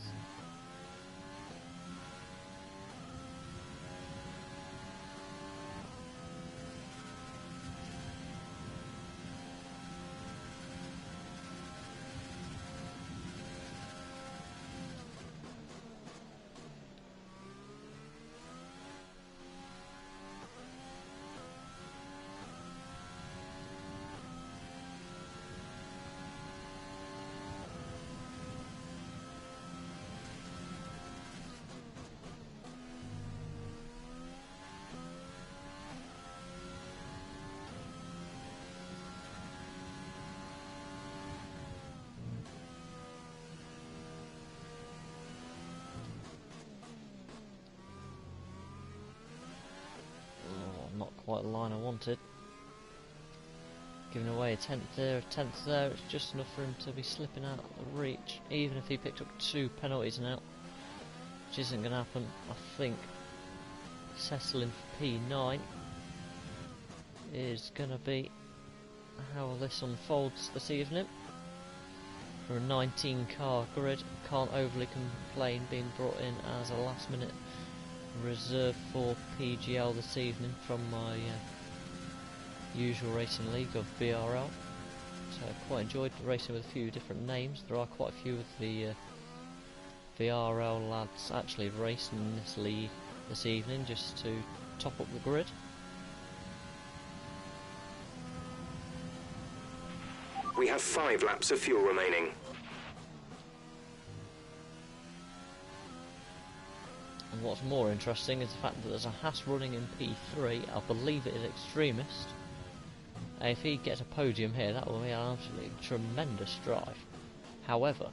Not quite the line I wanted. Giving away a 10th there, a 10th there, it's just enough for him to be slipping out of the reach, even if he picked up 2 penalties now, which isn't going to happen. I think settling for P9 is going to be how this unfolds this evening. For a 19 car grid, can't overly complain being brought in as a last minute reserve for PGL this evening from my usual racing league of VRL. So I quite enjoyed racing with a few different names. There are quite a few of the VRL lads actually racing in this league this evening just to top up the grid. We have 5 laps of fuel remaining. And what's more interesting is the fact that there's a Haas running in P3, I believe it is Extremist. If he gets a podium here, that will be an absolutely tremendous drive. However,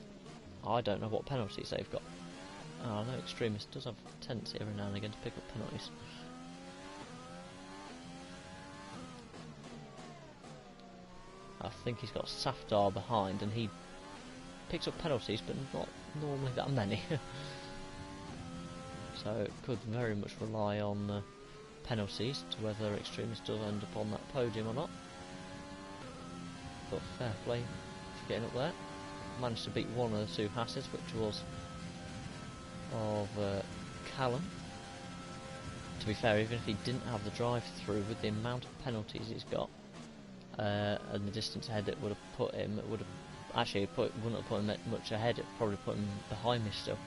I don't know what penalties they've got. I know Extremist does have a tendency every now and again to pick up penalties. I think he's got Safdar behind, and he picks up penalties, but not normally that many. So it could very much rely on penalties to whether Extremist does end up on that podium or not. But fair play for getting up there. Managed to beat one of the 2 Hasses, which was of Callum. To be fair, even if he didn't have the drive through with the amount of penalties he's got, and the distance ahead it would have put him, it would have actually wouldn't have put him much ahead, it probably put him behind me still.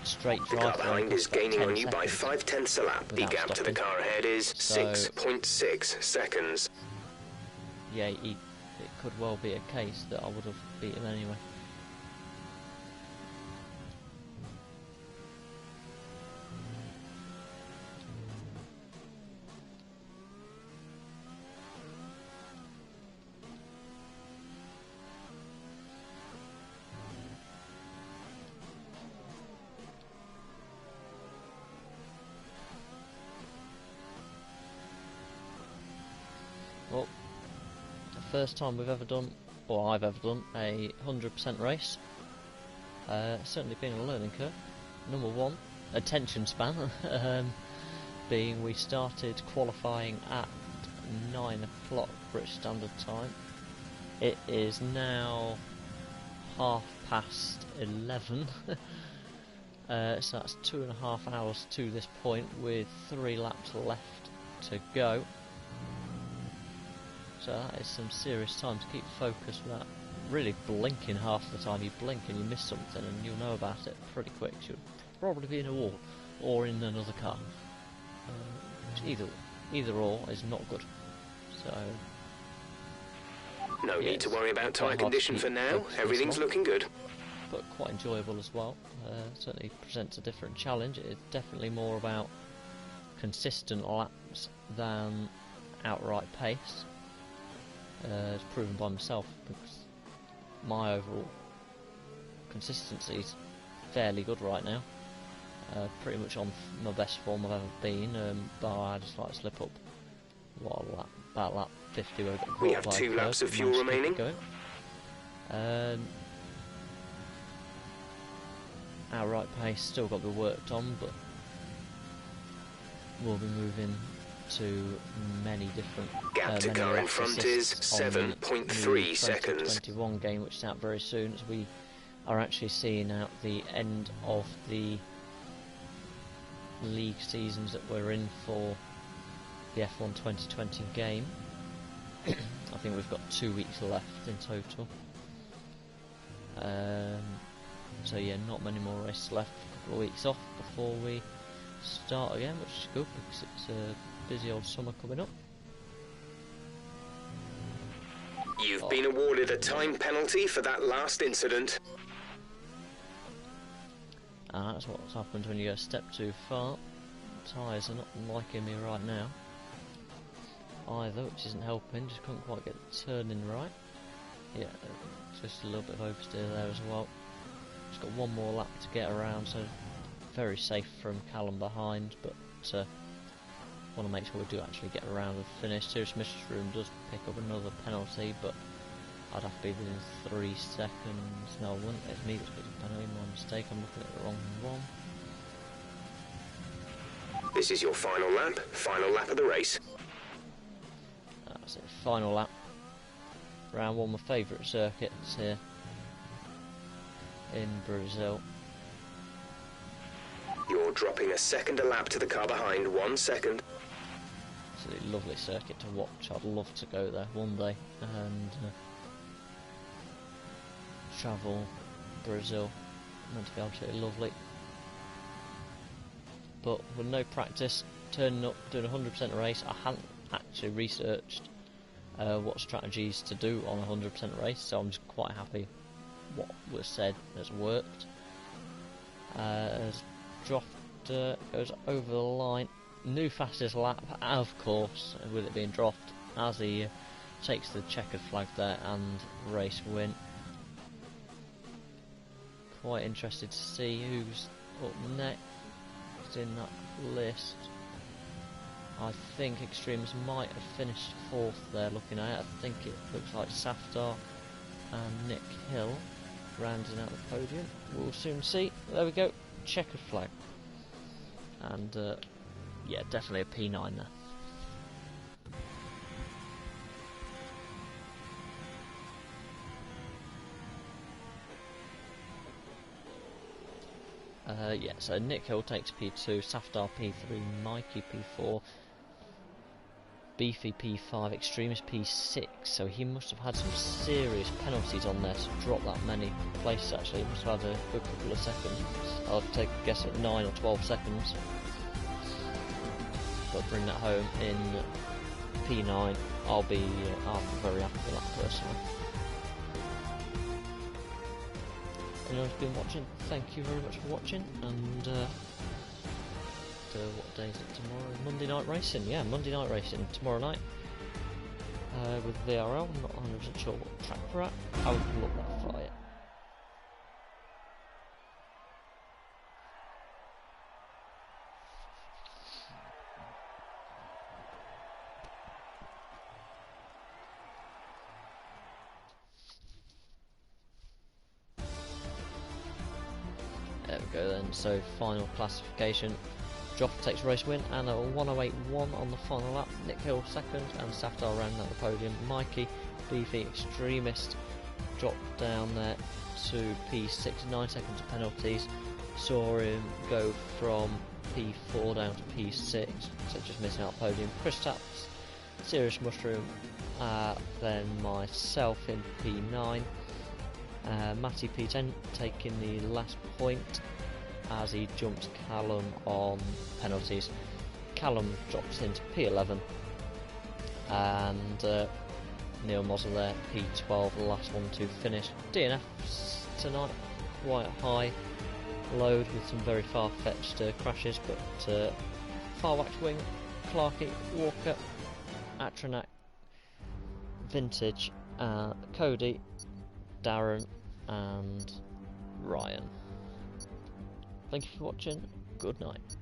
Straight drive. The car behind is gaining on you by 0.5 a lap. The gap to the car ahead is 6.6 seconds. Yeah, it could well be a case that I would have beat him anyway. Well, the first time we've ever done, or I've ever done, a 100% race. Certainly been a learning curve. Number one, attention span, being we started qualifying at 9 o'clock British Standard Time. It is now 11:30, so that's 2.5 hours to this point with 3 laps left to go. So that is some serious time to keep focused without really blinking half the time. You blink and you miss something and you'll know about it pretty quick. You'll probably be in a wall or in another car. Which either or is not good. So no need to worry about tyre condition for now. Everything's looking good. But quite enjoyable as well. Certainly presents a different challenge. It's definitely more about consistent laps than outright pace. It's proven by myself because my overall consistency is fairly good right now. Pretty much on my best form I've ever been, but I had a slight slip up. About lap 50 where we have 2 laps of fuel remaining. Outright pace still got to be worked on, but we'll be moving to many different gap to car in front is 7.3 seconds. 21 game, which is out very soon, as we are actually seeing out the end of the league seasons that we're in for the F1 2020 game. I think we've got 2 weeks left in total. So yeah, not many more races left. A couple of weeks off before we start again, which is good because it's a busy old summer coming up. You've been awarded a time penalty for that last incident. And that's what's happened when you go a step too far. Tyres are not liking me right now either, which isn't helping. Just couldn't quite get the turning right. Yeah, just a little bit of oversteer there as well. Just got one more lap to get around, so very safe from Callum behind, but want to make sure we do actually get around and finish. Serious Mrs. Room does pick up another penalty, but I'd have to be within 3 seconds. No, I wouldn't. It's me that's picking a penalty. My mistake. I'm looking at the wrong one. This is your final lap of the race. That's it, final lap. Round 1, my favourite circuits here in Brazil. You're dropping a second a lap to the car behind, 1 second. Absolutely lovely circuit to watch. I'd love to go there one day and travel Brazil. Meant to be absolutely lovely. But with no practice, turning up, doing a 100% race, I hadn't actually researched what strategies to do on a 100% race, so I'm just quite happy what was said has worked. As Drofter goes over the line, new fastest lap, of course, with it being dropped, as he takes the checkered flag there and race win. Quite interested to see who's up next in that list. I think Extremes might have finished 4th there looking at it. I think it looks like Safdar and Nick Hill rounding out the podium. We'll soon see. There we go, checkered flag. And yeah, definitely a P9 there. Yeah, so Nick Hill takes P2, Safdar P3, Mikey P4, Beefy P5, Extremist P6, so he must have had some serious penalties on there to drop that many places. Actually, he must have had a good couple of seconds. I'll take a guess at 9 or 12 seconds. But bring that home in P9, I'll be very happy with that personally. Anyone who's been watching, thank you very much for watching, and what day is it tomorrow? Monday night racing, yeah, Monday night racing tomorrow night with VRL. I'm not 100% sure what track we're at. I will look that for you. There we go then, so final classification. Joffa takes race win and a 108.1 on the final lap. Nick Hill second and Safdar rounding out the podium. Mikey, Beefy, Extremist dropped down there to P6, 9 seconds of penalties. Saw him go from P4 down to P6, so just missing out podium. Chris Taps, Serious Mushroom, then myself in P9. Matty P10 taking the last point as he jumps Callum on penalties. Callum drops into P11 and Neil Mossel there, P12, the last one to finish. DNFs tonight, quite high load with some very far-fetched crashes, but Farwax Wing, Clarkey, Walker, Atronac, Vintage, Cody, Darren and Ryan. Thank you for watching, good night.